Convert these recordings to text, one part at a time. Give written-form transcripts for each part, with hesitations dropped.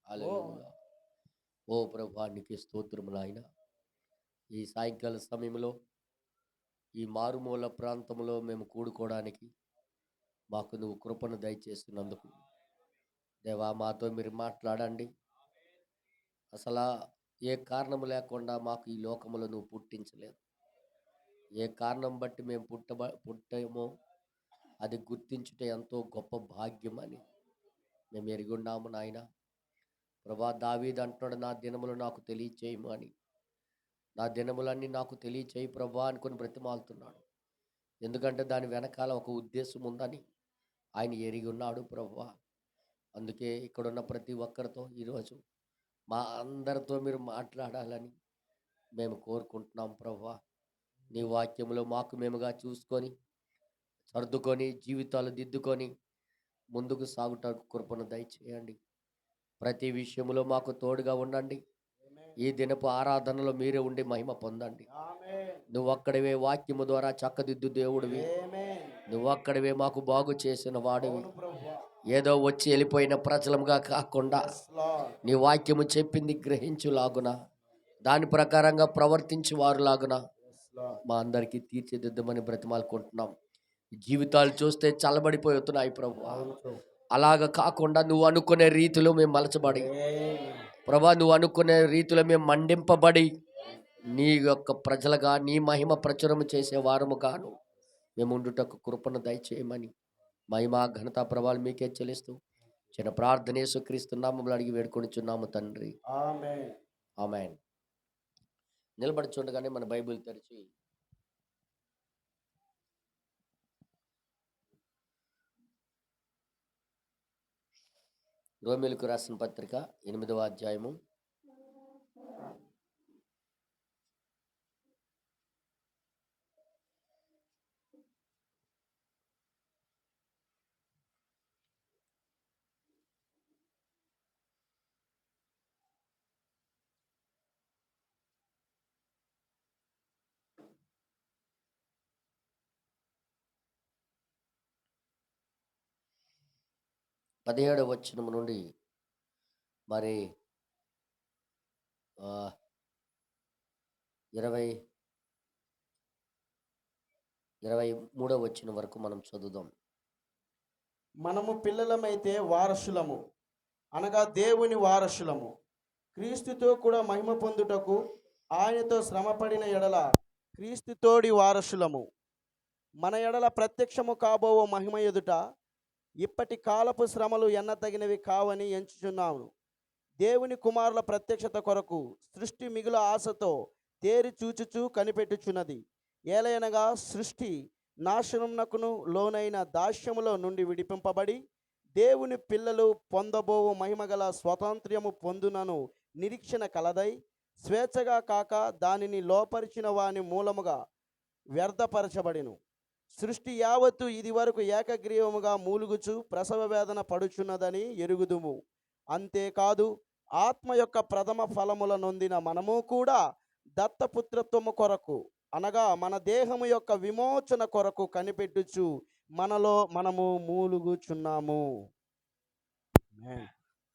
హల్లెలూయా. ఓ ప్రభువా నీకే స్తోత్రము నాయన. ఈ సాయంకాల సమయంలో ఈ మారుమూల ప్రాంతంలో మేము కూడుకోవడానికి మాకు నువ్వు కృపను దయచేస్తున్నందుకు దేవా మాతో మీరు మాట్లాడండి. అసలా ఏ కారణం లేకుండా మాకు ఈ లోకములో నువ్వు పుట్టించలేదు. ఏ కారణం బట్టి మేము పుట్టామో అది గుర్తించుట ఎంతో గొప్ప భాగ్యమని మేము ఎరిగున్నాము నాయన. ప్రభా దావీదు అంటున్నాడు, నా దినములు నాకు తెలియచేయము అని. నా దినములన్నీ నాకు తెలియచేయి ప్రభా అనుకుని బ్రతిమాలుతున్నాడు. ఎందుకంటే దాని వెనకాల ఒక ఉద్దేశం ఉందని ఆయన ఎరిగి ఉన్నాడు ప్రభువా. అందుకే ఇక్కడున్న ప్రతి ఒక్కరితో ఈరోజు మా అందరితో మీరు మాట్లాడాలని మేము కోరుకుంటున్నాం ప్రభువా. నీ వాక్యములో మాకు మేముగా చూసుకొని సర్దుకొని జీవితాలు దిద్దుకొని ముందుకు సాగుటకు కృపను దయచేయండి. ప్రతి విషయంలో మాకు తోడుగా ఉండండి. ఈ దినపు ఆరాధనలో మీరే ఉండి మహిమ పొందండి. నువ్వు అక్కడివే వాక్యము ద్వారా చక్కదిద్దు దేవుడివి. నువ్వు అక్కడివే మాకు బాగు చేసిన వాడివి. ఏదో వచ్చి వెళ్ళిపోయిన ప్రజలంగా కాకుండా నీ వాక్యము చెప్పింది గ్రహించులాగున దాని ప్రకారంగా ప్రవర్తించి వారులాగున మా అందరికీ తీర్చిదిద్దమని బ్రతిమాలుకుంటున్నాం. జీవితాలు చూస్తే చల్లబడిపోతున్నాయి ప్రభు. అలాగ కాకుండా నువ్వు అనుకునే రీతిలో మేము మలచబడి ప్రభా, నువ్వు అనుకునే రీతిలో మేము మండింపబడి నీ యొక్క ప్రజలుగా నీ మహిమ ప్రచురము చేసే వారముగాను మేము ఉండుటకు కృపను దయచేయమని మహిమ ఘనత ప్రభావాలు మీకే చెల్లిస్తూ చిన్న ప్రార్థన యేసుక్రీస్తు నామములో అడిగి వేడుకొనిచున్నాము తండ్రి, ఆమేన్. నిలబడి చూడగానే మన బైబిల్ తెరిచి రోమీయులకు రాసిన పత్రిక 8వ అధ్యాయము 17వ వచనం నుండి మరి 23వ వచనం వరకు మనం చదువుదాం. మనము పిల్లలమైతే వారసులము, అనగా దేవుని వారసులము, క్రీస్తుతో కూడా మహిమ పొందుటకు ఆయనతో శ్రమపడిన ఎడల క్రీస్తుతోడి వారసులము. మన ఎడల ప్రత్యక్షము కాబోవు మహిమ ఎదుట ఇప్పటి కాలపు శ్రమలు ఎన్నతగినవి కావని ఎంచుచున్నాము. దేవుని కుమారుల ప్రత్యక్షత కొరకు సృష్టి మిగుల ఆశతో తేరి చూచుచూ కనిపెట్టుచున్నది. ఏలయనగా సృష్టి నాశనమునకును లోనైన దాస్యములో నుండి విడిపింపబడి దేవుని పిల్లలు పొందబోవు మహిమగల స్వాతంత్ర్యము పొందునను నిరీక్షణ కలదై, స్వేచ్ఛగా కాక దానిని లోపరిచిన వాని మూలముగా వ్యర్థపరచబడిను. సృష్టి యావత్తు ఇది వరకు ఏకగ్రీవముగా మూలుగుచు ప్రసవ వేదన పడుచున్నదని ఎరుగుదుము. అంతేకాదు, ఆత్మ యొక్క ప్రథమ ఫలముల నొందిన మనము కూడా దత్తపుత్రత్వము కొరకు, అనగా మన దేహము యొక్క విమోచన కొరకు కనిపెట్టుచు మనలో మనము మూలుగుచున్నాము.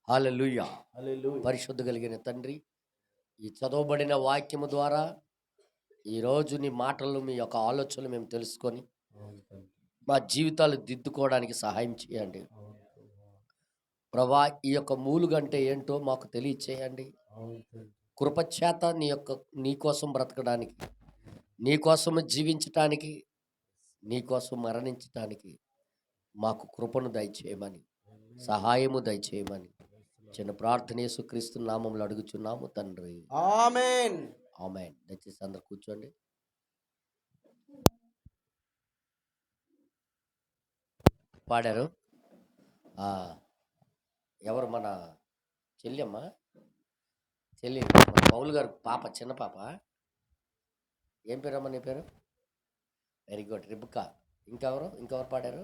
హల్లెలూయా. పరిశుద్ధ కలిగిన తండ్రి, ఈ చదవబడిన వాక్యము ద్వారా ఈరోజు నీ మాటలు, మీ యొక్క ఆలోచనలు మేము తెలుసుకొని మా జీవితాలు దిద్దుకోవడానికి సహాయం చేయండి ప్రభా. ఈ యొక్క మూలుగంటే ఏంటో మాకు తెలియచేయండి. కృపచేత నీ కోసం బ్రతకడానికి, నీ కోసము జీవించటానికి, నీ కోసం మరణించటానికి మాకు కృపను దయచేయమని, సహాయము దయచేయమని చిన్న ప్రార్థన యేసుక్రీస్తు నామములో అడుగుచున్నాము తండ్రి, ఆమేన్. ఆమేన్. దయచేసి అందరు కూర్చోండి. పాడారు ఎవరు? మన చెల్లి మన పౌలు గారు పాప, చిన్న పాప. ఏం పేరమ్మా నీ పేరు? Very good, Rebecca. ఇంకెవరు పాడారు?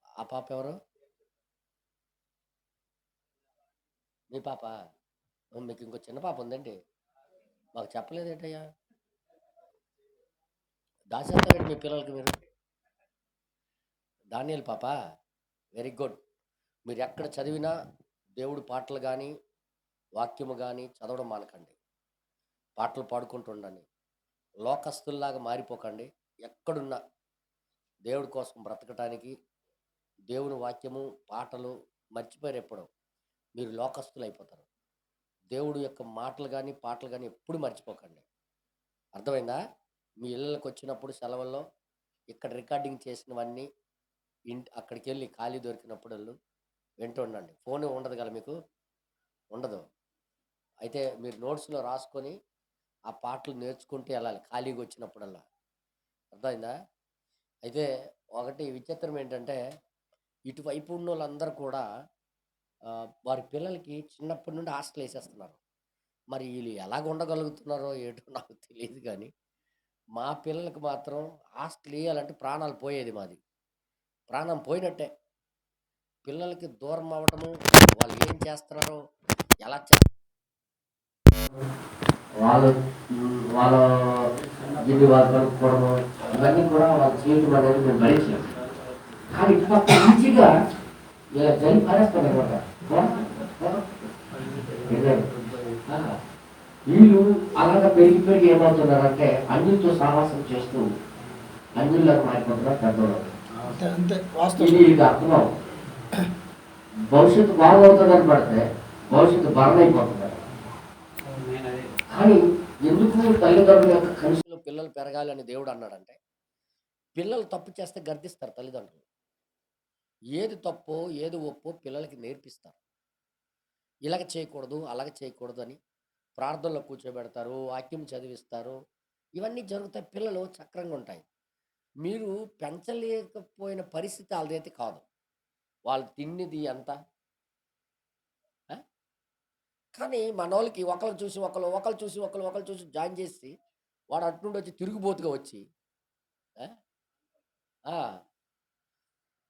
ఆ పాప ఎవరు? మీ పాప? మీకు ఇంకో చిన్న పాప ఉందండి, మాకు చెప్పలేదేంటయ్యా? దాచేస్తారండి మీ పిల్లలకి మీరు. దానియేలు పాప, వెరీ గుడ్. మీరు ఎక్కడ చదివినా దేవుడి పాటలు కానీ, వాక్యము కానీ చదవడం మానకండి. పాటలు పాడుకుంటూ ఉండండి. లోకస్తుల్లాగా మారిపోకండి. ఎక్కడున్నా దేవుడి కోసం బ్రతకటానికి దేవుని వాక్యము, పాటలు మర్చిపోయారు ఎప్పుడో. మీరు లోకస్తులైపోతారు. దేవుడు యొక్క మాటలు గాని, పాటలు గాని ఎప్పుడు మర్చిపోకండి. అర్థమైందా? మీ ఇళ్ళకొచ్చినప్పుడు సెలవుల్లో ఇక్కడ రికార్డింగ్ చేసినవన్నీ అక్కడికెళ్ళి ఖాళీ దొరికినప్పుడల్లు వింటూ ఉండండి. ఫోను ఉండదు కదా మీకు? ఉండదు. అయితే మీరు నోట్స్‌లో రాసుకొని ఆ పాటలు నేర్చుకుంటూ ఎళ్ళాలి ఖాళీగా వచ్చినప్పుడల్లా. అర్థమైందా? అయితే ఒకటి విచిత్రం ఏంటంటే ఇటువైపు ఉన్నోళ్ళందరూ కూడా వారి పిల్లలకి చిన్నప్పటి నుండి హాస్టలేసేస్తున్నారు. మరి ఈళ్ళు ఎలాగుండగలుగుతున్నారో ఏటో నాకు తెలీదు గానీ, మా పిల్లలకి మాత్రం హాస్టలెయ్యాలంటే ప్రాణాలు పోయేది మాది. ప్రాణం పోయినట్టే. పిల్లలకి దూరం అవ్వటము, వాళ్ళు ఏం చేస్తున్నారో, ఎలా చే వాళ్ళు వాళ్ళ దీన్ని వాళ్ళు కనుక్కోవడము, ఇవన్నీ కూడా వాళ్ళు చేయటం అనేది మేము భరించలేం. కానీ ఇటుపక్క ఈజీగా ఇలా జరి పారేస్తారనమాట. వీళ్ళు అలాగా పెరిగి పెరిగి ఏమవుతున్నారంటే అన్యులతో సావాసం చేస్తూ అన్యుల్లాగా మారిపోతున్నారు పెద్దవాళ్ళు. ఇది ఇది అర్థం అవ్వదు. భవిష్యత్తు బాగవుతుందని పడితే భవిష్యత్తు బాగైపోతున్నారు. కానీ ఎందుకు తల్లిదండ్రుల యొక్క కనీసంలో పిల్లలు పెరగాలి అని దేవుడు అన్నాడంటే, పిల్లలు తప్పు చేస్తే గర్దిస్తారు తల్లిదండ్రులు. ఏది తప్పో ఏది ఒప్పో పిల్లలకి నేర్పిస్తారు. ఇలాగ చేయకూడదు అలాగ చేయకూడదు అని ప్రార్థనలో కూర్చోబెడతారు, వాక్యం చదివిస్తారు. ఇవన్నీ జరుగుతాయి. పిల్లలు చక్రంగా ఉంటాయి. మీరు పెంచలేకపోయిన పరిస్థితి వాళ్ళదైతే కాదు. వాళ్ళు తిన్నది ఎంత? ఆ? కానీ మనోళ్ళకి ఒకళ్ళు చూసి ఒకళ్ళు, ఒకళ్ళు చూసి ఒకళ్ళు, ఒకళ్ళు చూసి జాయిన్ చేసి వాడు అటు నుండి వచ్చి తిరుగుబోతుగా వచ్చి ఆ? ఆ,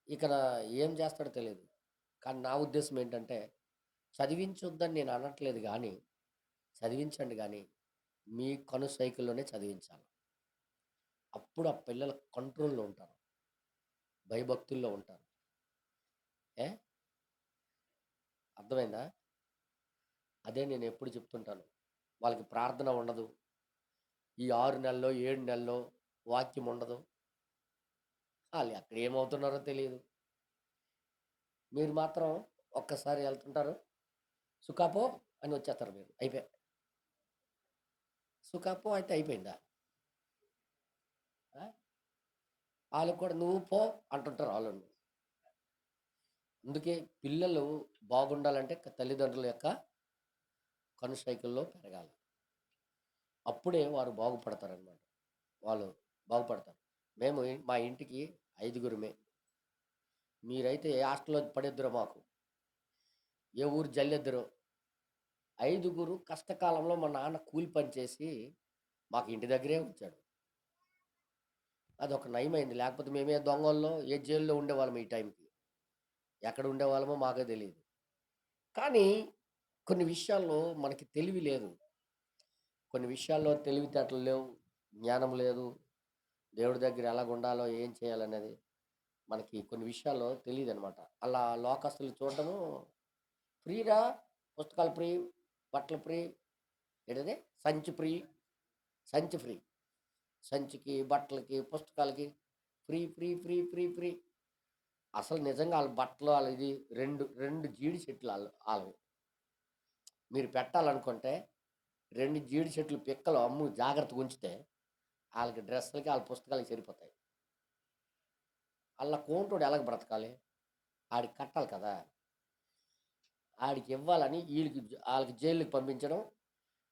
ఇక్కడ ఏం చేస్తాడో తెలియదు. కానీ నా ఉద్దేశం ఏంటంటే చదివించొద్దని నేను అనట్లేదు కానీ చదివించండి కానీ మీ కను సైకిల్లోనే చదివించాలి. అప్పుడు ఆ పిల్లల కంట్రోల్‌లో ఉంటారు. భయభక్తుల్లో ఉంటారు. ఏ అర్థమైందా? అదే నేను ఎప్పుడు చెప్తుంటాను. వాళ్ళకి ప్రార్థన ఉండదు. ఈ 6 నెలల్లో, 7 నెలల్లో వాక్యం ఉండదు. ఆళ్ళు ఎక్కడ ఏమవుతున్నారో తెలీదు. మీరు మాత్రం ఒక్కసారి ఎళ్తుంటారు. "సుఖాపో" అని వచ్చేస్తారు మీరు. అయిపాయే. సుఖాపో అయితే అయిపోయిందా? ఆ! ఆళ్ళకి కూడా "నువ్వు పో" అంటుంటారు ఆళ్ళను. అందుకే పిల్లలు బాగుండాలంటే తల్లిదండ్రుల యొక్క కనుసైగల్లో పెరగాలి. అప్పుడే వారు బాగుపడతారనమాట. వాళ్ళు బాగుపడతారు. మేము మా ఇంటికి 5గురమే. మీరైతే ఏ హాస్టల్‌లో పడేద్దురో మాకు. ఏ ఊరు జల్లేద్దురో. 5గురు కష్టకాలంలో మా నాన్న కూలి పని చేసి మాకు ఇంటి దగ్గరే ఉంచాడు. అదొక నయమైంది. లేకపోతే మేమే దొంగోళ్ళం ఏ జైల్‌లో ఉండేవాళ్ళం ఈ టైంకి. ఎక్కడ ఉండేవాళ్ళమో మాకే తెలీదు. కానీ కొన్ని విషయాల్లో మనకి తెలివి లేదు. కొన్ని విషయాల్లో తెలివితేటలు లేవు. జ్ఞానం లేదు. దేవుడి దగ్గర ఎలాగుండాలో, ఏం చేయాలనేది మనకి కొన్ని విషయాల్లో తెలీదనమాట. అలా లోకస్తులు చూడటము ఫ్రీరా, పుస్తకాలు ఫ్రీ, బట్టలు ఫ్రీ, ఏంటది సంచి ఫ్రీ, సంచి ఫ్రీ. సంచికి, బట్టలకి, పుస్తకాలకి free, free, free, free, free. అసలు నిజంగా ఆళ్ళ బట్టలు ఆళ్ళ ఇది 2 జీడి చెట్లు ఆళ్ళవి. మీరు పెట్టాలనుకుంటే 2 జీడి చెట్లు పిక్కలు అమ్ము జాగ్రత్తగా ఉంచితే ఆళ్ళకి డ్రెస్సులకి, ఆళ్ళ పుస్తకాలకి సరిపోతాయి. ఆళ్ళ కోంటోడు ఎలాగ బ్రతకాలి? ఆడికి కట్టాలి కదా! ఆడికి ఇవ్వాలని ఆళ్ళకి జైలుకి పంపించడం,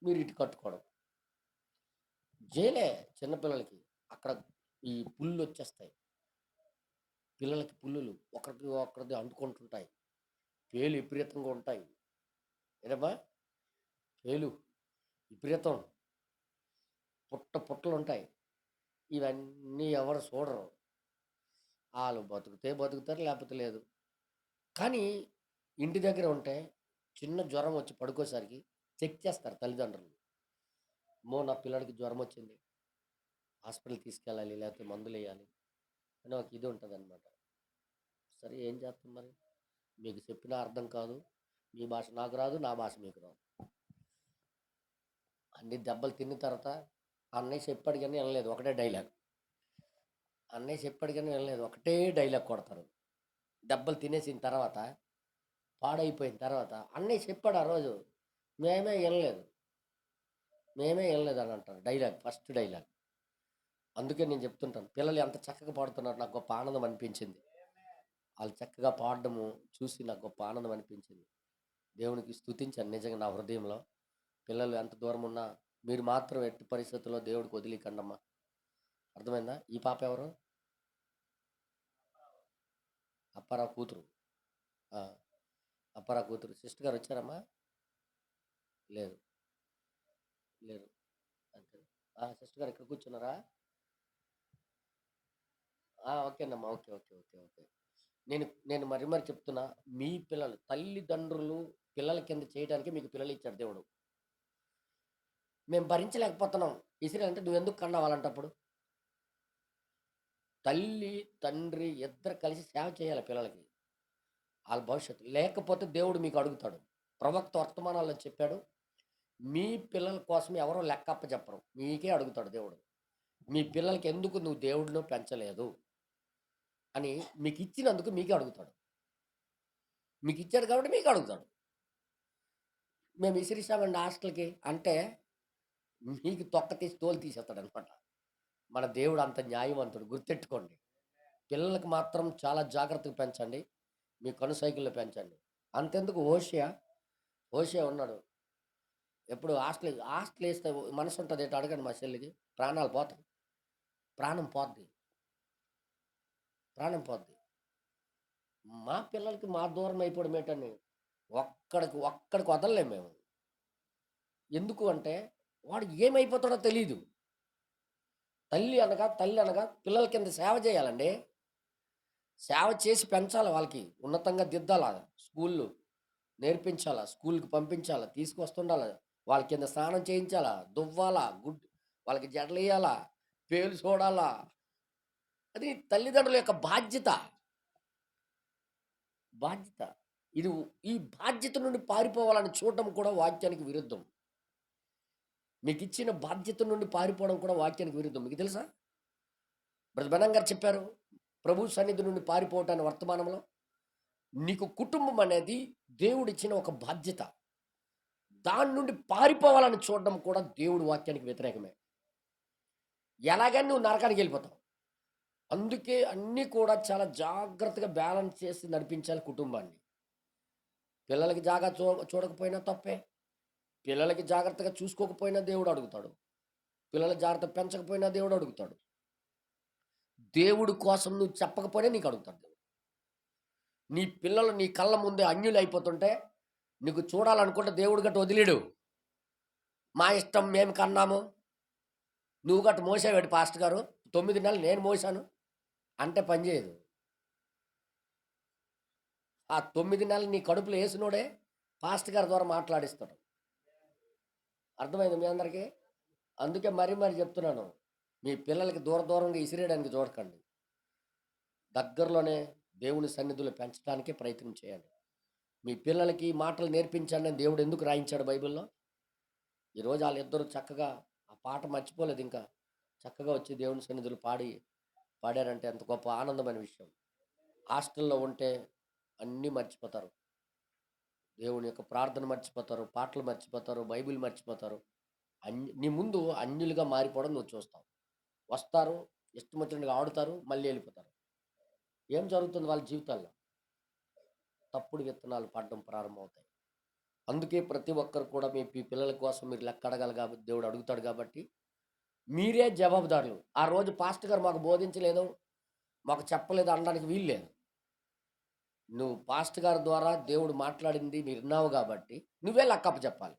మీరు ఇటు కట్టుకోవడం. జైలే చిన్నపిల్లలకి. అక్కడ ఈ పుల్లొచ్చేస్తాయి. పిల్లలకి పుల్లులు ఒకరికి ఒకరిది అంటుకుంటుంటాయి. పేలు విపరీతంగా ఉంటాయి. ఏంటమ్మా? పేలు విపరీతం. పుట్టలుంటాయి. ఇవన్నీ ఎవరు చూడరు. ఆళ్ళు బతుకుతే బతుకుతారు, లేకపోతే లేదు. కానీ ఇంటి దగ్గర ఉంటే చిన్న జ్వరం వచ్చి పడుకోసరికి చెక్ చేస్తారు తల్లిదండ్రులు. అమ్మో! నా పిల్లాడికి జ్వరం వచ్చింది. హాస్పిటల్‌కి తీసుకెళ్ళాలి, లేకపోతే మందులెయ్యాలి అని ఒక ఇది ఉంటదనమాట. సరే ఏం చేస్తాం మరి? మీకు చెప్పినా అర్థం కాదు. మీ భాష నాకు రాదు. నా భాష మీకు రాదు. అన్ని దెబ్బలు తిన్న తర్వాత అన్నయ్య చెప్పాడు కానీ వినలేదు. ఒకటే డైలాగ్. అన్నయ్య చెప్పాడు కానీ వినలేదు. ఒకటే డైలాగ్ కొడతారు. దెబ్బలు తినేసిన తర్వాత, పాడైపోయిన తర్వాత, అన్నయ్య చెప్పాడు ఆ రోజు. మేమే వినలేదు. మేమే వినలేదు అని అంటారు. Dialogue, first dialogue. అందుకే నేను చెప్తుంటాను, పిల్లలు ఎంత చక్కగా పాడుతున్నారు, నాకు గొప్ప ఆనందం అనిపించింది. వాళ్ళు చక్కగా పాడడము చూసి నాకు గొప్ప ఆనందం అనిపించింది. దేవునికి స్తుతించాను నిజంగా నా హృదయంలో. పిల్లలు ఎంత దూరం ఉన్నా మీరు మాత్రం ఎట్టి పరిస్థితుల్లో దేవుడికి వదిలికండమ్మా. అర్థమైందా? ఈ పాప ఎవరు? అప్పారావు కూతురు. ఆ, అప్పారావు కూతురు. సిస్టర్ గారు వచ్చారమ్మా? లేదు, లేరు. అంతే. సిస్టర్ గారు ఇక్కడ కూర్చున్నారా? ఓకేనమ్మా. Okay, okay, okay, okay. నేను నేను మరి చెప్తున్నా, మీ పిల్లలు తల్లిదండ్రులు పిల్లల కింద చేయడానికి మీకు పిల్లలు ఇచ్చాడు దేవుడు. మేము భరించలేకపోతున్నాం ఇసిరి నువ్వు ఎందుకు కన్నావు అలాంటప్పుడు? తల్లి తండ్రి ఇద్దరు కలిసి సేవ చేయాలి పిల్లలకి, వాళ్ళ భవిష్యత్తు. లేకపోతే దేవుడు మీకు అడుగుతాడు. ప్రవక్త వర్తమానాల్లో చెప్పాడు, మీ పిల్లల కోసం ఎవరో లెక్కప్ప చెప్పరు, మీకే అడుగుతాడు దేవుడు. మీ పిల్లలకి ఎందుకు నువ్వు దేవుడిని పెంచలేదు అని మీకు ఇచ్చినందుకు మీకే అడుగుతాడు. మీకు ఇచ్చాడు కాబట్టి మీకు అడుగుతాడు. మేము ఇసిరిస్తామండి హాస్టల్కి అంటే మీకు తొక్క తీసి తోలు తీసేస్తాడు అనమాట. మన దేవుడు అంత న్యాయవంతుడు, గుర్తెట్టుకోండి. పిల్లలకు మాత్రం చాలా జాగ్రత్తగా పెంచండి, మీ కనుసైకిల్లో పెంచండి. అంతెందుకు, ఓషియా ఉన్నాడు. ఎప్పుడు హాస్టల్ వేస్తే మనసు ఉంటుంది ఏంటో అడగండి మా చెల్లికి. ప్రాణాలు పోతాయి, ప్రాణం పోద్ది, ప్రాణం పోద్ది. మా పిల్లలకి మా దూరం అయిపోవడం ఏంటని ఒక్కడికి వదలలేము మేము. ఎందుకు అంటే వాడు ఏమైపోతాడో తెలీదు. తల్లి అనగా పిల్లల కింద సేవ చేయాలండి. సేవ చేసి పెంచాలి, వాళ్ళకి ఉన్నతంగా దిద్దాలా, స్కూళ్ళు నేర్పించాలా, స్కూల్కి పంపించాలా, తీసుకొస్తుండాలా, వాళ్ళ కింద స్నానం చేయించాలా, దువ్వాలా, వాళ్ళకి జడలు వేయాలా, పేలు చూడాలా. అది తల్లిదండ్రుల యొక్క బాధ్యత. బాధ్యత ఇది. ఈ బాధ్యత నుండి పారిపోవాలని చూడడం కూడా వాక్యానికి విరుద్ధం. మీకు ఇచ్చిన బాధ్యత నుండి పారిపోవడం కూడా వాక్యానికి విరుద్ధం. మీకు తెలుసా? బ్రదర్ గారు చెప్పారు, ప్రభు సన్నిధి నుండి పారిపోవటాన్ని వర్తమానంలో. నీకు కుటుంబం అనేది దేవుడిచ్చిన ఒక బాధ్యత. దాని నుండి పారిపోవాలని చూడడం కూడా దేవుడి వాక్యానికి వ్యతిరేకమే. ఎలాగని నువ్వు నరకానికి వెళ్ళిపోతావు. అందుకే అన్నీ కూడా చాలా జాగ్రత్తగా బ్యాలెన్స్ చేసి నడిపించాలి కుటుంబాన్ని. పిల్లలకి జాగా చూడకపోయినా తప్పే, పిల్లలకి జాగ్రత్తగా చూసుకోకపోయినా దేవుడు అడుగుతాడు, పిల్లల జాగ్రత్త పెంచకపోయినా దేవుడు అడుగుతాడు, దేవుడి కోసం నువ్వు చెప్పకపోయినా నీకు అడుగుతాడు దేవుడు. నీ పిల్లలు నీ కళ్ళ ముందే అన్యులు అయిపోతుంటే నీకు చూడాలనుకుంటే దేవుడు గట్టు వదిలేడు. మా ఇష్టం, మేము కన్నాము, నువ్వు గట్టు మోసేవాడు పాస్టర్ గారు, 9 నెలలు నేను మోసాను అంటే పనిచేయదు. ఆ 9 నెలలు నీ కడుపులో వేసినోడే పాస్టర్ గారి ద్వారా మాట్లాడిస్తాడు. అర్థమైంది మీ అందరికీ? అందుకే మరి చెప్తున్నాను, మీ పిల్లలకి దూరంగా ఇసిరేయడానికి చూడకండి. దగ్గరలోనే దేవుని సన్నిధిలో పెంచడానికి ప్రయత్నం చేయండి. మీ పిల్లలకి మాటలు నేర్పించండి అని దేవుడు ఎందుకు రాయించాడు బైబిల్లో? ఈరోజు వాళ్ళిద్దరూ చక్కగా ఆ పాట మర్చిపోలేదు, ఇంకా చక్కగా వచ్చి దేవుని సన్నిధులు పాడారంటే ఎంత గొప్ప ఆనందమైన విషయం. హాస్టల్లో ఉంటే అన్నీ మర్చిపోతారు, దేవుని యొక్క ప్రార్థన మర్చిపోతారు, పాటలు మర్చిపోతారు, బైబిల్ మర్చిపోతారు. నీ ముందు అన్యులుగా మారిపోవడం నువ్వు చూస్తావు. వస్తారు, ఇష్టం వచ్చినట్టుగా ఆడుతారు, మళ్ళీ వెళ్ళిపోతారు. ఏం జరుగుతుంది వాళ్ళ జీవితాల్లో? తప్పుడు విత్తనాలు పడడం ప్రారంభమవుతాయి. అందుకే ప్రతి ఒక్కరు కూడా మీ పిల్లల కోసం మీరు లెక్క అడగాలి కాబట్టి దేవుడు అడుగుతాడు. కాబట్టి మీరే జవాబుదారులు. ఆ రోజు పాస్టర్ గారు మాకు బోధించలేదు, మాకు చెప్పలేదు అనడానికి వీల్లేదు. నువ్వు పాస్టర్ గారి ద్వారా దేవుడు మాట్లాడింది మీరు విన్నావు కాబట్టి నువ్వే లెక్కప్ప చెప్పాలి.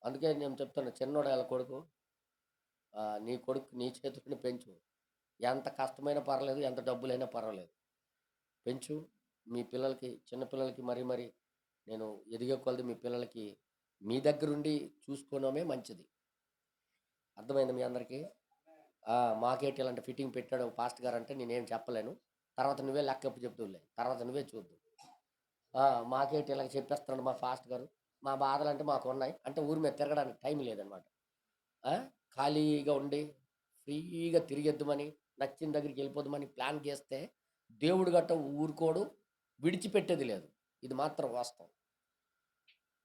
అందుకే నేను చెప్తాను, చిన్నోడు వాళ్ళ కొడుకు, నీ కొడుకు నీ చేతుల్ని పెంచు. ఎంత కష్టమైనా పర్వాలేదు, ఎంత డబ్బులైనా పర్వాలేదు, పెంచు. మీ పిల్లలకి, చిన్నపిల్లలకి మరి నేను ఎదిగే కొలది మీ పిల్లలకి మీ దగ్గరుండి చూసుకోవడమే మంచిది. అర్థమైంది మీ అందరికీ? మాకేటి ఇలాంటి ఫిట్టింగ్ పెట్టాడు పాస్ట్ గారు అంటే నేనేం చెప్పలేను. తర్వాత నువ్వే లెక్కప్పు చెప్తులే, తర్వాత నువ్వే చూద్దు. మాకేంటి ఇలాగ చెప్పేస్తున్నాడు మా ఫాస్ట్ గారు, మా బాధలు అంటే మాకు ఉన్నాయి అంటే ఊరి మీద తిరగడానికి టైం లేదనమాట. ఆ, ఖాళీగా ఉండి ఫ్రీగా తిరిగేద్దామని, నచ్చిన దగ్గరికి వెళ్ళిపోదామని ప్లాన్ చేస్తే దేవుడు గట్ట ఊరుకోడు, విడిచిపెట్టేది లేదు. ఇది మాత్రం వాస్తవం.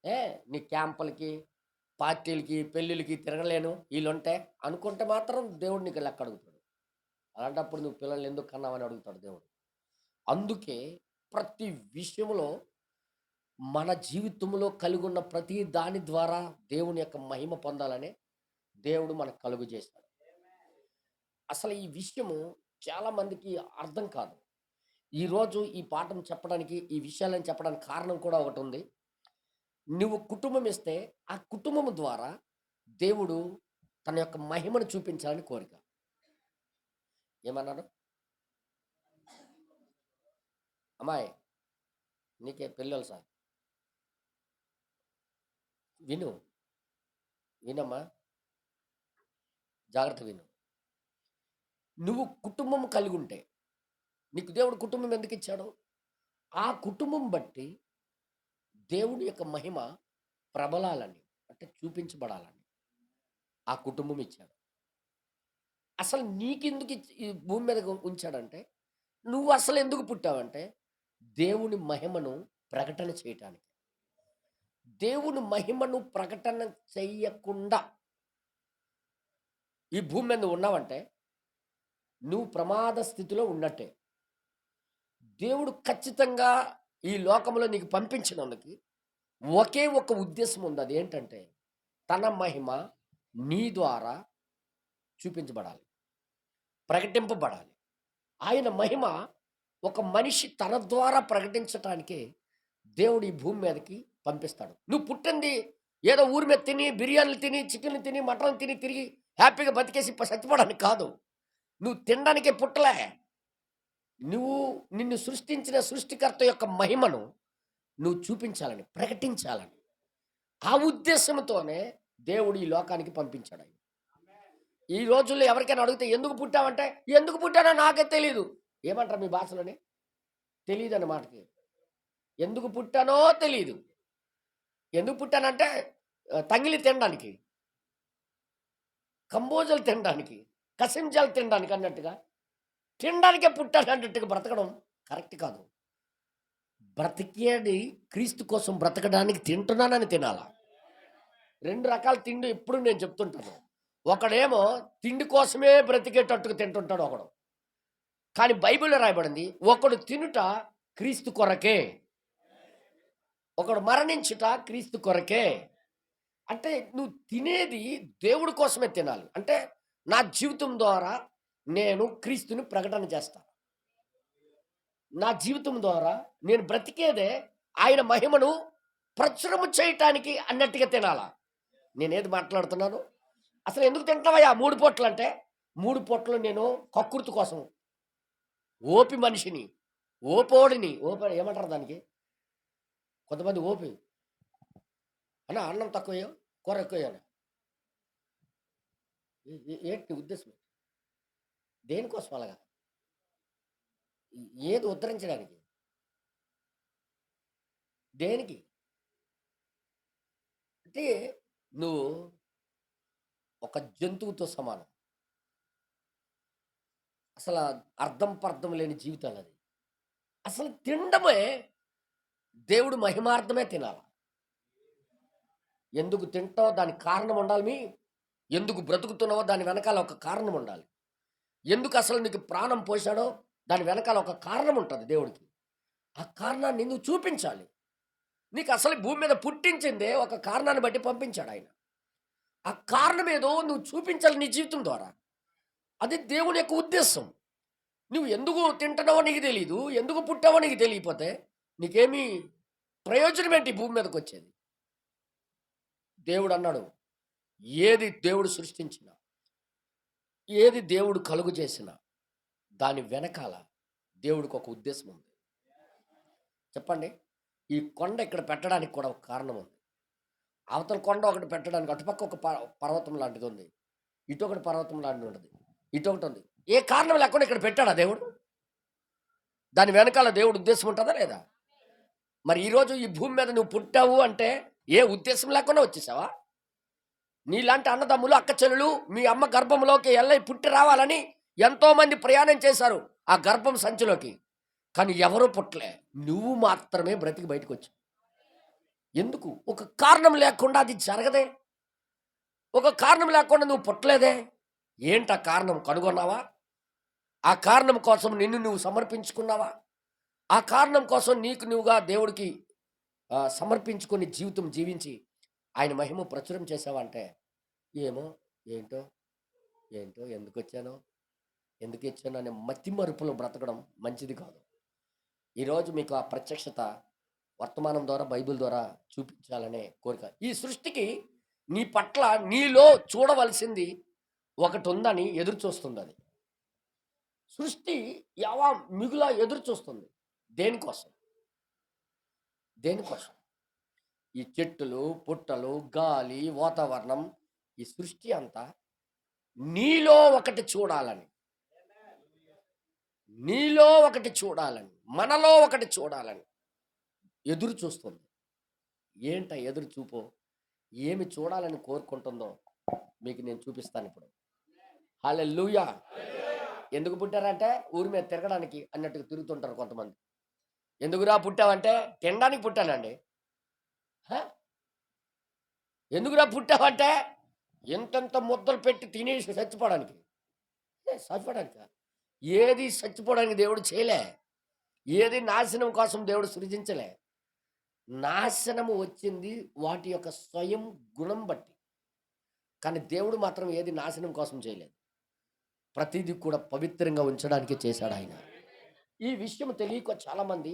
ఏ నీ క్యాంపులకి, పార్టీలకి, పెళ్ళిళ్ళకి తిరగలేను వీళ్ళుంటే అనుకుంటే మాత్రం దేవుడు నీకు లెక్క అడుగుతాడు. అలాంటప్పుడు నువ్వు పిల్లల్ని ఎందుకు కన్నావని అడుగుతాడు దేవుడు. అందుకే ప్రతి విషయంలో మన జీవితంలో కలిగి ఉన్న ప్రతి దాని ద్వారా దేవుని యొక్క మహిమ పొందాలని దేవుడు మనకు కలుగు చేశాడు. అసలు ఈ విషయము చాలా మందికి అర్థం కాదు. ఈరోజు ఈ పాఠం చెప్పడానికి, ఈ విషయాలను చెప్పడానికి కారణం కూడా ఒకటి ఉంది. నువ్వు కుటుంబం ఇస్తే ఆ కుటుంబం ద్వారా దేవుడు తన యొక్క మహిమను చూపించాలని కోరిక. ఏమన్నాడు? అమ్మాయి నీకే పిల్లలు సార్, విను, వినమ్మా, జాగ్రత్త విను. నువ్వు కుటుంబం కలిగి ఉంటే, నీకు దేవుడు కుటుంబం ఎందుకు ఇచ్చాడు? ఆ కుటుంబం బట్టి దేవుడి యొక్క మహిమ ప్రబలాలని, అంటే చూపించబడాలని ఆ కుటుంబం ఇచ్చాడు. అసలు నీకెందుకు ఈ భూమి మీద ఉంచాడంటే, నువ్వు అసలు ఎందుకు పుట్టావంటే దేవుని మహిమను ప్రకటన చేయటానికి. దేవుని మహిమను ప్రకటన చెయ్యకుండా ఈ భూమి మీద ఉన్నావంటే నువ్వు ప్రమాద స్థితిలో ఉన్నట్టే. దేవుడు ఖచ్చితంగా ఈ లోకంలో నీకు పంపించినందుకు ఒకే ఒక ఉద్దేశం ఉంది. అది ఏంటంటే తన మహిమ నీ ద్వారా చూపించబడాలి, ప్రకటింపబడాలి. ఆయన మహిమ ఒక మనిషి తన ద్వారా ప్రకటించటానికే దేవుడు ఈ భూమి మీదకి పంపిస్తాడు. నువ్వు పుట్టింది ఏదో ఊరి మీద తిని, బిర్యానీలు తిని, చికెన్లు తిని, మటన్లు తిని తిరిగి హ్యాపీగా బతికేసి చచ్చిపోవడానికి కాదు. నువ్వు తినడానికే పుట్టలే. నువ్వు నిన్ను సృష్టించిన సృష్టికర్త యొక్క మహిమను నువ్వు చూపించాలని, ప్రకటించాలని, ఆ ఉద్దేశంతోనే దేవుడు ఈ లోకానికి పంపించాడు. ఆయన ఈ రోజుల్లో ఎవరికైనా అడిగితే ఎందుకు పుట్టావంటే ఎందుకు పుట్టానో నాకే తెలియదు. ఏమంటారు మీ భాషలోనే? తెలియదు అన్న మాటకి. ఎందుకు పుట్టానో తెలియదు. ఎందుకు పుట్టానంటే తంగిలి తినడానికి, కంబోజలు తినడానికి, కసింజలు తినడానికి అన్నట్టుగా, తినడానికే పుట్టాను అన్నట్టుగా బ్రతకడం కరెక్ట్ కాదు. బ్రతికేది క్రీస్తు కోసం బ్రతకడానికి తింటున్నానని తినాలా. రెండు రకాల తిండి ఎప్పుడు నేను చెప్తుంటాను. ఒకడేమో తిండి కోసమే బ్రతికేటట్టుగా తింటుంటాడు ఒకడు. కానీ బైబిల్లో రాయబడింది ఒకడు తినుట క్రీస్తు కొరకే, ఒకడు మరణించుట క్రీస్తు కొరకే. అంటే నువ్వు తినేది దేవుడి కోసమే తినాలి. అంటే నా జీవితం ద్వారా నేను క్రీస్తుని ప్రకటన చేస్తాను. నా జీవితం ద్వారా నేను బ్రతికేదే ఆయన మహిమను ప్రచురము చేయటానికి అన్నట్టుగా తినాలా. నేనేది మాట్లాడుతున్నాను? అసలు ఎందుకు తింటావయ్యా 3 పూటలు అంటే, 3 పూటలు నేను కక్కుర్తి కోసం, ఓపి మనిషిని, ఓపోడిని, ఏమంటారు దానికి? కొంతమంది ఓపి అన్న అన్నం తక్కువయ్యో కూర ఎక్కువయ్యాను. ఏంటి ఉద్దేశం? దేనికోసం అలాగా? ఏది ఉద్ధరించడానికి? దేనికి? అంటే నువ్వు ఒక జంతువుతో సమానం. అసలు అర్థం పర్థం లేని జీవితాలు అది. అసలు తినడమే దేవుడు మహిమార్థమే తినాలి. ఎందుకు తింటావో దానికి కారణం ఉండాలి. ఎందుకు బ్రతుకుతున్నావో దాని వెనకాల ఒక కారణం ఉండాలి. ఎందుకు అసలు నీకు ప్రాణం పోసాడో దాని వెనకాల ఒక కారణం ఉంటుంది దేవుడికి. ఆ కారణాన్ని నువ్వు చూపించాలి. నీకు అసలు భూమి మీద పుట్టించిందే ఒక కారణాన్ని బట్టి పంపించాడు ఆయన. ఆ కారణం ఏదో నువ్వు చూపించాలి నీ జీవితం ద్వారా. అది దేవుని యొక్క ఉద్దేశం. నువ్వు ఎందుకు తింటున్నావో నీకు తెలియదు, ఎందుకు పుట్టావో నీకు తెలియకపోతే నీకేమీ ప్రయోజనం ఏంటి భూమి మీదకి వచ్చేది? దేవుడు అన్నాడు, ఏది దేవుడు సృష్టించినా, ఏది దేవుడు కలుగు చేసినా దాని వెనకాల దేవుడికి ఒక ఉద్దేశం ఉంది. చెప్పండి. ఈ కొండ ఇక్కడ పెట్టడానికి కూడా ఒక కారణం ఉంది. అవతల కొండ ఒకటి పెట్టడానికి, అటుపక్క ఒక పర్వతం లాంటిది ఉంది, ఇటు ఒకటి పర్వతం లాంటిది ఉంటుంది, ఇటు ఒకటి ఉంది. ఏ కారణం లేకుండా ఇక్కడ పెట్టాడా దేవుడు? దాని వెనకాల దేవుడు ఉద్దేశం ఉంటుందా లేదా? మరి ఈరోజు ఈ భూమి మీద నువ్వు పుట్టావు అంటే ఏ ఉద్దేశం లేకుండా వచ్చేసావా? నీలాంటి అన్నదమ్ములు అక్క చెల్లెలు మీ అమ్మ గర్భంలోకి ఎల్లై పుట్టి రావాలని ఎంతోమంది ప్రయాణం చేశారు ఆ గర్భం సంచిలోకి. కానీ ఎవరూ పుట్టలే, నువ్వు మాత్రమే బ్రతికి బయటకు వచ్చావు. ఎందుకు? ఒక కారణం లేకుండా అది జరగదే. ఒక కారణం లేకుండా నువ్వు పుట్టలేదే. ఏంటి ఆ కారణం? కనుగొన్నావా? ఆ కారణం కోసం నిన్ను నువ్వు సమర్పించుకున్నావా? ఆ కారణం కోసం నీకు నువ్వుగా దేవుడికి సమర్పించుకొని జీవితం జీవించి ఆయన మహిమ ప్రచురం చేసావంటే ఏమో ఏంటో ఏంటో ఎందుకు వచ్చానో ఎందుకు ఇచ్చానో అనే మతి మరుపులో బ్రతకడం మంచిది కాదు. ఈరోజు మీకు ఆ ప్రత్యక్షత వర్తమానం ద్వారా బైబిల్ ద్వారా చూపించాలనే కోరిక. ఈ సృష్టికి నీ పట్ల నీలో చూడవలసింది ఒకటి ఉందని ఎదురు చూస్తుంది. అది సృష్టి యావా మిగులా ఎదురు చూస్తుంది. దేనికోసం? దేనికోసం? ఈ చెట్టులు పుట్టలు గాలి వాతావరణం ఈ సృష్టి అంతా నీలో ఒకటి చూడాలని, నీలో ఒకటి చూడాలని, మనలో ఒకటి చూడాలని ఎదురు చూస్తుంది. ఏంట ఎదురు చూపో? ఏమి చూడాలని కోరుకుంటుందో మీకు నేను చూపిస్తాను ఇప్పుడు. హల్లెలూయా. ఎందుకు పుట్టారంటే ఊరి మీద తిరగడానికి అన్నట్టుగా తిరుగుతుంటారు కొంతమంది. ఎందుకురా పుట్టావంటే తినడానికి పుట్టానండి. ఎందుకురా పుట్టావంటే ఎంతెంత ముద్దలు పెట్టి తినేసి చచ్చిపోవడానికి. చచ్చిపోవడానికి ఏది చచ్చిపోవడానికి దేవుడు చేయలే. ఏది నాశనం కోసం దేవుడు సృజించలే. నాశనము వచ్చింది వాటి యొక్క స్వయం గుణం బట్టి. కానీ దేవుడు మాత్రం ఏది నాశనం కోసం చేయలేదు. ప్రతిదీ కూడా పవిత్రంగా ఉంచడానికి చేశాడు ఆయన. ఈ విషయం తెలియక చాలామంది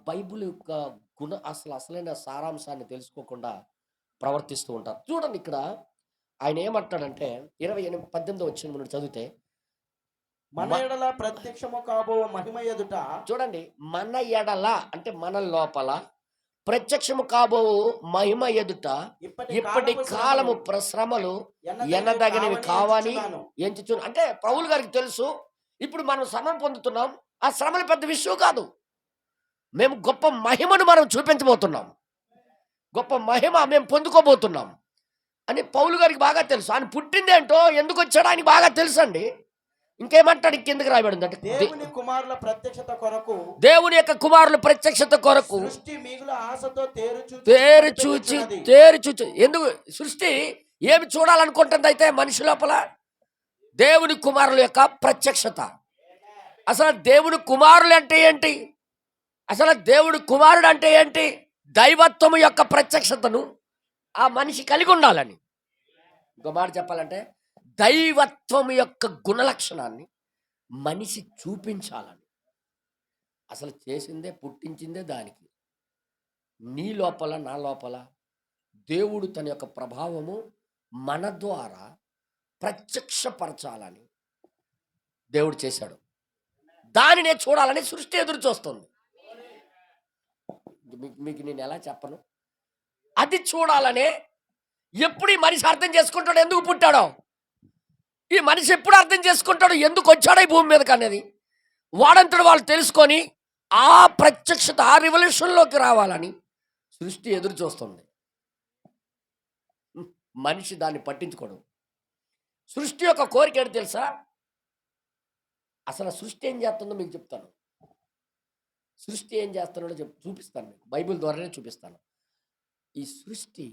బైబిల్ యొక్క అసలైన సారాంశాన్ని తెలుసుకోకుండా ప్రవర్తిస్తూ ఉంటారు. చూడండి ఇక్కడ ఆయన ఏమంటాడంటే 18 వచ్చిన నుండి చదివితే, మన ఎడల ప్రత్యక్షము కాబో మహిమ ఎదుట. చూడండి, మన ఎడల అంటే మన లోపల ప్రత్యక్షము కాబో మహిమ ఎదుట ఇప్పటి కాలము శ్రమలు ఎనదగినవి కావని ఎంచుచు. అంటే పౌలు గారికి తెలుసు ఇప్పుడు మనం శ్రమ పొందుతున్నాం. ఆ శ్రమలు పెద్ద విషయం కాదు. మేము గొప్ప మహిమను మనం చూపించబోతున్నాం. గొప్ప మహిమ మేము పొందుకోబోతున్నాం అని పౌలు గారికి బాగా తెలుసు. ఆయన పుట్టిందేంటో ఎందుకు వచ్చాడో ఆయనకి బాగా తెలుసు అండి. ఇంకేమంటాడు? కిందకి రాయబడింది అంటే దేవుని కుమారుల ప్రత్యక్షత కొరకు, దేవుని యొక్క కుమారుల ప్రత్యక్షత కొరకు సృష్టి మిగుల ఆశతో తేరు చూచు. ఎందుకు సృష్టి ఏమి చూడాలనుకుంటుంది? అయితే మనిషి లోపల దేవుని కుమారుల యొక్క ప్రత్యక్షత. అసలు దేవుని కుమారులు అంటే ఏంటి? అసలు దేవుడు కుమారుడు అంటే ఏంటి? దైవత్వం యొక్క ప్రత్యక్షతను ఆ మనిషి కలిగి ఉండాలని. ఇంకో మాట చెప్పాలంటే దైవత్వం యొక్క గుణలక్షణాన్ని మనిషి చూపించాలని. అసలు చేసిందే పుట్టించిందే దానికి. నీ లోపల నా లోపల దేవుడు తన యొక్క ప్రభావము మన ద్వారా ప్రత్యక్షపరచాలని దేవుడు చేశాడు. దానినే చూడాలని సృష్టి ఎదురు చూస్తుంది. మీకు నేను ఎలా చెప్పను? అది చూడాలనే ఎప్పుడు ఈ మనిషి అర్థం చేసుకుంటాడు ఎందుకు పుట్టాడో. ఈ మనిషి ఎప్పుడు అర్థం చేసుకుంటాడు ఎందుకు వచ్చాడో ఈ భూమి మీదకి అనేది. వాడంతడు వాళ్ళు తెలుసుకొని ఆ ప్రత్యక్షత ఆ రివల్యూషన్లోకి రావాలని సృష్టి ఎదురు చూస్తుంది. మనిషి దాన్ని పట్టించుకోడు. సృష్టి యొక్క కోరిక ఏంటి తెలుసా? అసలు సృష్టి ఏం చేస్తుందో మీకు చెప్తాను. సృష్టి ఏం చేస్తున్నాడో చూపిస్తాను మీకు. బైబిల్ ద్వారానే చూపిస్తాను. ఈ సృష్టి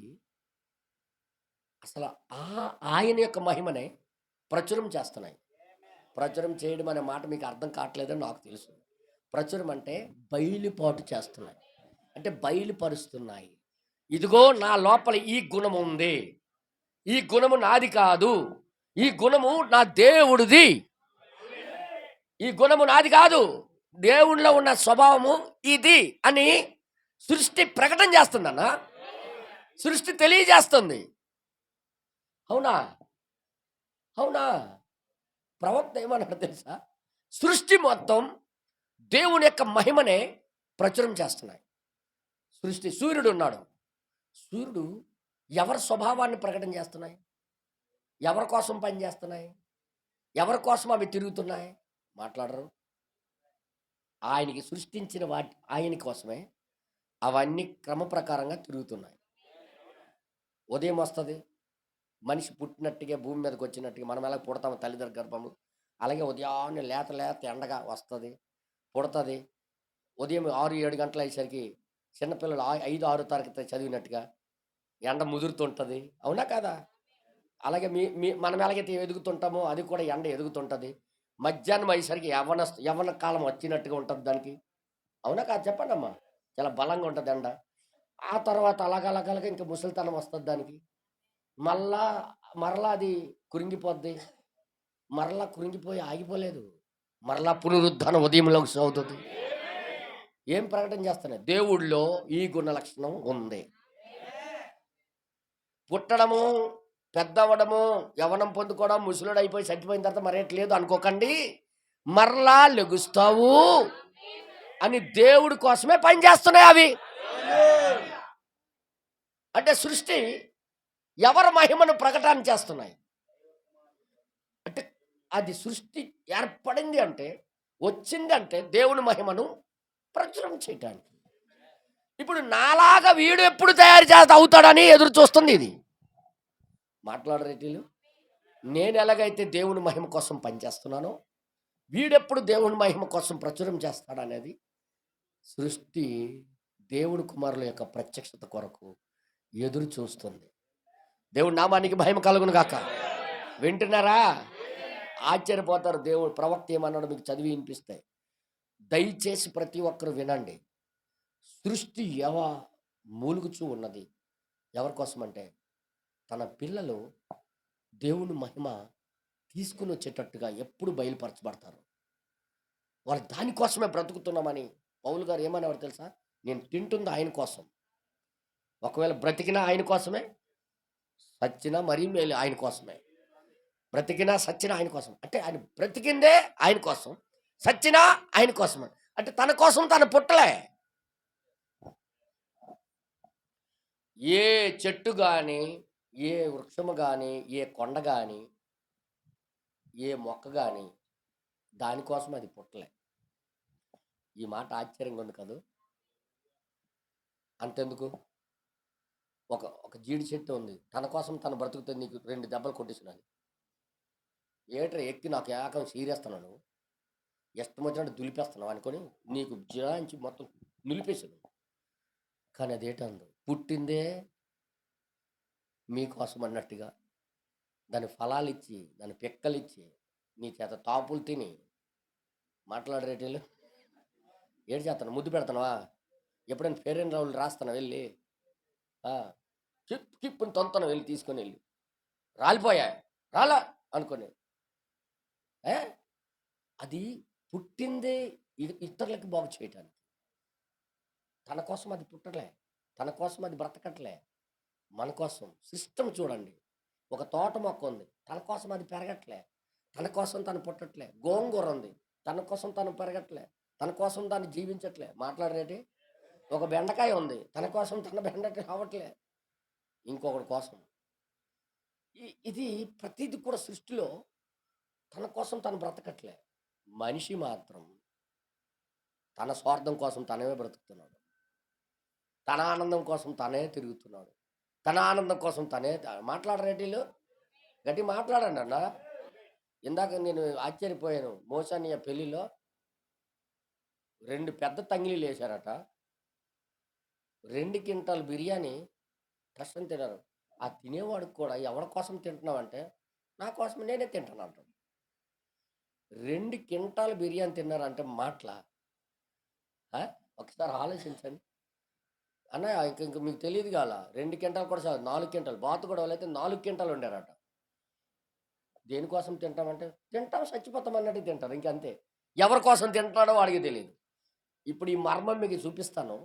అసలు ఆయన యొక్క మహిమనే ప్రచురం చేస్తున్నాయి. ప్రచురం చేయడం అనే మాట మీకు అర్థం కావట్లేదని నాకు తెలుసు. ప్రచురం అంటే బయలుపాటు చేస్తున్నాయి, అంటే బయలుపరుస్తున్నాయి. ఇదిగో నా లోపల ఈ గుణం ఉంది, ఈ గుణము నాది కాదు, ఈ గుణము నా దేవుడిది, ఈ గుణము నాది కాదు, దేవునిలో ఉన్న స్వభావము ఇది అని సృష్టి ప్రకటన చేస్తుందన్న. సృష్టి తెలియజేస్తుంది. అవునా? అవునా? ప్రవక్త ఏమన్నాడు తెలుసా? సృష్టి మొత్తం దేవుని యొక్క మహిమనే ప్రచురం చేస్తున్నాయి. సృష్టి సూర్యుడు ఉన్నాడు. సూర్యుడు ఎవరి స్వభావాన్ని ప్రకటన చేస్తున్నాయి? ఎవరి కోసం పనిచేస్తున్నాయి? ఎవరి కోసం అవి తిరుగుతున్నాయి? మాట్లాడరు. ఆయనకి సృష్టించిన వాటి ఆయన కోసమే అవన్నీ క్రమ ప్రకారంగా తిరుగుతున్నాయి. ఉదయం వస్తుంది, మనిషి పుట్టినట్టుగా భూమి మీదకి వచ్చినట్టుగా మనం ఎలా పుడతాము తల్లిదండ్రుల గర్భంలో, అలాగే ఉదయాన్నే లేత లేత ఎండగా వస్తుంది, పుడుతుంది. ఉదయం 6-7 గంటలు అయ్యేసరికి చిన్నపిల్లలు 5-6 తరగతి చదివినట్టుగా ఎండ ముదురుతుంటుంది. అవునా కాదా? అలాగే మీ మీ మనం ఎలాగైతే ఎదుగుతుంటామో అది కూడా ఎండ ఎదుగుతుంటుంది. మధ్యాహ్నం అయ్యేసరికి యవ్వన కాలం వచ్చినట్టుగా ఉంటుంది దానికి. అవునా కాదు చెప్పండి అమ్మా? చాలా బలంగా ఉంటుంది ఎండ. ఆ తర్వాత అలాగలాగలాగా ఇంకా ముసలితనం వస్తుంది దానికి. మళ్ళా మరలా అది కృంగిపోద్ది. మరలా కృంగిపోయి ఆగిపోలేదు. మరలా పునరుద్ధానం ఉదయంలో అవుతుంది. ఏం ప్రకటన చేస్తున్నాయి? దేవుడిలో ఈ గుణ లక్షణం ఉంది. పుట్టడము, పెద్దవడము, యవ్వనం పొందుకోవడం, ముసలుడు అయిపోయి చచ్చిపోయిన తర్వాత మరేట్లేదు అనుకోకండి. మరలా లెగుస్తావు అని దేవుడి కోసమే పనిచేస్తున్నాయి అవి. అంటే సృష్టి ఎవరి మహిమను ప్రకటన చేస్తున్నాయి. అంటే అది సృష్టి ఏర్పడింది అంటే, వచ్చిందంటే దేవుని మహిమను ప్రచురం చేయటానికి. ఇప్పుడు నాలాగా వీడు ఎప్పుడు అవుతాడని ఎదురు చూస్తుంది ఇది. మాట్లాడరేటీలు, నేను ఎలాగైతే దేవుని మహిమ కోసం పనిచేస్తున్నానో, వీడెప్పుడు దేవుని మహిమ కోసం ప్రచురం చేస్తాడనేది సృష్టి దేవుని కుమారుల యొక్క ప్రత్యక్షత కొరకు ఎదురు చూస్తుంది. దేవుడి నామానికి మహిమ కలుగును గాక. వింటున్నారా? ఆశ్చర్యపోతారు. దేవుడు ప్రవక్త ఏమన్నాడు మీకు చదివి వినిపిస్తే, దయచేసి ప్రతి ఒక్కరు వినండి. సృష్టి మూలుగుచూ ఉన్నది ఎవరి కోసం అంటే, తన పిల్లలు దేవుని మహిమ తీసుకుని వచ్చేటట్టుగా ఎప్పుడు బయలుపరచబడతారు. వాళ్ళు దానికోసమే బ్రతుకుతున్నామని పౌలు గారు ఏమనేవారు తెలుసా? నేను తింటుంది ఆయన కోసం, ఒకవేళ బ్రతికినా ఆయన కోసమే, సచ్చినా మరీ మేలు ఆయన కోసమే. బ్రతికినా సచ్చినా ఆయన కోసం. అంటే ఆయన బ్రతికిందే ఆయన కోసం, సచ్చినా ఆయన కోసమే. అంటే తన కోసం తను పుట్టలే. ఏ చెట్టు కానీ, ఏ వృక్షము కానీ, ఏ కొండ కానీ, ఏ మొక్క కానీ దానికోసం అది పుట్టలే. ఈ మాట ఆశ్చర్యంగా ఉంది కదూ? అంతెందుకు, ఒక ఒక జీడి చెట్టు ఉంది, తన కోసం తను బ్రతుకుతుంది. నీకు 2 దెబ్బలు కొట్టేసినది. ఏట్రా ఎక్కి నాకు ఏకం సీరేస్తున్నాను, ఇష్టం వచ్చినట్టు దులిపేస్తున్నావు అనుకొని నీకు జిరాయించి మొత్తం నిలిపేసాను. కానీ అదేంటందు, పుట్టిందే మీకోసం అన్నట్టుగా దాని ఫలాలు ఇచ్చి, దాని పిక్కలు ఇచ్చి, నీ చేత తాపులు తిని మాట్లాడరేటీలు ఏడు చేస్తాను. ముద్దు పెడతానవా? ఎప్పుడైనా ఫెయిర్ అండ్ లవ్లీ రాస్తాను వెళ్ళి, చిప్ చిప్పుని తొంతను వెళ్ళి తీసుకొని వెళ్ళి, రాలిపోయా రాలా అనుకొని. అది పుట్టిందే ఇతరులకి బాగు చేయటానికి. తన కోసం అది పుట్టలే, తన కోసం అది బ్రతకట్లే, మన కోసం. సిస్టమ్ చూడండి. ఒక తోట మొక్క ఉంది, తన కోసం అది పెరగట్లే, తన కోసం తను పుట్టట్లే. గోంగూర ఉంది, తన కోసం తను పెరగట్లే, తన కోసం దాన్ని జీవించట్లే. మాట్లాడరేటి. ఒక బెండకాయ ఉంది, తన కోసం తన బెండకాయ రావట్లే, ఇంకొకటి కోసం. ఇది ప్రతిదీ కూడా సృష్టిలో తన కోసం తను బ్రతకట్లే. మనిషి మాత్రం తన స్వార్థం కోసం తనే బ్రతుకుతున్నాడు, తన ఆనందం కోసం తనే తిరుగుతున్నాడు, తన ఆనందం కోసం తనే. మాట్లాడరేటీలు గట్టి మాట్లాడండి అన్న. ఇందాక నేను ఆశ్చర్యపోయాను. మోసానియ పెళ్లిలో 2 పెద్ద తంగిలీలు వేశారట. 2 క్వింటాల్ బిర్యానీ కష్టం తిన్నారు. ఆ తినేవాడికి కూడా ఎవరి కోసం తింటున్నావంటే, నా కోసం నేనే తింటాను అంటాడు. 2 క్వింటాల్ బిర్యానీ తిన్నారంటే మాటలా? ఒకసారి ఆలోచించండి అన్న. ఇంక మీకు తెలియదు కాల, 2 క్వింటాలు కూడా చాలు, 4 క్వింటాలు. బాతు కూడా వాళ్ళైతే 4 క్వింటాలు ఉండారట. దేనికోసం తింటామంటే, తింటాం చచ్చిపోతాం అన్నట్టు తింటారు, ఇంకంతే. ఎవరి కోసం తింటాడో వాడికి తెలియదు. ఇప్పుడు ఈ మర్మం మీకు చూపిస్తాను.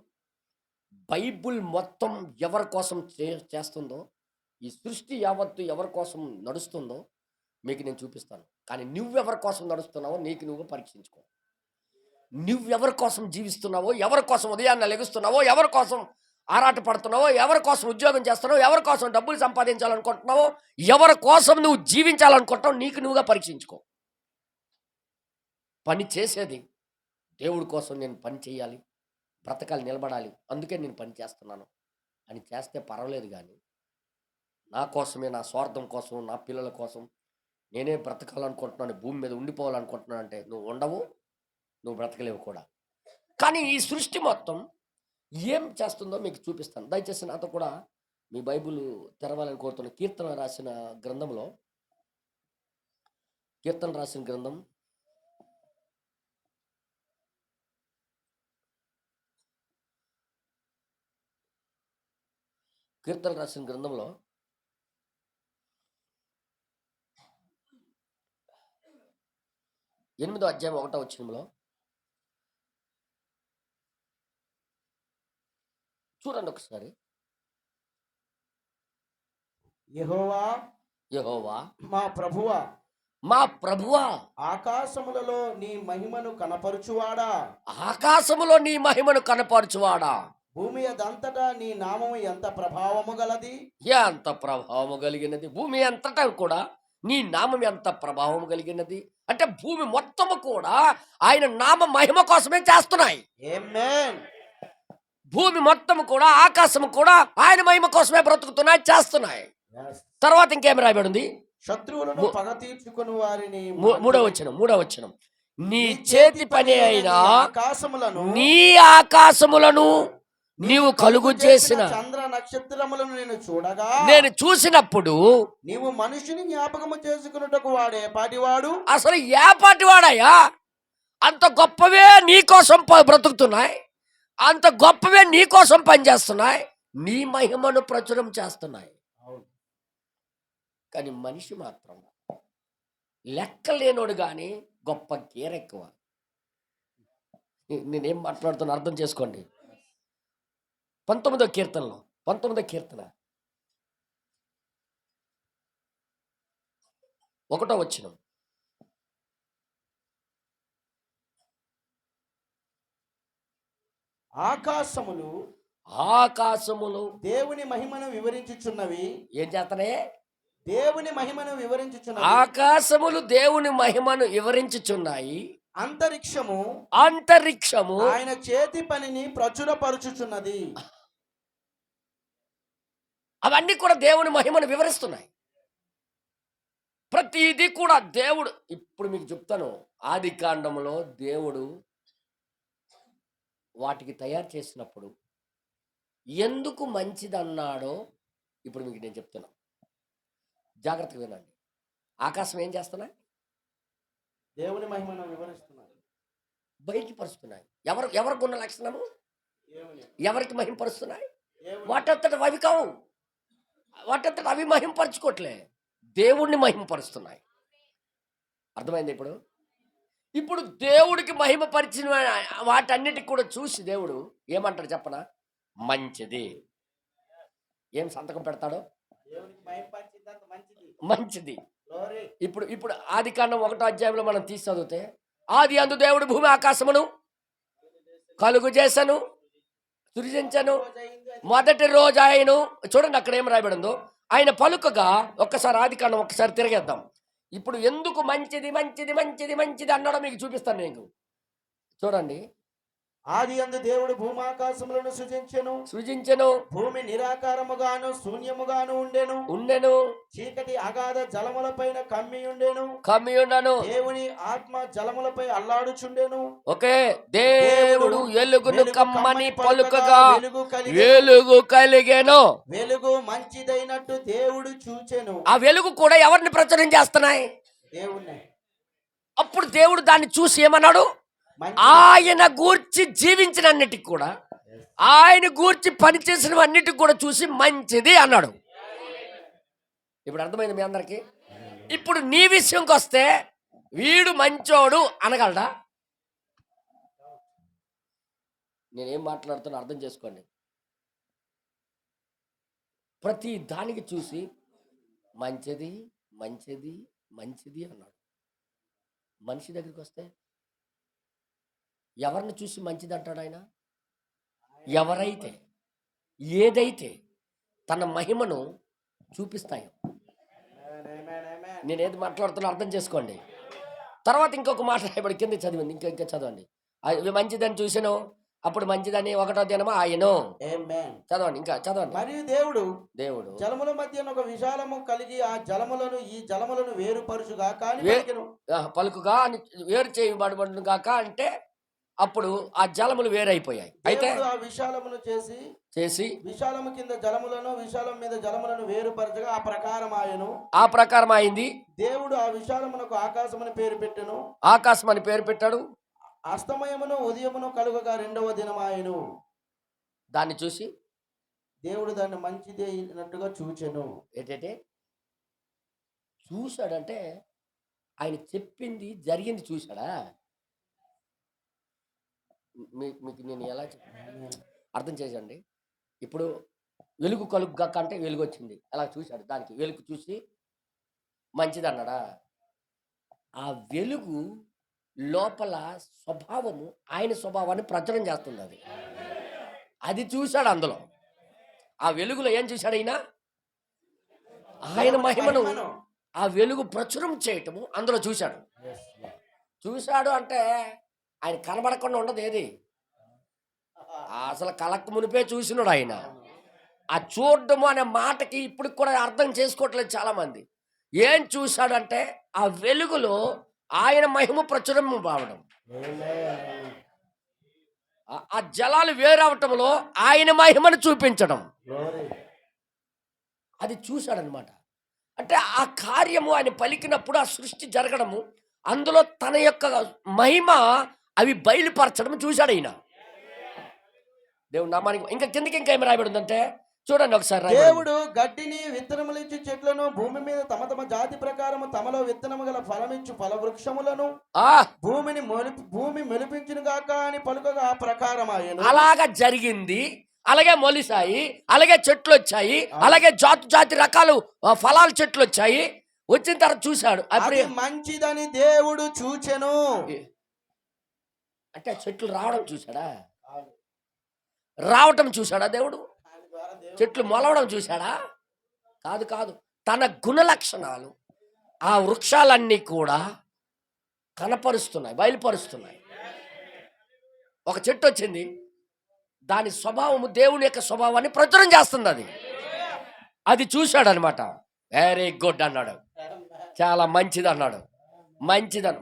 బైబుల్ మొత్తం ఎవరి కోసం చేస్తుందో, ఈ సృష్టి యావత్తు ఎవరి కోసం నడుస్తుందో మీకు నేను చూపిస్తాను. కానీ నువ్వెవరి కోసం నడుస్తున్నావో నీకు నువ్వు పరీక్షించుకో. నువ్వెవరి కోసం జీవిస్తున్నావో, ఎవరి కోసం ఉదయాన్నే లెగుస్తున్నావో, ఎవరి కోసం ఆరాట పడుతున్నావో, ఎవరి కోసం ఉద్యోగం చేస్తున్నావో, ఎవరి కోసం డబ్బులు సంపాదించాలనుకుంటున్నావో, ఎవరి కోసం నువ్వు జీవించాలనుకుంటావు, నీకు నువ్వుగా పరీక్షించుకో. పని చేసేది దేవుడి కోసం నేను పని చేయాలి, బ్రతకాలి, నిలబడాలి, అందుకే నేను పని చేస్తున్నాను అని చేస్తే పర్వాలేదు. కానీ నా కోసమే, నా స్వార్థం కోసం, నా పిల్లల కోసం నేనే బ్రతకాలనుకుంటున్నాను, భూమి మీద ఉండిపోవాలనుకుంటున్నాను అంటే నువ్వు ఉండవు, నువ్వు బ్రతకలేవు కూడా. కానీ ఈ సృష్టి మొత్తం ఏం చేస్తుందో మీకు చూపిస్తాను. దయచేసి నాతో కూడా మీ బైబిల్ తెరవాలని కోరుతున్న కీర్తన రాసిన గ్రంథంలో, కీర్తన రాసిన గ్రంథం కీర్తన రాసిన గ్రంథంలో 8వ అధ్యాయం 1వ వచనంలో చూడండి ఒకసారి. యెహోవా యెహోవా మా ప్రభువా, మా ప్రభువా, ఆకాశములలో నీ మహిమను కనపరుచువాడా, ఆకాశములో నీ మహిమను కనపరచువాడా, భూమి అదంతటా నీ నామము ఎంత ప్రభావము గలది. ఎంత ప్రభావము కలిగినది, భూమి అంతటా కూడా నీ నామం ఎంత ప్రభావం కలిగినది. అంటే భూమి మొత్తము కూడా ఆయన నామ మహిమ కోసమే చేస్తున్నాయి. ఆమేన్. భూమి మొత్తము కూడా, ఆకాశము కూడా ఆయన మహిమ కోసమే బ్రతుకుతున్నాయి, చేస్తున్నాయి. తర్వాత ఇంకేమి రాయబడి ఉంది? శత్రువులను పగ తీర్చుకుని వారిని మూడవ వచనం, నీ చేతి పని అయిన ఆకాశములను నీ ఆకాశములను నీవు కలుగు చేసిన చంద్ర నక్షత్రములను నేను చూసినప్పుడు నీవు మనిషిని జ్ఞాపకము చేసుకున్నటకు వాడే పాటివాడు. అసలు ఏ పాటి వాడయ్యా? అంత గొప్పవే నీ కోసం బ్రతుకుతున్నాయి, అంత గొప్పవే నీ కోసం పనిచేస్తున్నాయి, నీ మహిమను ప్రచురం చేస్తున్నాయి. కానీ మనిషి మాత్రం లెక్కలేనోడు కానీ గొప్ప గేరెక్కువ. నేనేం మాట్లాడుతున్నా అర్థం చేసుకోండి. 19వ కీర్తనలో 19వ కీర్తన 1వ వచనం, ఆకాశములు దేవుని మహిమను వివరించుచున్నవి. ఏం చేస్తానే? దేవుని మహిమను వివరించుచున్నవి. ఆకాశములు దేవుని మహిమను వివరించుచున్నాయి, అంతరిక్షము ఆయన చేతి పనిని ప్రచురపరుచుచున్నది. అవన్నీ కూడా దేవుని మహిమను వివరిస్తున్నాయి. ప్రతిదీ కూడా దేవుడు. ఇప్పుడు మీకు చెప్తాను, ఆది కాండంలో దేవుడు వాటికి తయారు చేసినప్పుడు ఎందుకు మంచిదన్నాడో ఇప్పుడు మీకు నేను చెప్తున్నా, జాగ్రత్తగా వినండి. ఆకాశం ఏం చేస్తున్నాయి? దేవుని మహిమను వివరిస్తున్నాయి, బయటపరుస్తున్నాయి. ఎవరికి ఉన్న లక్షణము? ఎవరికి మహింపరుస్తున్నాయి? వాటంతట అవి కావు, వాటంతట అవి మహింపరచుకోవట్లే, దేవుణ్ణి మహింపరుస్తున్నాయి. అర్థమైంది? ఇప్పుడు దేవుడికి మహిమపరిచిన వాటన్నిటికి కూడా చూసి దేవుడు ఏమంటాడు చెప్పనా? మంచిది. ఏం సంతకం పెడతాడో? మంచిది. ఇప్పుడు ఆది కాండం 1వ అధ్యాయంలో మనం తీసి చదివితే, ఆది అందు దేవుడు భూమి ఆకాశమును కలుగు చేసను, సృజించను, మొదటి రోజు ఆయను. చూడండి అక్కడ ఏం రాయబడిందో, ఆయన పలుకగా. ఒక్కసారి ఆది కాండం ఒక్కసారి తిరిగేద్దాం. ఇప్పుడు ఎందుకు మంచిది మంచిది మంచిది మంచిది అన్నాడో మీకు చూపిస్తాను నేను. చూడండి, ఆది అందు దేవుడు భూమాకాశములను సృజించెను. భూమి నిరాకారముగాను శూన్యముగాను ఉండెను. చీకటి అగాధ జలములపైన కమ్మి ఉండెను. దేవుని ఆత్మ జలములపై అల్లాడుచుండెను. ఓకే, దేవుడు ఎలుగును కమ్మని పలుకగా వెలుగు కలిగెను. వెలుగు మంచిదైనట్టు దేవుడు చూచెను. ఆ వెలుగు కూడా ఎవరిని ప్రచురం చేస్తున్నాయి? దేవుణ్ణి. అప్పుడు దేవుడు దాన్ని చూసి ఏమన్నాడు? ఆయన గూర్చి జీవించినన్నిటికి కూడా, ఆయన గూర్చి పనిచేసినవన్నిటికి కూడా చూసి మంచిది అన్నాడు. ఇప్పుడు అర్థమైంది మీ అందరికి? ఇప్పుడు నీ విషయంకి వస్తే, వీడు మంచోడు అనగలడా? నేనేం మాట్లాడుతున్నా అర్థం చేసుకోండి. ప్రతి దానికి చూసి మంచిది మంచిది మంచిది అన్నాడు. మనిషి దగ్గరికి వస్తే ఎవరిని చూసి మంచిది అంటాడు ఆయన? ఎవరైతే ఏదైతే తన మహిమను చూపిస్తాయో. నేనేది మాట్లాడుతున్నా అర్థం చేసుకోండి. తర్వాత ఇంకొక మాట రాయబడి కింద చదివింది, ఇంకా చదవండి. అది మంచిదని చూసాను. అప్పుడు మంచిదని 1వ దినము ఆయను. ఆమేన్. చదవండి, ఇంకా చదవండి. మరియు దేవుడు దేవుడు జలముల మధ్యన ఒక విశాలము కలిగి ఆ జలములను ఈ జలములను వేరుపరుచుగా కాని వే పలికెను. పలుకుగా వేరు చేయబడబడును గాక అంటే అప్పుడు ఆ జలములు వేరైపోయాయి. అయితే దేవుడు ఆ విశాలమును చేసి చేసి విశాలము కింద జలములను విశాలం మీద జలములను వేరుపరచగా ఆ ప్రకారం ఆయను. ఆ ప్రకారం అయింది. దేవుడు ఆ విశాలమునకు ఆకాశమని పేరు పెట్టెను. ఆకాశం అని పేరు పెట్టాడు. అస్తమయమును ఉదయమును కలుగగా 2వ దినమాయెను. దాన్ని చూసి దేవుడు దాన్ని మంచిదే అయినట్టుగా చూచెను. ఏంటంటే చూశాడంటే ఆయన చెప్పింది జరిగింది చూశాడా? మీకు నేను ఎలా అర్థం చేసండి. ఇప్పుడు వెలుగు కలుగు గక్క అంటే వెలుగు వచ్చింది, అలా చూశాడు. దానికి వెలుగు చూసి మంచిది అన్నాడా? ఆ వెలుగు లోపల స్వభావము ఆయన స్వభావాన్ని ప్రచురం చేస్తుంది. అది చూశాడు. అందులో ఆ వెలుగులో ఏం చూశాడు ఆయన? ఆయన మహిమను ఆ వెలుగు ప్రచురం చేయటము అందులో చూశాడు. చూశాడు అంటే ఆయన కనబడకుండా ఉండదు ఏది. అసలు కలక్క మునిపే చూసినాడు ఆయన. ఆ చూడటము అనే మాటకి ఇప్పుడు కూడా అర్థం చేసుకోవట్లేదు చాలా మంది. ఏం చూశాడు అంటే ఆ వెలుగులో ఆయన మహిమ ప్రచురం కావడం, ఆ జలాలు వేరవటంలో ఆయన మహిమను చూపించడం, అది చూశాడనమాట. అంటే ఆ కార్యము ఆయన పలికినప్పుడు ఆ సృష్టి జరగడము, అందులో తన యొక్క మహిమ అవి బయలుపరచడం చూశాడు ఆయన. దేవుడు నామానికి. ఇంకా కిందకి ఇంకా ఏమి రాయబడి ఉందంటే చూడండి ఒకసారి. దేవుడు గడ్డిని విత్తనములిచ్చు చెట్లను భూమి మీద తమ తమ జాతి ప్రకారము తమలో విత్తనము గల ఫలమిచ్చు ఫల వృక్షములను భూమి మెలిపించును గాక అని పలుకగా ఆ ప్రకారం ఆయను. అలాగా జరిగింది. అలాగే మొలిసాయి, అలాగే చెట్లు వచ్చాయి, అలాగే జాతి రకాలు ఫలాల చెట్లు వచ్చాయి. వచ్చిన తర్వాత చూశాడు, అది మంచిదని దేవుడు చూచెను. అంటే చెట్లు రావడం చూశాడా? రావటం చూశాడా దేవుడు? చెట్లు మొలవడం చూశాడా? కాదు కాదు. తన గుణ లక్షణాలు ఆ వృక్షాలన్నీ కూడా కనపరుస్తున్నాయి, బయలుపరుస్తున్నాయి. ఒక చెట్టు వచ్చింది, దాని స్వభావము దేవుని యొక్క స్వభావాన్ని ప్రచురం చేస్తుంది. అది చూశాడు అనమాట. వెరీ గుడ్ అన్నాడు, చాలా మంచిది అన్నాడు.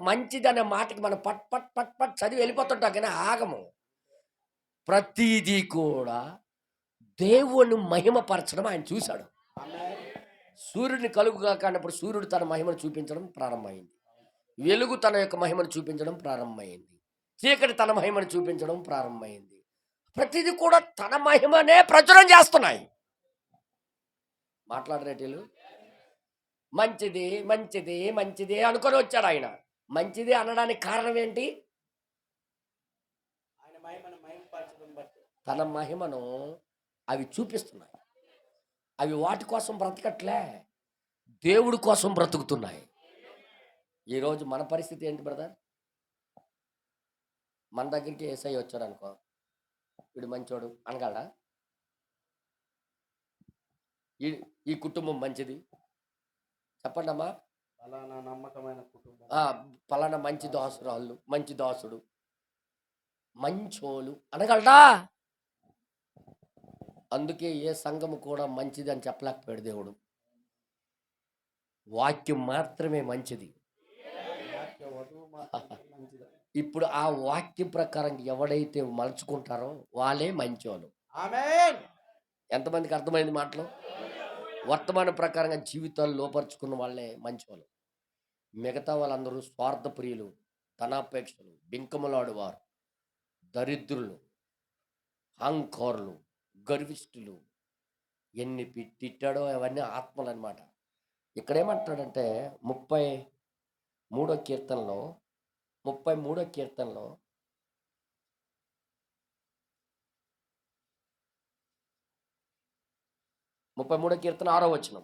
మంచిది అనే మాటకి మనం పట్ పట్ పట్ పట్ చదివి వెళ్ళిపోతుంటాం, కానీ ఆగము. ప్రతిదీ కూడా దేవుని మహిమపరచడం ఆయన చూశాడు. సూర్యుడిని కలుగుగా కానప్పుడు సూర్యుడు తన మహిమను చూపించడం ప్రారంభమైంది. వెలుగు తన యొక్క మహిమను చూపించడం ప్రారంభమైంది. చీకటి తన మహిమను చూపించడం ప్రారంభమైంది. ప్రతిదీ కూడా తన మహిమనే ప్రచురం చేస్తున్నాయి. మాట్లాడరేటీలు మంచిది మంచిది మంచిది అనుకొని వచ్చాడు ఆయన. మంచిది అనడానికి కారణం ఏంటి? తన మహిమను అవి చూపిస్తున్నాయి. అవి వాటి కోసం బ్రతకట్లే, దేవుడి కోసం బ్రతుకుతున్నాయి. ఈరోజు మన పరిస్థితి ఏంటి బ్రదర్? మన దగ్గరికి ఏసై వచ్చాడు అనుకో, వీడు మంచోడు అనగలడా? ఈ కుటుంబం మంచిది చెప్పండి అమ్మా. పలానా నమ్మకమైన కుటుంబం, పలానా మంచి దాసురాళ్ళు, మంచి దాసుడు, మంచోలు అనగలడా? అందుకే ఏ సంఘము కూడా మంచిది అని చెప్పలేకపోయాడు దేవుడు. వాక్యం మాత్రమే మంచిది. ఇప్పుడు ఆ వాక్యం ప్రకారం ఎవడైతే మలుచుకుంటారో వాళ్ళే మంచోళ్ళు. ఆమేన్. ఎంతమందికి అర్థమైంది మాటలు? వర్తమాన ప్రకారంగా జీవితాలు లోపరుచుకున్న వాళ్ళే మంచోళ్ళు. మిగతా వాళ్ళందరూ స్వార్థప్రియులు, ధనాపేక్షలు, బింకములాడువారు, దరిద్రులు, అహంకారులు, గర్విష్ఠులు. ఎన్ని తిట్టాడో అవన్నీ ఆత్మలు అనమాట. ఇక్కడేమంటాడంటే 33వ కీర్తనలో 33వ కీర్తనలో 33వ కీర్తన 6వ వచనం.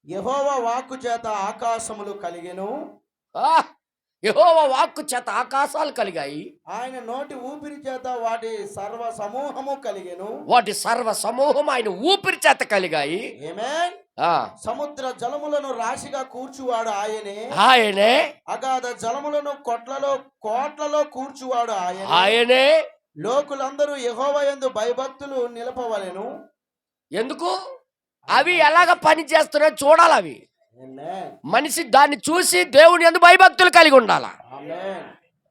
యెహోవా వాక్కు చేత ఆకాశములు కలిగెను. యెహోవా వాక్కు చేత ఆకాశాలు కలిగాయి, ఆయన నోటి ఊపిరి చేత వాటి సర్వ సమూహము కలిగెను. వాటి సర్వ సమూహం ఆయన ఊపిరి చేత కలిగాయి. ఆమేన్. ఆ సముద్ర జలములను రాశిగా కూర్చువాడు ఆయనే. ఆయనే అగాధ జలములను కోట్లలో కూర్చువాడు ఆయనే. ఆయనే లోకులందరూ యెహోవా యందు భయభక్తులు నిలపవలెను. ఎందుకు అవి ఎలాగ పని చేస్తున్నాయో చూడాలి. అవి ఆమేన్. మనిషి దాన్ని చూసి దేవుని యందు భయభక్తులు కలిగి ఉండాల. ఆమేన్.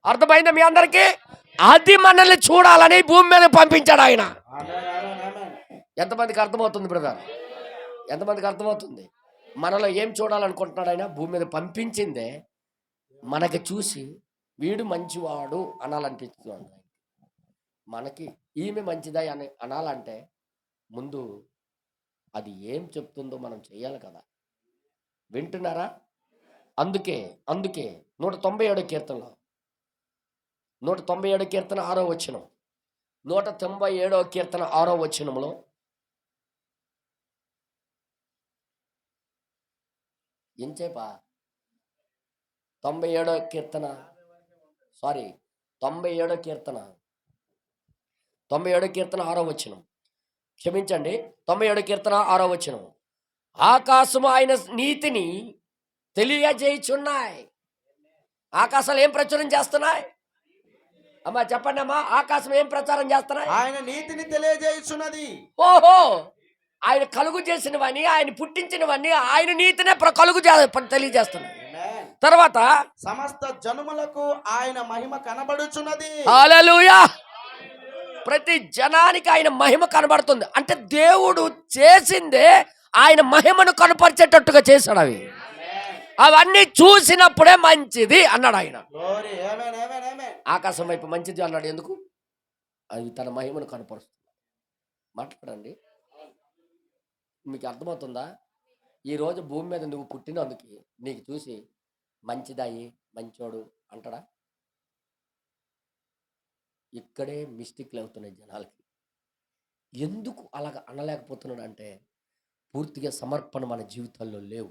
అర్థమైందా మీ అందరికి? అది మనల్ని చూడాలని భూమి మీద పంపించాడు ఆయన. ఆమేన్. ఆమేన్. ఆమేన్. ఎంతమందికి అర్థమవుతుంది బ్రదర్? ఎంతమందికి అర్థమవుతుంది? మనలో ఏం చూడాలనుకుంటున్నాడు ఆయన? భూమి మీద పంపించిందే మనకి చూసి వీడు మంచివాడు అనాలనిపిస్తుంది. మనకి ఈమె మంచిదా అని అనాలంటే ముందు అది ఏం చెప్తుందో మనం చెయ్యాలి కదా. వింటున్నారా? అందుకే 197 కీర్తనలో 197 కీర్తన 6వ వచనం, 197 కీర్తన 6వ వచనంలో ఎంచేపా 97 కీర్తన 97 కీర్తన 97 కీర్తన 6వ వచనం, క్షమించండి, 97 కీర్తన 6వ వచనం. ఆకాశము ఆయన నీతిని తెలియజేయుచున్నాయి. ఆకాశాలు ఏం ప్రచురం చేస్తున్నాయి? అమ్మా చెప్పండి అమ్మా, ఆకాశం ఏం ప్రచారం చేస్తున్నాయి? ఆయన నీతిని తెలియజేయుచున్నది. ఓహో, ఆయన కలుగు చేసినవన్నీ, ఆయన పుట్టించినవన్నీ ఆయన నీతినే తెలియజేస్తున్నాయి. ఆమేన్. తర్వాత సమస్త జనములకు ఆయన మహిమ కనబడుచున్నది. హల్లెలూయా. ప్రతి జనానికి ఆయన మహిమ కనబడుతుంది. అంటే దేవుడు చేసిందే ఆయన మహిమను కనపరిచేటట్టుగా చేశాడు. అవన్నీ చూసినప్పుడే మంచిది అన్నాడు ఆయన. గ్లోరీ. ఆమేన్. ఆమేన్. ఆమేన్. ఆకాశం వైపు మంచిది అన్నాడు. ఎందుకు? అది తన మహిమను కనపరుస్తుంది. మాట్లాడండి, మీకు అర్థమవుతుందా? ఈరోజు భూమి మీద నువ్వు పుట్టినందుకు నీకు చూసి మంచిదాయి మంచోడు అంటాడా? ఇక్కడే మిస్టేక్లు అవుతున్నాయి జనాలకి. ఎందుకు అలాగ అనలేకపోతున్నాడు అంటే పూర్తిగా సమర్పణ మన జీవితాల్లో లేవు.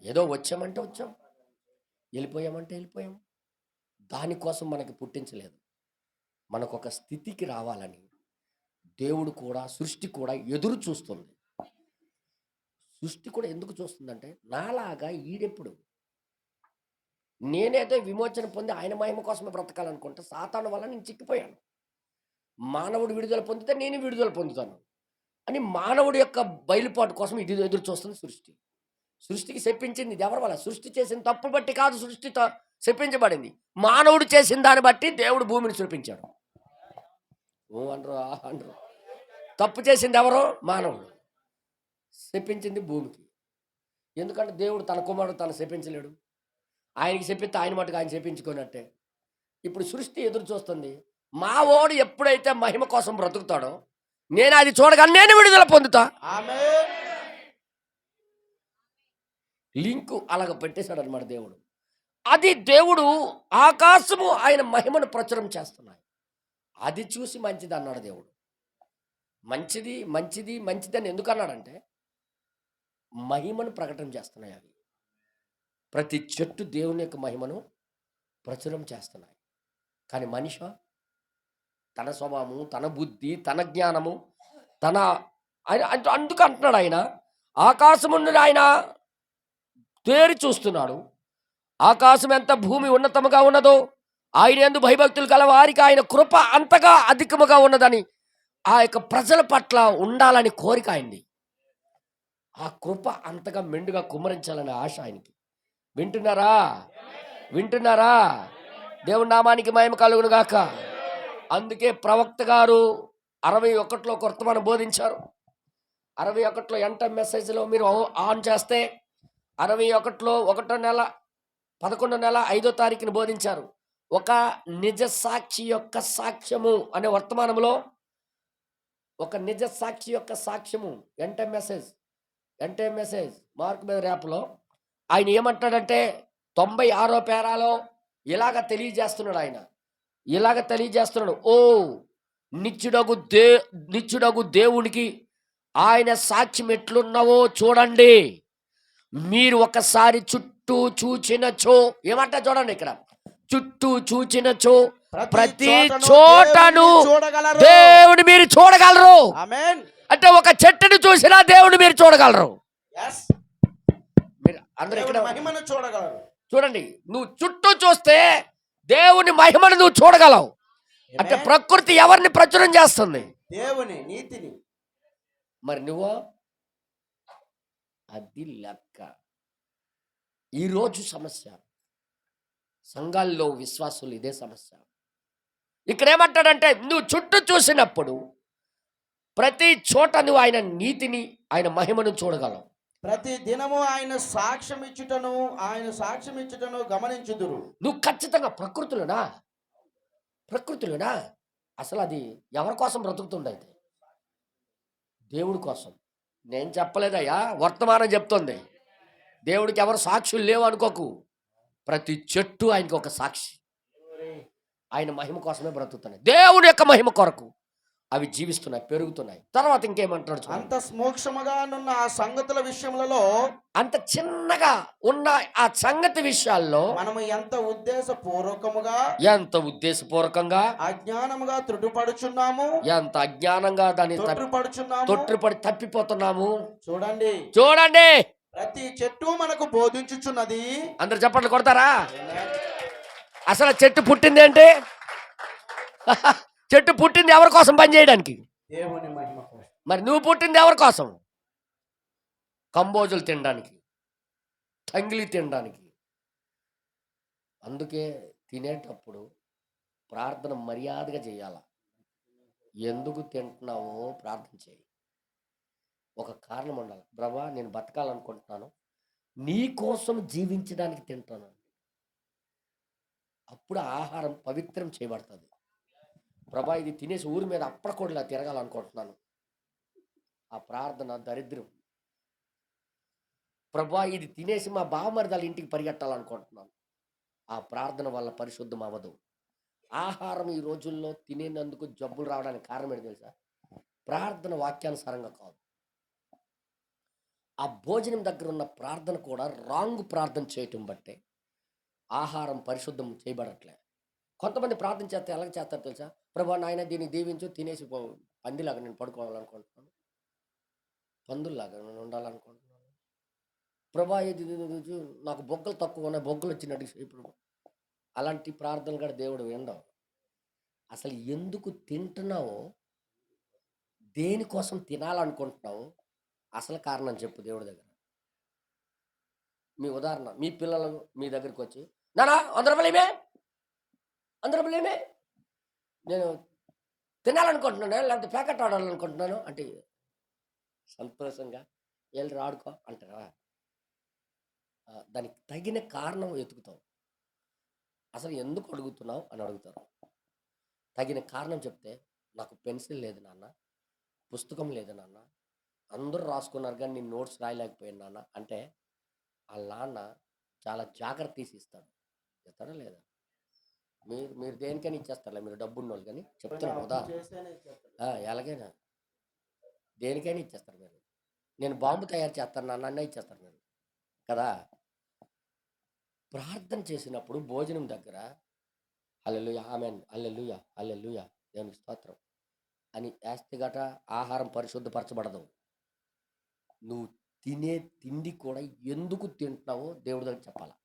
ఏదో వచ్చామంటే వచ్చాం, వెళ్ళిపోయామంటే వెళ్ళిపోయాం. దానికోసం మనకి పుట్టించలేదు. మనకు ఒక స్థితికి రావాలని దేవుడు కూడా, సృష్టి కూడా ఎదురు చూస్తుంది. సృష్టి కూడా ఎందుకు చూస్తుందంటే నాలాగా ఈడెప్పుడు నేనేదో విమోచన పొంది ఆయన మహిమ కోసమే బ్రతకాలనుకుంటే సాతాను వల్ల నేను చిక్కిపోయాను. మానవుడు విడుదల పొందితే నేను విడుదల పొందుతాను అని మానవుడి యొక్క బయలుపాటు కోసం ఇది ఎదురు చూస్తుంది సృష్టి. సృష్టికి చెప్పించింది ఇది ఎవరి వల్ల? సృష్టి చేసిన తప్పు బట్టి కాదు సృష్టితో చెప్పించబడింది. మానవుడు చేసిన దాన్ని బట్టి దేవుడు భూమిని చూపించాడు. ఓ అనరు. తప్పు చేసింది ఎవరో? మానవుడు. చెప్పించింది భూమికి. ఎందుకంటే దేవుడు తన కుమారుడు తను చెప్పించలేడు. ఆయనకి చెప్పితే ఆయన మటుకు ఆయన చెప్పించుకున్నట్టే. ఇప్పుడు సృష్టి ఎదురు చూస్తుంది. మా ఓడు ఎప్పుడైతే మహిమ కోసం బ్రతుకుతాడో నేను అది చూడగానే నేను విడుదల పొందుతా. ఆమేన్. లింకు అలాగ పెట్టేశాడు అనమాట దేవుడు. అది దేవుడు ఆకాశము ఆయన మహిమను ప్రచురం చేస్తున్నాయి. అది చూసి మంచిది అన్నాడు దేవుడు. మంచిది మంచిది మంచిది అని ఎందుకు అన్నాడంటే మహిమను ప్రకటన చేస్తున్నాయి అవి. ప్రతి చెట్టు దేవుని యొక్క మహిమను ప్రచురం చేస్తున్నాయి. కానీ మనిషి తన స్వభావము, తన బుద్ధి, తన జ్ఞానము, తన ఆయన అందుకు అంటున్నాడు ఆయన ఆకాశము నుండి ఆయన తేరి చూస్తున్నాడు. ఆకాశం ఎంత భూమి ఉన్నతముగా ఉన్నదో ఆయన యందు భయభక్తులు గల వారికి ఆయన కృప అంతగా అధికముగా ఉన్నదని ఆ యొక్క ప్రజల పట్ల ఉండాలని కోరిక ఆయనది. ఆ కృప అంతగా మెండుగా కుమ్మరించాలని ఆశ ఆయనకి. వింటున్నారా? వింటున్నారా? దేవుని నామానికి మహిమ కలుగును గాక. అందుకే ప్రవక్త గారు 61లో వర్తమానం బోధించారు. 61లో ఎంట మెసేజ్లో మీరు ఆన్ చేస్తే 61లో 1వ నెల 11వ నెల 5వ తారీఖున బోధించారు. ఒక నిజ సాక్షి యొక్క సాక్ష్యము అనే వర్తమానంలో ఒక నిజ సాక్షి యొక్క సాక్ష్యము ఎంట మెసేజ్ మార్క్ మీద ర్యాప్లో ఆయన ఏమంటాడంటే 96వ పేరాలో ఇలాగ తెలియజేస్తున్నాడు. ఓ నిత్యుడగు దేవునికి ఆయన సాక్ష్యం ఎట్లున్నావో చూడండి. మీరు ఒకసారి చుట్టూ చుట్టూ చూచినచో ఏమంటా చూడండి ఇక్కడ, చుట్టూ చూచినచో ప్రతి చోటను దేవుని మీరు చూడగలరు. ఆమేన్. అంటే ఒక చెట్టుని చూసినా దేవుని మీరు చూడగలరు. మీరు అందరూ ఇక్కడ మహిమను చూడగలరు. చూడండి, నువ్వు చుట్టూ చూస్తే దేవుని మహిమను నువ్వు చూడగలవు. అంటే ప్రకృతి ఎవరిని ప్రచురం చేస్తుంది? దేవుని నీతిని. మరి నువ్వు అది లెక్క. ఈరోజు సమస్య సంఘాల్లో విశ్వాసులు ఇదే సమస్య. ఇక్కడ ఏమంటాడంటే నువ్వు చుట్టూ చూసినప్పుడు ప్రతి చోట నువ్వు ఆయన నీతిని ఆయన మహిమను చూడగలవు. ప్రతి దినము ఆయన సాక్ష్యం ఇచ్చుటను గమనించుదురు. నువ్వు ఖచ్చితంగా ప్రకృతిలోనా అసలు అది ఎవరి కోసం బ్రతుకుతుంది? అయితే దేవుడి కోసం. నేను చెప్పలేదయ్యా, వర్తమానం చెప్తుంది. దేవుడికి ఎవరు సాక్షులు లేవు అనుకోకు. ప్రతి చెట్టు ఆయనకి ఒక సాక్షి. ఆయన మహిమ కోసమే బ్రతుకుతున్నాయి, దేవుని యొక్క మహిమ కొరకు అవి జీవిస్తున్నాయి, పెరుగుతున్నాయి. తర్వాత ఇంకేమంటాడు? అంత సూక్ష్మగా ఉన్న ఆ సంగతుల విషయములలో, అంత చిన్నగా ఉన్న ఆ సంగతి విషయాల్లో మనము ఎంత ఉద్దేశపూర్వకంగా అజ్ఞానముగా త్రుటిపడుచున్నాము, ఎంత అజ్ఞానంగా దాన్ని తొట్టిపడి తప్పిపోతున్నాము. చూడండి, ప్రతి చెట్టు మనకు బోధించుచున్నది. అందరు చప్పట్లు కొడతారా? అసలు చెట్టు పుట్టింది ఏంటి? చెట్టు పుట్టింది ఎవరి కోసం? పని చేయడానికి, దేవుని మహిమ కోసం. మరి నువ్వు పుట్టింది ఎవరి కోసం? కంబోజులు తినడానికి, తంగిలి తినడానికి. అందుకే తినేటప్పుడు ప్రార్థన మర్యాదగా చేయాల. ఎందుకు తింటున్నావో ప్రార్థన చేయి. ఒక కారణం ఉండాలి. ప్రభా, నేను బతకాలనుకుంటున్నాను, నీ కోసం జీవించడానికి తింటాను. అప్పుడు ఆహారం పవిత్రం చేయబడుతుంది. ప్రభా, ఇది తినేసి ఊరి మీద అప్పడకోడిలా తిరగాలనుకుంటున్నాను. ఆ ప్రార్థన దరిద్రం. ప్రభా, ఇది తినేసి మా బావమరిదాల ఇంటికి పరిగెట్టాలనుకుంటున్నాను. ఆ ప్రార్థన వల్ల పరిశుద్ధం అవ్వదు. ఆహారం ఈ రోజుల్లో తినేందుకు జబ్బులు రావడానికి కారణం ఏంటి తెలుసా? ప్రార్థన వాక్యానుసారంగా కాదు. ఆ భోజనం దగ్గర ఉన్న ప్రార్థన కూడా రాంగ్ ప్రార్థన చేయటం బట్టే ఆహారం పరిశుద్ధం చేయబడట్లే. కొంతమంది ప్రార్థన చేస్తే ఎలాగ చేస్తారు తెలుసా? ప్రభా, నాయన దీన్ని దీవించు, తినేసి పందిలాగా నేను పడుకోవాలనుకుంటున్నాను, పందుల్లాగా నేను ఉండాలనుకుంటున్నాను. ప్రభా, ఇది నాకు బొగ్గలు తక్కువ ఉన్నాయి, బొగ్గలు వచ్చినట్టు ఇప్పుడు. అలాంటి ప్రార్థనలు కూడా దేవుడు వినడం. అసలు ఎందుకు తింటున్నావో, దేనికోసం తినాలనుకుంటున్నావు, అసలు కారణం చెప్పు దేవుడి దగ్గర. మీ ఉదాహరణ, మీ పిల్లలు మీ దగ్గరికి వచ్చి, నానా అందరూ నేను తినాలనుకుంటున్నాను, లేకపోతే ప్యాకెట్ ఆడాలనుకుంటున్నాను అంటే సంతోషంగా వెళ్ళి ఆడుకో అంటారా? దానికి తగిన కారణం వెతుకుతావు. అసలు ఎందుకు అడుగుతున్నావు అని అడుగుతారు. తగిన కారణం చెప్తే, నాకు పెన్సిల్ లేదు నాన్న, పుస్తకం లేదు నాన్న, అందరూ రాసుకున్నారు కానీ నేను నోట్స్ రాయలేకపోయాను నాన్న అంటే వాళ్ళ నాన్న చాలా జాగ్రత్త తీసి ఇస్తాడా లేదా? మీరు దేనికైనా ఇచ్చేస్తారా? మీరు డబ్బున్న వాళ్ళు కానీ చెప్తున్నాను కదా, ఎలాగైనా దేనికైనా ఇచ్చేస్తారు మీరు. నేను బాంబు తయారు చేస్తాను నాన్న ఇచ్చేస్తారు మీరు కదా. ప్రార్థన చేసినప్పుడు భోజనం దగ్గర హల్లెలూయా, ఆమేన్, హల్లెలూయా, హల్లెలూయా, దేవునికి స్తోత్రం అని వేస్తే గట ఆహారం పరిశుద్ధపరచబడదు. నువ్వు తినే తిండి కూడా ఎందుకు తింటున్నావో దేవుడి దగ్గర చెప్పాలా.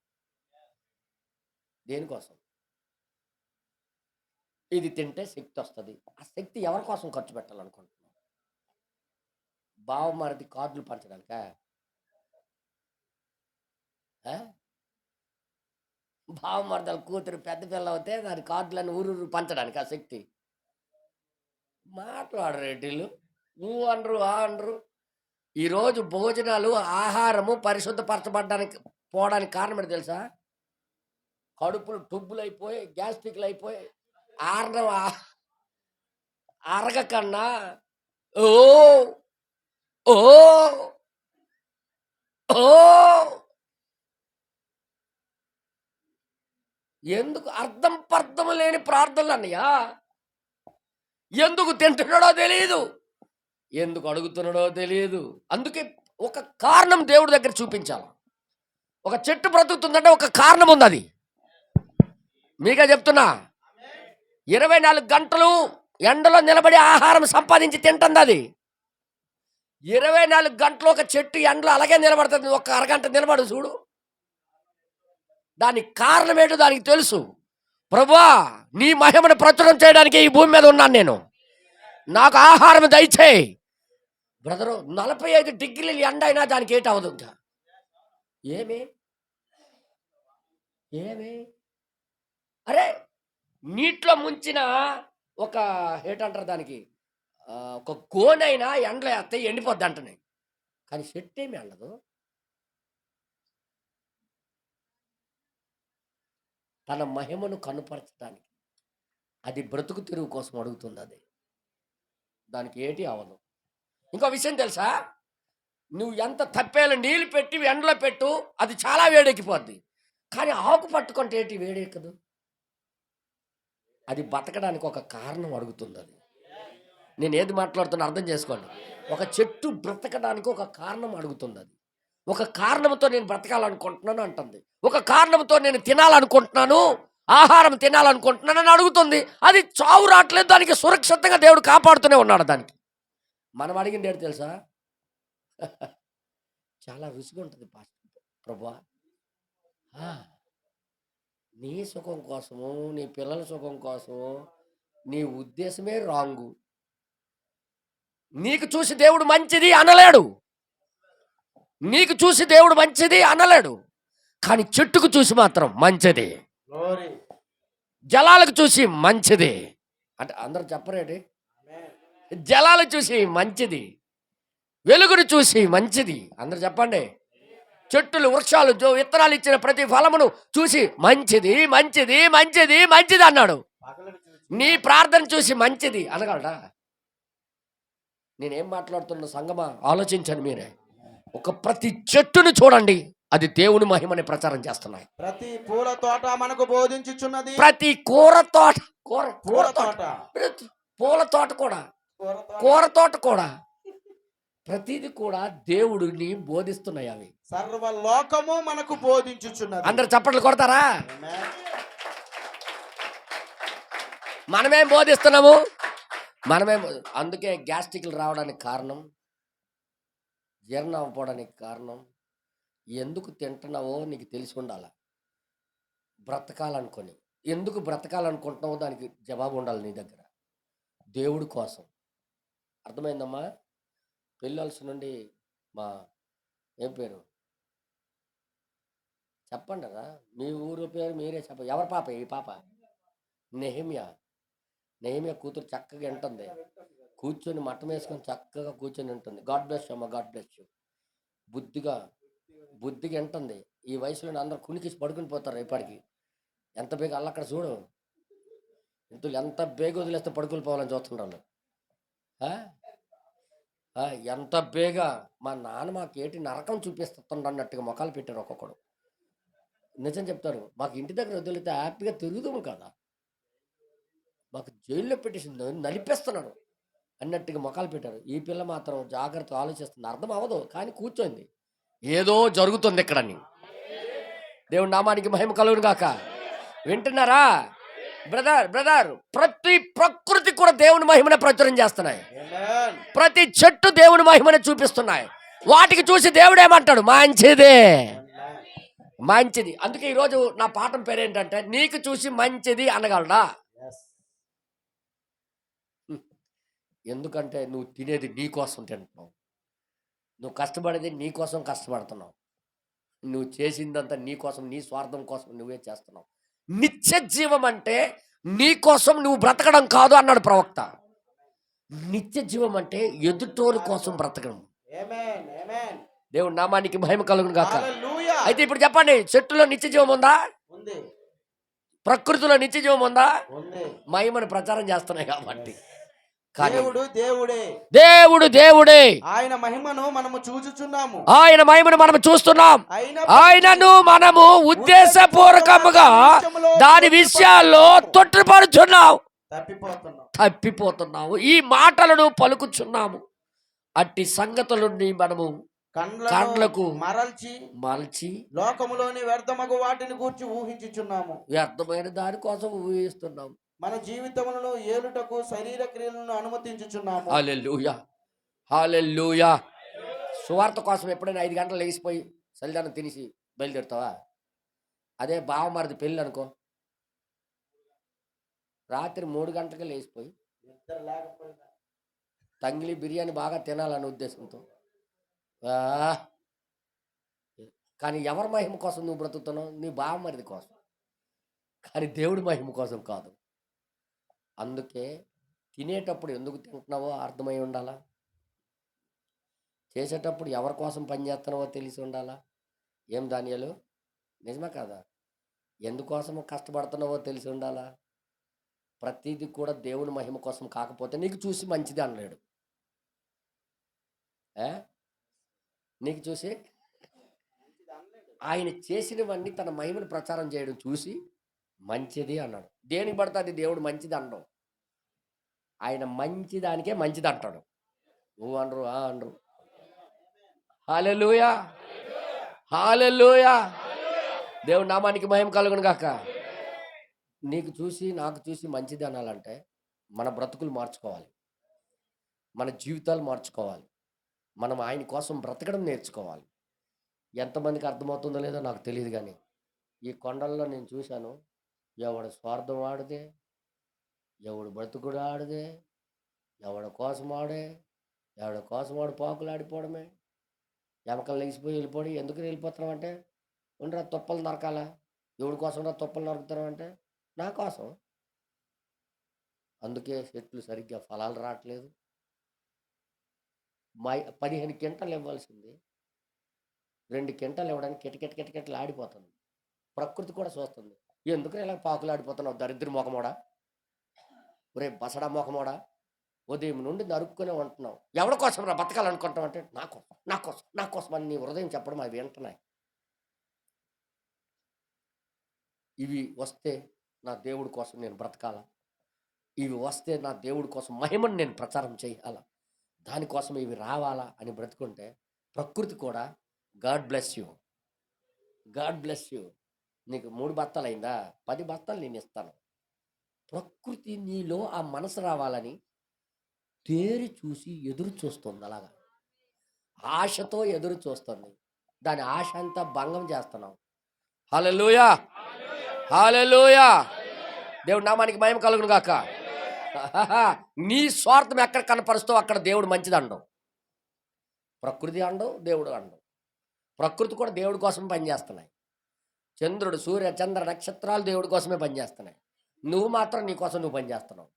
దేనికోసం? ఇది తింటే శక్తి వస్తుంది. ఆ శక్తి ఎవరి కోసం ఖర్చు పెట్టాలనుకుంటున్నావు? బావమరిది కార్డులు పంచడానికా? బావమరిదల కూతురు పెద్ద పిల్ల అవుతే దాని కార్డులను ఊరు పంచడానికి ఆ శక్తి. మాట్లాడరేటీలు ఊ అనరు ఆ అనరు. ఈరోజు భోజనాలు ఆహారము పరిశుద్ధపరచబడడానికి పోవడానికి కారణం ఏంటి తెలుసా? కడుపులు టుబ్బులు అయిపోయి, గ్యాస్ట్రిక్లు అయిపోయి, అరగకన్నా ఓ ఓ ఓ ఎందుకు అర్థం పర్థం లేని ప్రార్థనలు అన్నయ్యా. ఎందుకు తింటున్నాడో తెలియదు, ఎందుకు అడుగుతున్నాడో తెలియదు. అందుకే ఒక కారణం దేవుడి దగ్గర చూపించాలి. ఒక చెట్టు బ్రతుకుతుందంటే ఒక కారణం ఉంది. అది మీకే చెప్తున్నా. 24 గంటలు ఎండలో నిలబడి ఆహారం సంపాదించి తింటుంది. అది 24 గంటలు ఒక చెట్టు ఎండలో అలాగే నిలబడుతుంది. ఒక అరగంట నిలబడు చూడు. దానికి కారణం ఏంటో దానికి తెలుసు. ప్రభువా, నీ మహిమను ప్రచురం చేయడానికి ఈ భూమి మీద ఉన్నాను నేను, నాకు ఆహారం దయచేయి. బ్రదరు, 45 డిగ్రీలు ఎండ అయినా దానికి ఏంటి అవ్వదు. ఇంకా ఏమి అరే, నీటిలో ముంచిన ఒక ఏంటంటారు దానికి, ఒక గోనైనా ఎండలో వేస్తే ఎండిపోద్ది అంటున్నాయి. కానీ చెట్టు ఏమి ఎండదు. తన మహిమను కనుపరచడానికి అది బ్రతుకు తెరువు కోసం అడుగుతుంది. అది దానికి ఏటి అవ్వదు. ఇంకో విషయం తెలుసా, నువ్వు ఎంత తప్పేలా నీళ్ళు పెట్టి ఎండలో పెట్టు, అది చాలా వేడెక్కిపోద్ది. కానీ ఆకు పట్టుకుంటే ఏంటి వేడెక్కదు. అది బతకడానికి ఒక కారణం అడుగుతుంది. అది నేను ఏది మాట్లాడుతున్నా అర్థం చేసుకోండి. ఒక చెట్టు బ్రతకడానికి ఒక కారణం అడుగుతుంది. అది ఒక కారణంతో నేను బ్రతకాలనుకుంటున్నాను అంటుంది. ఒక కారణంతో నేను తినాలనుకుంటున్నాను, ఆహారం తినాలనుకుంటున్నాను అని అడుగుతుంది. అది చావు రావట్లేదు, దానికి సురక్షితంగా దేవుడు కాపాడుతూనే ఉన్నాడు. దానికి మనం అడిగింది ఏంటి తెలుసా, చాలా రుచిగా ఉంటుంది ప్రభువా, నీ సుఖం కోసము, నీ పిల్లల సుఖం కోసము నీ ఉద్దేశమే రాంగు. నీకు చూసి దేవుడు మంచిది అనలేడు. నీకు చూసి దేవుడు మంచిది అనలేడు. కానీ చెట్టుకు చూసి మాత్రం మంచిది, జలాలకు చూసి మంచిది అంటే అందరూ చెప్పరేంటి? జలాలు చూసి మంచిది, వెలుగును చూసి మంచిది. అందరు చెప్పండి. చెట్టులు, వృక్షాలు, విత్తనాలు ఇచ్చిన ప్రతి ఫలమును చూసి మంచిది మంచిది మంచిది మంచిది అన్నాడు. నీ ప్రార్థన చూసి మంచిది అనగలడా? నేనేం మాట్లాడుతున్న సంగమా, ఆలోచించండి మీరే. ఒక ప్రతి చెట్టును చూడండి, అది దేవుని మహిమని ప్రచారం చేస్తున్నాయి. ప్రతి పూల తోట మనకు బోధించుచున్నది. ప్రతి కూర తోట కూడా, కూర తోట కూడా, ప్రతిది కూడా దేవుడిని బోధిస్తున్నాయి. అవి సర్వలోకము మనకు బోధించుచున్నది. అందరు చప్పట్లు కొడతారా? మనమేం బోధిస్తున్నాము? అందుకే గ్యాస్ట్రిక్లు రావడానికి కారణం, జీర్ణం అవ్వడానికి కారణం, ఎందుకు తింటున్నావో నీకు తెలిసి ఉండాలి. బ్రతకాలనుకొని ఎందుకు బ్రతకాలనుకుంటున్నావో దానికి జవాబు ఉండాలి నీ దగ్గర, దేవుడి కోసం. అర్థమైందమ్మా? పెళ్ళాల్సి నుండి మా ఏం పేరు చెప్పండి రా, మీ ఊరు పేరు మీరే చెప్ప. ఎవరి పాప? ఈ పాప నెహమియా కూతురు చక్కగా వింటుంది. కూర్చొని మట్టం వేసుకొని చక్కగా కూర్చొని ఉంటుంది. గాడ్ బ్లెస్ యూ అమ్మ, గాడ్ బ్లెస్ యూ. బుద్ధిగా వింటుంది. ఈ వయసులో అందరూ కునికిసి పడుకుని పోతారు. ఇప్పటికి ఎంత బేగ అక్కడ చూడు, ఇంతలు ఎంత బేగ వదిలేస్తే పడుకుని పోవాలని చూస్తుంటారు. ఎంత బేగ మా నాన్న మాకేటి నరకం చూపిస్తుండ అన్నట్టుగా మొఖాలు పెట్టారు ఒక్కొక్కడు. నిజం చెప్తారు, మాకు ఇంటి దగ్గర వదిలితే హ్యాపీగా తిరుగుదాము కదా, మాకు జైల్లో పెట్టేసింది, నలిపేస్తున్నాడు అన్నట్టుగా మొఖాలు పెట్టారు. ఈ పిల్ల మాత్రం జాగ్రత్తగా ఆలోచిస్తుంది. అర్థం అవ్వదు కానీ కూర్చోంది, ఏదో జరుగుతుంది ఇక్కడని. దేవుడి నామానికి మహిమ కలుగును గాక. వింటున్నారా బ్రదర్? ప్రకృతి కూడా దేవుని మహిమను ప్రచురం చేస్తున్నాయి. ప్రతి చెట్టు దేవుని మహిమను చూపిస్తున్నాయి. వాటికి చూసి దేవుడు ఏమంటాడు? మంచిది. అందుకే ఈరోజు నా పాఠం పేరేంటంటే, నీకు చూసి మంచిది అనగలడా? ఎందుకంటే నువ్వు తినేది నీ కోసం తింటున్నావు, నువ్వు కష్టపడేది నీ కోసం కష్టపడుతున్నావు, నువ్వు చేసిందంతా నీ కోసం, నీ స్వార్థం కోసం నువ్వే చేస్తున్నావు. నిత్య జీవం అంటే నీ కోసం నువ్వు బ్రతకడం కాదు అన్నాడు ప్రవక్త. నిత్య జీవం అంటే ఎదుటోరి కోసం బ్రతకడం. దేవుడి నామానికి మహిమ కలుగును గాక. అయితే ఇప్పుడు చెప్పండి, చెట్టులో నిత్య జీవం ఉందా? ప్రకృతిలో నిత్య జీవం ఉందా? మహిమను ప్రచారం చేస్తున్నాయి కాబట్టి. దేవుడు దేవుడే. ఆయన మహిమను మనము చూచుచున్నాము, ఆయన మహిమను మనము చూస్తున్నాం. ఆయనను మనము ఉద్దేశపూర్వకముగా దాని విషయాల్లో తొట్టుపడుచున్నాం, తప్పిపోతున్నాము, ఈ మాటలను పలుకుచున్నాము. అట్టి సంగతుల నుండి మనము కండ్లకు కండ్లకు మరల్చి లోకములోని లోకములోని వ్యర్థమగు వాటిని గూర్చి ఊహించుచున్నాము. వ్యర్థమైన దానికోసం ఊహిస్తున్నాం. మన జీవితములను ఏలుటకు శరీర క్రియలను అనుమతించుచున్నాము. హల్లెలూయా, హల్లెలూయా. సువార్త కోసం ఎప్పుడైనా 5 గంటలు లేచిపోయి చలిదానం తినేసి బయలుదేరుతావా? అదే బావమరిది పెళ్ళి అనుకో, రాత్రి 3 గంటలకే లేచిపోయి నిద్ర లేకపోయినా తంగిలి బిర్యానీ బాగా తినాలనే ఉద్దేశంతో ఆ, కానీ ఎవరి మహిమ కోసం నువ్వు బ్రతుకుతున్నావు? నీ బావమరిది కోసం, కానీ దేవుడి మహిమ కోసం కాదు. అందుకే తినేటప్పుడు ఎందుకు తింటున్నావో అర్థమై ఉండాలా, చేసేటప్పుడు ఎవరి కోసం పని చేస్తున్నావో తెలిసి ఉండాలా. ఏం దానియాలు, నిజమే కదా? ఎందుకోసం కష్టపడుతున్నావో తెలిసి ఉండాలా. ప్రతిదీ కూడా దేవుని మహిమ కోసం కాకపోతే నీకు చూసి మంచిది అనలేడు. నీకు చూసి ఆయన చేసినవన్నీ తన మహిమను ప్రచారం చేయడం చూసి మంచిది అన్నాడు. దేనికి పడితే అది దేవుడు మంచిది అనడం. ఆయన మంచి దానికే మంచిది అంటాడు. నువ్వు అనరు, అనరు. హల్లెలూయా, హల్లెలూయా. దేవుడి నామానికి మహిమ కలుగును గాక. నీకు చూసి నాకు చూసి మంచిది అనాలంటే మన బ్రతుకులు మార్చుకోవాలి, మన జీవితాలు మార్చుకోవాలి, మనం ఆయన కోసం బ్రతకడం నేర్చుకోవాలి. ఎంతమందికి అర్థమవుతుందో లేదో నాకు తెలియదు, కానీ ఈ కొండల్లో నేను చూశాను, ఎవడు స్వార్థం ఆడదే, ఎవడు బ్రతుకుడు ఆడదే, ఎవడ కోసం ఆడే, ఎవడ కోసం ఆడు పాకులు ఆడిపోవడమే. ఎమకలు లేచిపోయి వెళ్ళిపోయి ఎందుకు వెళ్ళిపోతున్నాం అంటే, ఉండరా తుప్పలు నరకాలా, ఎవడి కోసం రా తుప్పలు నరుకుతున్నాం అంటే నా కోసం. అందుకే చెట్లు సరిగ్గా ఫలాలు రావట్లేదు. 15 క్వింటాలు ఇవ్వాల్సింది 2 క్వింటాలు ఇవ్వడానికి కిటకిటకిటకిటలు ఆడిపోతుంది. ప్రకృతి కూడా చూస్తుంది, ఎందుకు ఇలా పాకులు ఆడిపోతున్నావు దరిద్ర మొఖమోడా, ఒరే బసడా మొఖమోడా, ఉదయం నుండి నరుక్కునే ఉంటున్నావు, ఎవరి కోసం రా బతకాలనుకుంటావు అంటే నా కోసం, నా కోసం, నా కోసం అని నీ హృదయం చెప్పడం అవి వింటున్నాయి. ఇవి వస్తే నా దేవుడి కోసం నేను బ్రతకాలా, ఇవి వస్తే నా దేవుడి కోసం మహిమను నేను ప్రచారం చేయాలా, దానికోసం ఇవి రావాలా అని బ్రతుకుంటే ప్రకృతి కూడా God bless you, God bless you. నీకు 3 బత్తాలు అయిందా, 10 బత్తాలు నేను ఇస్తాను. ప్రకృతి నీలో ఆ మనసు రావాలని తేరి చూసి ఎదురు చూస్తుంది. అలాగా ఆశతో ఎదురు చూస్తుంది. దాని ఆశ అంతా భంగం చేస్తున్నావు. హల్లెలూయా, హల్లెలూయా. దేవుడి నామానికి మహిమ కలుగును గాక. నీ స్వార్థం ఎక్కడ కనపరుస్తావు అక్కడ దేవుడు మంచిది అండం. ప్రకృతి అండం, దేవుడు అండం. ప్రకృతి కూడా దేవుడి కోసం పనిచేస్తున్నాయి. చంద్రుడు, సూర్య, చంద్ర, నక్షత్రాలు దేవుడి కోసమే పనిచేస్తున్నాయి. నువ్వు మాత్రం నీ కోసం నువ్వు పనిచేస్తున్నావు.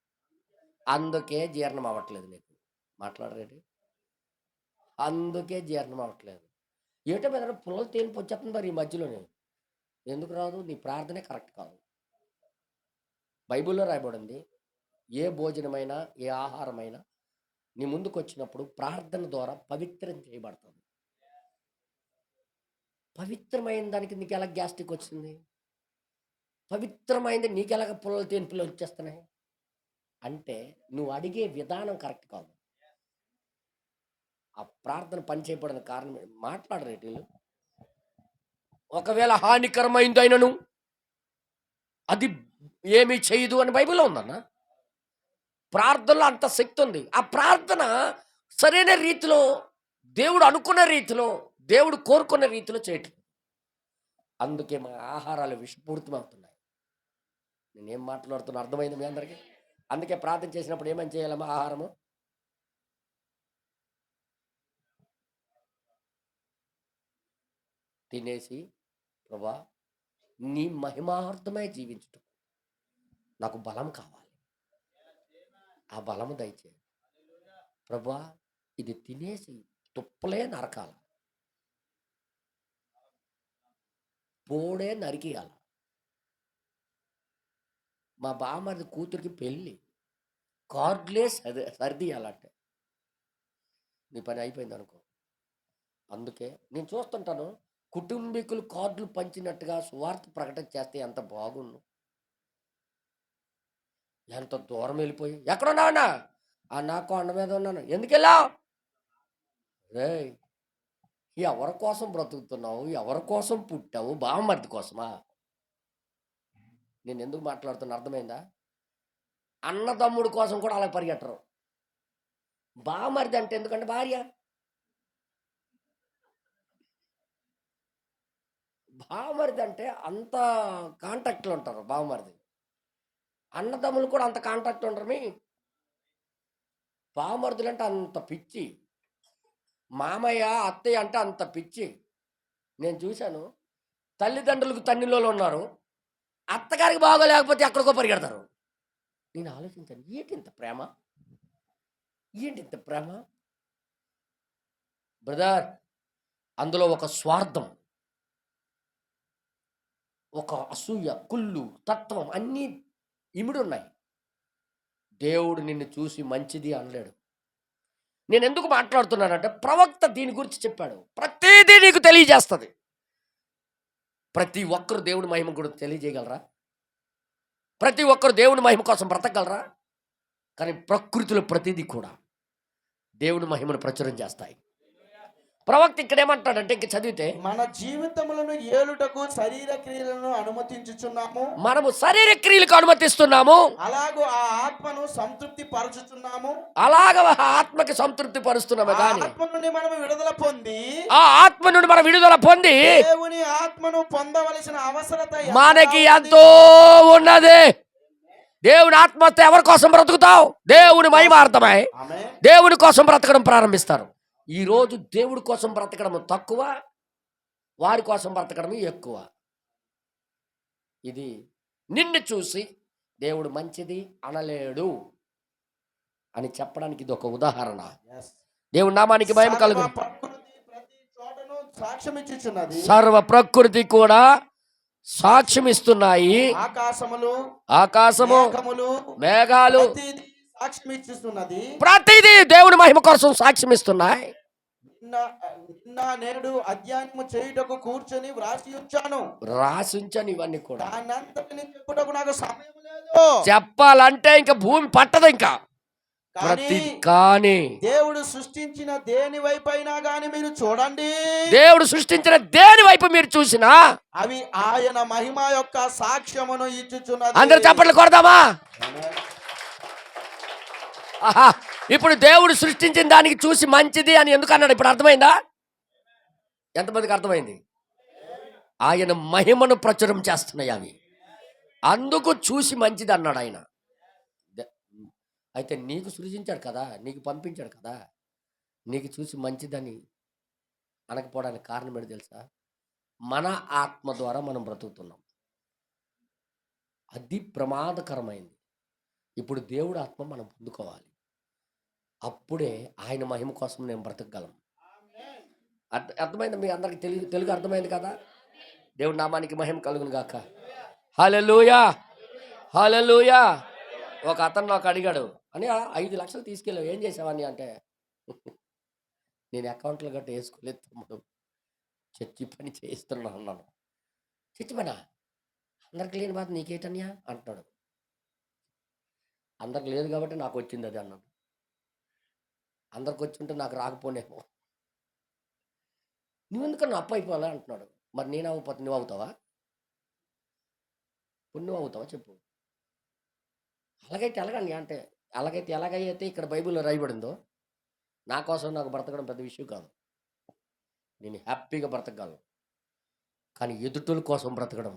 అందుకే జీర్ణం అవ్వట్లేదు నీకు. మాట్లాడరేంటి? అందుకే జీర్ణం అవ్వట్లేదు. ఏటో మీద పుల్లలు తేలిపి వచ్చేస్తున్నారు ఈ మధ్యలోనే. ఎందుకు రాదు? నీ ప్రార్థనే కరెక్ట్ కాదు. బైబిల్లో రాయబడింది, ఏ భోజనమైనా ఏ ఆహారమైనా నీ ముందుకు వచ్చినప్పుడు ప్రార్థన ద్వారా పవిత్రం చేయబడుతుంది. పవిత్రమైన దానికి నీకు ఎలా గ్యాస్ట్రిక్ వచ్చింది? పవిత్రమైనది నీకు ఎలాగ పుల్లలు తేనిపులు వచ్చేస్తున్నాయి అంటే నువ్వు అడిగే విధానం కరెక్ట్ కాదు. ఆ ప్రార్థన పని చేయబడిన కారణం మాట్లాడరేటీలు. ఒకవేళ హానికరమైందైనను అది ఏమీ చేయదు అని బైబిల్లో ఉందన్న. ప్రార్థనలో అంత శక్తి ఉంది. ఆ ప్రార్థన సరైన రీతిలో, దేవుడు అనుకున్న రీతిలో, దేవుడు కోరుకున్న రీతిలో చేయట్లేదు. అందుకే మా ఆహారాలు విషపూరితమవుతున్నాయి. నేనేం మాట్లాడుతున్నా అర్థమైంది మీ అందరికీ? అందుకే ప్రార్థన చేసినప్పుడు ఏమని చేయాలమ్మా? ఆహారము తినేసి, ప్రభా నీ మహిమార్థమై జీవించటం నాకు బలం కావాలి, ఆ బలము దయచేయి ప్రభా. ఇది తినేసి తుప్పలే నరకాల, పోడే నరికేయాల. మా బామ్మది కూతురికి పెళ్ళి, కార్డులే సర్దియాలంటే నీ పని అయిపోయింది అనుకో. అందుకే నేను చూస్తుంటాను, కుటుంబీకులు కార్డులు పంచినట్టుగా సువార్త ప్రకటన చేస్తే ఎంత బాగుండు. ఎంత దూరం వెళ్ళిపోయి ఎక్కడున్నావన్నా? ఆ నా కొండ మీద ఉన్నాను. ఎందుకు వెళ్ళావు? రే ఎవరి కోసం బ్రతుకుతున్నావు? ఎవరి కోసం పుట్టావు? బావమరిది కోసమా? నేను ఎందుకు మాట్లాడుతున్నా అర్థమైందా? అన్నదమ్ముడు కోసం కూడా అలా పరిగెట్టరు. బావమరిది అంటే ఎందుకంటే భార్య. బావమరిది అంటే అంత కాంటాక్ట్లో ఉంటారు బావమరిది. అన్నదమ్ములు కూడా అంత కాంటాక్ట్ ఉంటారు. బావమరుదులు అంటే అంత పిచ్చి. మామయ్య అత్తయ్య అంటే అంత పిచ్చి. నేను చూశాను. తల్లిదండ్రులకు తన్నిలోలు ఉన్నారు, అత్తగారికి బాగోలేకపోతే ఎక్కడికో పరిగెడతారు. నేను ఆలోచించాను, ఏంటి ఇంత ప్రేమ, ఏంటి ఇంత ప్రేమ బ్రదర్? అందులో ఒక స్వార్థం, ఒక అసూయ, కుళ్ళు తత్వం అన్నీ ఇమిడి ఉన్నాయి. దేవుడు నిన్ను చూసి మంచిది అనలేడు. నేను ఎందుకు మాట్లాడుతున్నానంటే ప్రవక్త దీని గురించి చెప్పాడు. ప్రతిదీ నీకు తెలియజేస్తుంది. ప్రతి ఒక్కరు దేవుని మహిమ గురించి తెలియజేయగలరా? ప్రతి ఒక్కరు దేవుని మహిమ కోసం బ్రతకగలరా? కానీ ప్రకృతిలో ప్రతిదీ కూడా దేవుని మహిమను ప్రచురం చేస్తాయి. ప్రవక్త ఇక్కడ ఏమంటాడంటే, ఇంక చదివితే, మన జీవితములను ఏలుటకు శరీర క్రియలను అనుమతించుచున్నాము, మనము శరీర క్రియలకు అనుమతిస్తున్నాము, అలాగూ ఆ ఆత్మను సంతృప్తి పరచుచున్నాము. అలాగ ఆత్మకి సంతృప్తి పరుస్తున్నాము. కానీ ఆత్మ నుండి మనం విడుదల పొంది, ఆ ఆత్మ నుండి మనం విడుదల పొంది దేవుని ఆత్మను పొందవలసిన అవసరత మనకి ఎంతో ఉన్నది. దేవుని ఆత్మతో ఎవరి కోసం బ్రతుకుతావు? దేవుని మహిమార్థమై దేవుని కోసం బ్రతకడం ప్రారంభిస్తారు. ఈరోజు దేవుడి కోసం బ్రతకడం తక్కువ, వారి కోసం బ్రతకడం ఎక్కువ. ఇది నిన్ను చూసి దేవుడు మంచిది అనలేడు అని చెప్పడానికి ఇది ఒక ఉదాహరణ. దేవుడి నామానికి మహిమ కలుగును. సర్వ ప్రకృతి కూడా సాక్ష్యం ఇస్తున్నాయి. ఆకాశము, మేఘాలు సాక్ష్యం ఇస్తున్నది. ప్రతిదీ దేవుని మహిమ కోసం సాక్ష్యం ఇస్తున్నాయి. నేడు అధ్యయనము చేయుటకు కూర్చొని వ్రాసి ఉంచాను ఇవన్నీ కూడా. దానంతటిని చెప్పుటకు నాకు సమయం లేదు. చెప్పాలంటే ఇంకా భూమి పట్టదు. ఇంకా కానీ దేవుడు సృష్టించిన దేని వైపు అయినా గాని మీరు చూడండి, దేవుడు సృష్టించిన దేని వైపు మీరు చూసినా అవి ఆయన మహిమ యొక్క సాక్ష్యమును ఇచ్చుచున్నది. అందరూ చప్పట్లు కొడదామా? ఆహా, ఇప్పుడు దేవుడు సృష్టించిన దానికి చూసి మంచిది అని ఎందుకు అన్నాడు? ఇప్పుడు అర్థమైందా? ఎంతమందికి అర్థమైంది? ఆయన మహిమను ప్రచురం చేస్తున్నాయి అవి, అందుకు చూసి మంచిది అన్నాడు ఆయన. అయితే నీకు సృజించాడు కదా, నీకు పంపించాడు కదా, నీకు చూసి మంచిదని అనకపోవడానికి కారణం ఏంటి తెలుసా? మన ఆత్మ ద్వారా మనం బ్రతుకుతున్నాం. అది ప్రమాదకరమైంది. ఇప్పుడు దేవుడు ఆత్మ మనం పొందుకోవాలి. అప్పుడే ఆయన మహిమ కోసం నేను బ్రతకగలం. అర్థమైంది? మీ అందరికి తెలుగు అర్థమైంది కదా? దేవుడి నామానికి మహిమ కలుగును గాక. హల్లెలూయా, హల్లెలూయా. ఒక అతను నాకు అడిగాడు, అని 5 లక్షలు తీసుకెళ్ళావు, ఏం చేసావని అంటే, నేను అకౌంట్లో గట్ట వేసుకోలేదు తమ్ముడు, చర్చి పని చేయిస్తున్నా అన్నాను. చర్చి పనా? అందరికి లేని బాధ నీకేటన్యా అంటున్నాడు. అందరికి లేదు కాబట్టి నాకు వచ్చింది అది అన్నాడు. అందరికి వచ్చి ఉంటే నాకు రాకపోనేమో. నువ్వెందుకన్నా అప్పు అయిపోవాలా అంటున్నాడు. మరి నేను అవ్వకపోతే నువ్వు అవుతావా? ఇప్పుడు నువ్వు అవుతావా చెప్పు. అలాగైతే ఎలాగండి అంటే, అలాగైతే ఎలాగైతే ఇక్కడ బైబిల్లో రాయబడిందో, నా కోసం నాకు బ్రతకడం పెద్ద విషయం కాదు. నేను హ్యాపీగా బ్రతకగలను. కానీ ఎదుటోళ్ళ కోసం బ్రతకడం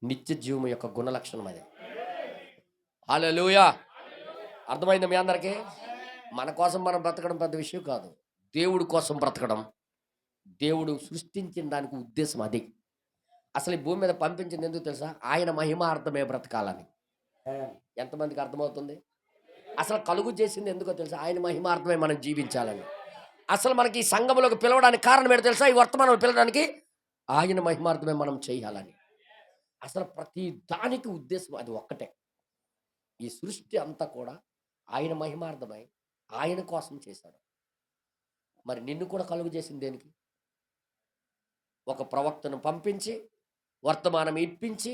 నిత్య జీవం యొక్క గుణ లక్షణం అది. హల్లెలూయా. అర్థమైంది మీ అందరికీ? మన కోసం మనం బ్రతకడం పెద్ద విషయం కాదు. దేవుడి కోసం బ్రతకడం, దేవుడు సృష్టించిన దానికి ఉద్దేశం అది. అసలు ఈ భూమి మీద పంపించింది ఎందుకు తెలుసా? ఆయన మహిమార్థమే బ్రతకాలని. ఎంతమందికి అర్థమవుతుంది? అసలు కలుగు చేసింది ఎందుకో తెలుసా? ఆయన మహిమార్థమే మనం జీవించాలని. అసలు మనకి ఈ సంఘంలోకి పిలవడానికి కారణం ఏంటో తెలుసా? ఈ వర్తమానం పిలవడానికి ఆయన మహిమార్థమే మనం చేయాలని. అసలు ప్రతి దానికి ఉద్దేశం అది ఒక్కటే. ఈ సృష్టి అంతా కూడా ఆయన మహిమార్థమై ఆయన కోసం చేశాడు. మరి నిన్ను కూడా కలుగు చేసింది దేనికి? ఒక ప్రవక్తను పంపించి, వర్తమానం ఇప్పించి,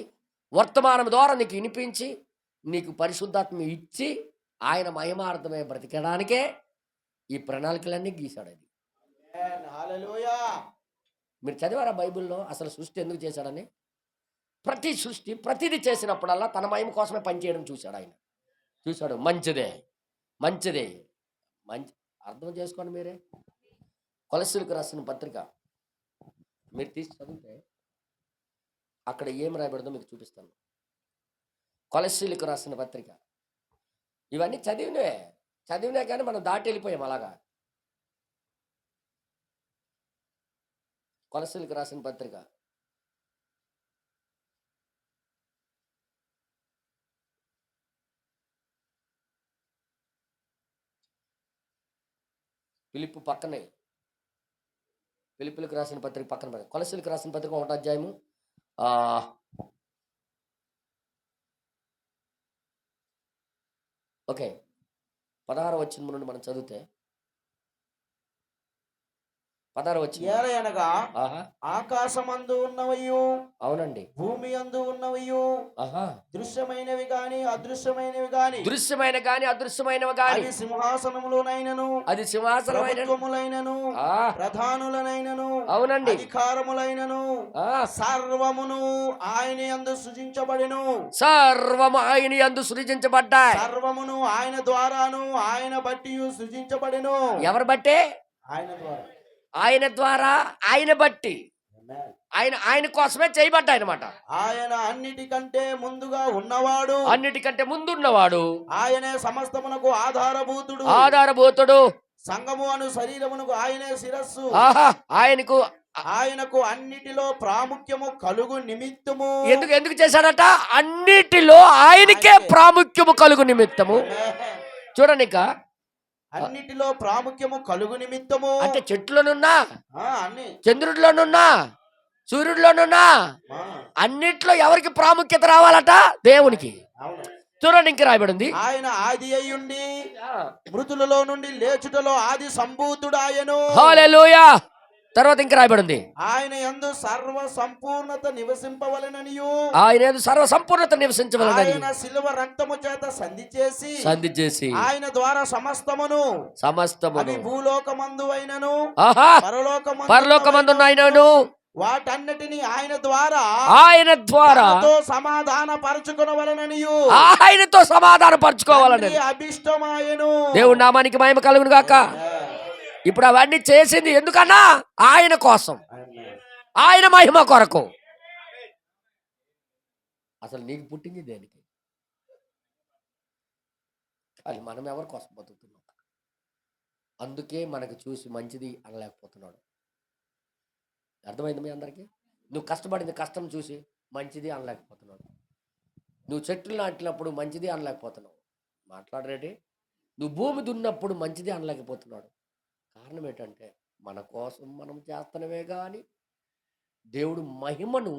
వర్తమానం ద్వారా నీకు వినిపించి, నీకు పరిశుద్ధాత్మ ఇచ్చి, ఆయన మహిమార్థమే బ్రతికడానికే ఈ ప్రణాళికలన్నీ గీశాడు. అది మీరు చదివారా బైబిల్లో అసలు సృష్టి ఎందుకు చేశాడని? ప్రతి సృష్టి ప్రతిదీ చేసినప్పుడల్లా తన మహిమ కోసమే పనిచేయడం చూశాడు ఆయన. చూశాడు, మంచిదే మంచిదే మంచి. అర్థం చేసుకోండి మీరే. కొలస్సీలకు రాసిన పత్రిక మీరు తీసి చదివితే అక్కడ ఏం రాయబడదో మీకు చూపిస్తాను. కొలస్సీలకు రాసిన పత్రిక ఇవన్నీ చదివినే కానీ మనం దాటి వెళ్ళిపోయాం అలాగా. కొలస్సీలకు రాసిన పత్రిక ఫిలిప్పు పక్కనే, ఫిలిప్పులకు రాసిన పత్రిక పక్కన, కొలస్సీలకు రాసిన పత్రిక 1వ అధ్యాయము 16వ వచనం నుండి మనం చదివితే 16వ వచనం. ఏలయనగా ఆహా, ఆకాశమందు ఉన్నవయు అవునండి, భూమి అందు ఉన్నవయు ఆహా, దృశ్యమైనవి గాని అదృశ్యమైనవి గాని దృశ్యమైన గాని అదృశ్యమైనవి గాని అది సింహాసనములోనైనను అది సింహాసనమైన ప్రభుత్వములైనను ప్రధానులనైనను అవునండి అధికారములైనను సర్వమును ఆయన యందు సృజించబడెను. సర్వము ఆయన యందు సృజించబడ్డాయి. సర్వమును ఆయన ద్వారాను ఆయన బట్టి సృజించబడెను. ఎవరు బట్టి? ఆయన ద్వారా, ఆయన ద్వారా, ఆయన బట్టి, ఆయన కోసమే చేయబడ్డాయి అన్నమాట. ఆయన అన్నిటికంటే ముందుగా ఉన్నవాడు, అన్నిటికంటే ముందున్నవాడు, ఆయనే సమస్తమునకు ఆధారభూతుడు. సంఘము అను శరీరమునకు ఆయనే శిరస్సు. ఆహా, ఆయనకు అన్నిటిలో ప్రాముఖ్యము కలుగు నిమిత్తము. ఎందుకు చేశాడట? అన్నిటిలో ఆయనకే ప్రాముఖ్యము కలుగు నిమిత్తము. చూడండి, ఇక అన్నిటిలో ప్రాముఖ్యము కలుగు నిమిత్తము అంటే చెట్లోనున్నా, అన్ని చంద్రుడిలోనున్నా, సూర్యుడిలోనున్నా అన్నిట్లో ఎవరికి ప్రాముఖ్యత రావాలట? దేవునికి. చూడండి, ఇంక రాయబడింది, ఆయన ఆది అయ్యుండి మృతులలో నుండి లేచుటలో ఆది సంభూతుడాయను. హల్లెలూయా. తర్వాత ఇంక రాయబడింది, ఆయన యందు సర్వ సంపూర్ణత నివసింపవలెననియు, ఆయన యందు సర్వ సంపూర్ణత నివసించవలెనని ఆయన శిలువ రక్తము చేత సంధి చేసి ఆయన ద్వారా సమస్తమును అది భూలోకమందు అయినను పరలోకమందునైనను వాటన్నిటిని ఆయన ద్వారా సమాధాన పరచుకొనవలెననియు, ఆయనతో సమాధాన పరచుకోవాలని అభిష్టమాయను. దేవుడి నామానికి మహిమ కలుగును గాక. ఇప్పుడు అవన్నీ చేసింది ఎందుకన్నా? ఆయన కోసం, ఆయన మహిమ కొరకు. అసలు నీకు పుట్టింది దేనికి? కానీ మనం ఎవరి కోసం బతుకుతున్నాం? అందుకే మనకు చూసి మంచిది అనలేకపోతున్నాడు. అర్థమైంది మీ అందరికీ? నువ్వు కష్టపడింది కష్టం చూసి మంచిది అనలేకపోతున్నాడు. నువ్వు చెట్లు నాటినప్పుడు మంచిది అనలేకపోతున్నావు. మాట్లాడరేటి? నువ్వు భూమి దున్నప్పుడు మంచిది అనలేకపోతున్నాడు. కారణం ఏంటంటే మన కోసం మనం చేస్తున్నవే కానీ దేవుడు మహిమను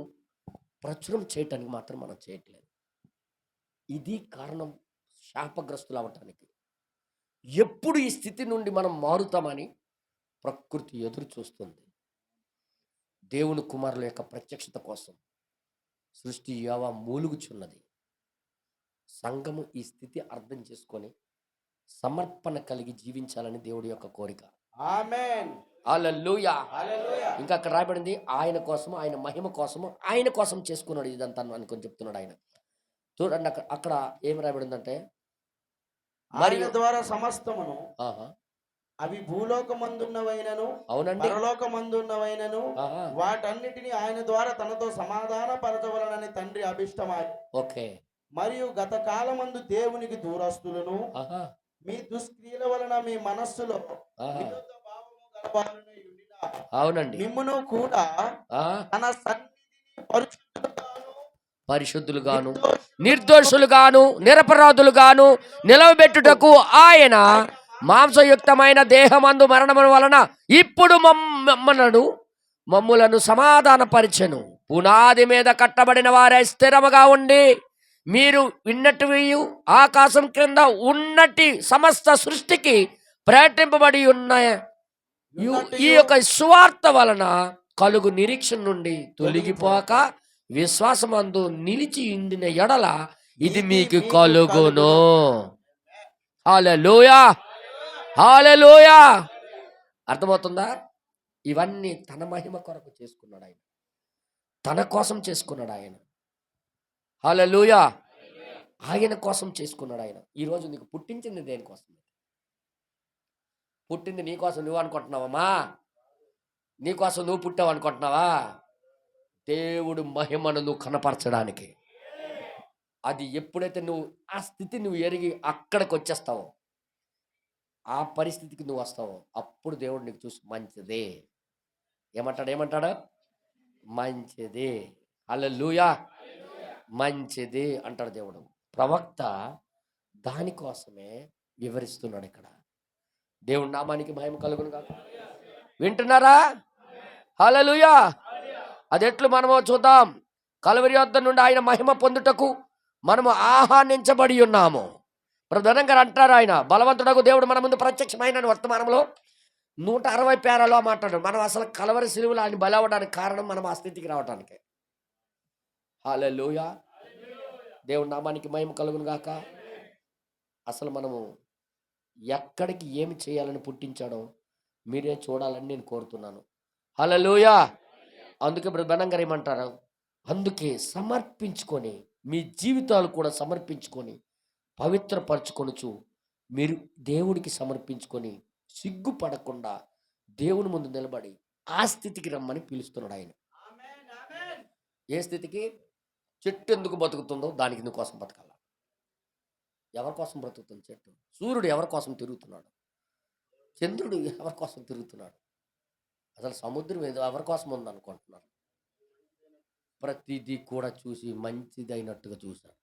ప్రచురం చేయటానికి మాత్రం మనం చేయట్లేదు. ఇది కారణం శాపగ్రస్తులు అవ్వటానికి. ఎప్పుడు ఈ స్థితి నుండి మనం మారుతామని ప్రకృతి ఎదురు చూస్తుంది. దేవుని కుమారుల యొక్క ప్రత్యక్షత కోసం సృష్టి యావ మూలుగుచున్నది. సంఘము ఈ స్థితి అర్థం చేసుకొని సమర్పణ కలిగి జీవించాలని దేవుడి యొక్క కోరిక. ఆమేన్. హల్లెలూయా. హల్లెలూయా. ఇంకా అక్కడ రాయబడింది, ఆయన కోసము, ఆయన మహిమ కోసము, ఆయన కోసం చేసుకున్నాడు ఇదంతా అనుకొని చెప్తున్నాడు ఆయన. చూడండి, అక్కడ ఏం రాయబడిందంటే, ఆయన ద్వారా సమస్తమును అవి భూలోకమందున్నవైనను అవునండి పరలోకమందున్నవైనను వాటన్నిటిని ఆయన ద్వారా తనతో సమాధాన పరచవలనని తండ్రి అభిష్టమాయి. ఓకే. మరియు గత కాలమందు దేవునికి దూరస్తులను మీ దుష్క్రియల వలన మీ మనస్సులో విరోధ భావము గలవారని ఉండిన అవునండి మిమ్మును కూడా తన సన్నిధిని పరిశుద్ధులుగాను నిర్దోషులుగాను నిరపరాధులుగాను నిలవబెట్టుటకు ఆయన మాంసయుక్తమైన దేహమందు మరణము వలన ఇప్పుడు మమ్ములను సమాధానపరిచెను. పునాది మీద కట్టబడిన వారే స్థిరముగా ఉండి మీరు విన్నట్టు ఆకాశం క్రింద ఉన్నటి సమస్త సృష్టికి ప్రకటింపబడి ఉన్న ఈ యొక్క సువార్త వలన కలుగు నిరీక్షణ నుండి తొలగిపోక విశ్వాసమందు నిలిచి ఉండిన ఎడల ఇది మీకు కలుగును. హల్లెలూయా. హల్లెలూయా. అర్థమవుతుందా? ఇవన్నీ తన మహిమ కొరకు చేసుకున్నాడు ఆయన, తన కోసం చేసుకున్నాడు ఆయన. హల్లెలూయా. ఆయన కోసం చేసుకున్నాడు ఆయన. ఈరోజు నీకు పుట్టించింది దేనికోసం? పుట్టింది నీకోసం నువ్వు అనుకుంటున్నావమ్మా? నీకోసం నువ్వు పుట్టావు అనుకుంటున్నావా? దేవుడు మహిమను నువ్వు కనపరచడానికి. అది ఎప్పుడైతే నువ్వు ఆ స్థితి నువ్వు ఎరిగి అక్కడికి వచ్చేస్తావో, ఆ పరిస్థితికి నువ్వు వస్తావో, అప్పుడు దేవుడు నీకు చూసి మంచిదే ఏమంటాడు? మంచిది. హల్లెలూయా. మంచిది అంటాడు దేవుడు. ప్రవక్త దానికోసమే వివరిస్తున్నాడు ఇక్కడ. దేవుడి నామానికి మహిమ కలుగును గాక. వింటున్నారా? హల్లెలూయా. అది ఎట్లు మనము చూద్దాం. కలువరి యొద్ద నుండి ఆయన మహిమ పొందుటకు మనము ఆహ్వానించబడి ఉన్నాము. ప్రధానం గారు అంటారు, ఆయన బలవంతుడకు దేవుడు మన ముందు ప్రత్యక్షమైన వర్తమానంలో 160 పేరాలో మాట్లాడు. మనం అసలు కలవరి సిలువలో ఆయన బలవడానికి కారణం మనం ఆ స్థితికి రావడానికి. హల్లెలూయా. దేవుడి నామానికి మహిమ కలుగును గాక. అసలు మనము ఎక్కడికి ఏమి చేయాలని పుట్టించాడో మీరే చూడాలని నేను కోరుతున్నాను. హల్లెలూయా. అందుకే బ్రదర్ గారు ఏమంటారు? అందుకే సమర్పించుకొని, మీ జీవితాలు కూడా సమర్పించుకొని, పవిత్రపరచుకొనుచు మీరు దేవుడికి సమర్పించుకొని సిగ్గుపడకుండా దేవుని ముందు నిలబడి ఆ స్థితికి రమ్మని పిలుస్తున్నాడు ఆయన. ఏ స్థితికి? చెట్టు ఎందుకు బతుకుతుందో దానికి నువ్వు కోసం బతకాల. ఎవరి కోసం బ్రతుకుతుంది చెట్టు? సూర్యుడు ఎవరి కోసం తిరుగుతున్నాడు? చంద్రుడు ఎవరి కోసం తిరుగుతున్నాడు? అసలు సముద్రం ఏదో ఎవరి కోసం ఉందనుకుంటున్నారు? ప్రతిదీ కూడా చూసి మంచిదైనట్టుగా చూశాడు.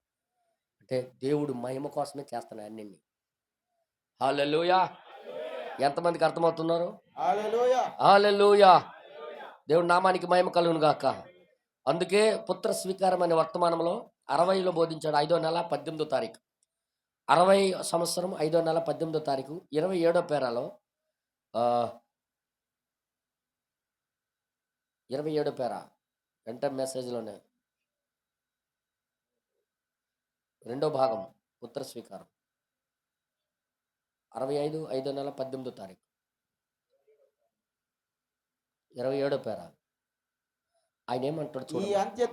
అంటే దేవుడు మహిమ కోసమే చేస్తున్నాయి అన్ని. హల్లెలూయా. ఎంతమందికి అర్థమవుతున్నారు? హల్లెలూయా. హల్లెలూయా. దేవుడి నామానికి మహిమ కలుగును గాక. అందుకే పుత్ర స్వీకారం అనే వర్తమానంలో 60లో బోధించాడు. 5వ నెల 18వ తారీఖు, 60 సంవత్సరం 5వ నెల 18వ తారీఖు 27వ పేరాలో 27వ పేరా వెంట మెసేజ్లోనే 2వ భాగం పుత్ర స్వీకారం 65 5వ నెల 18వ తారీఖు 27వ పేరా. ఆయన ఏమంటాడు చూడండి. ఈ అంత్య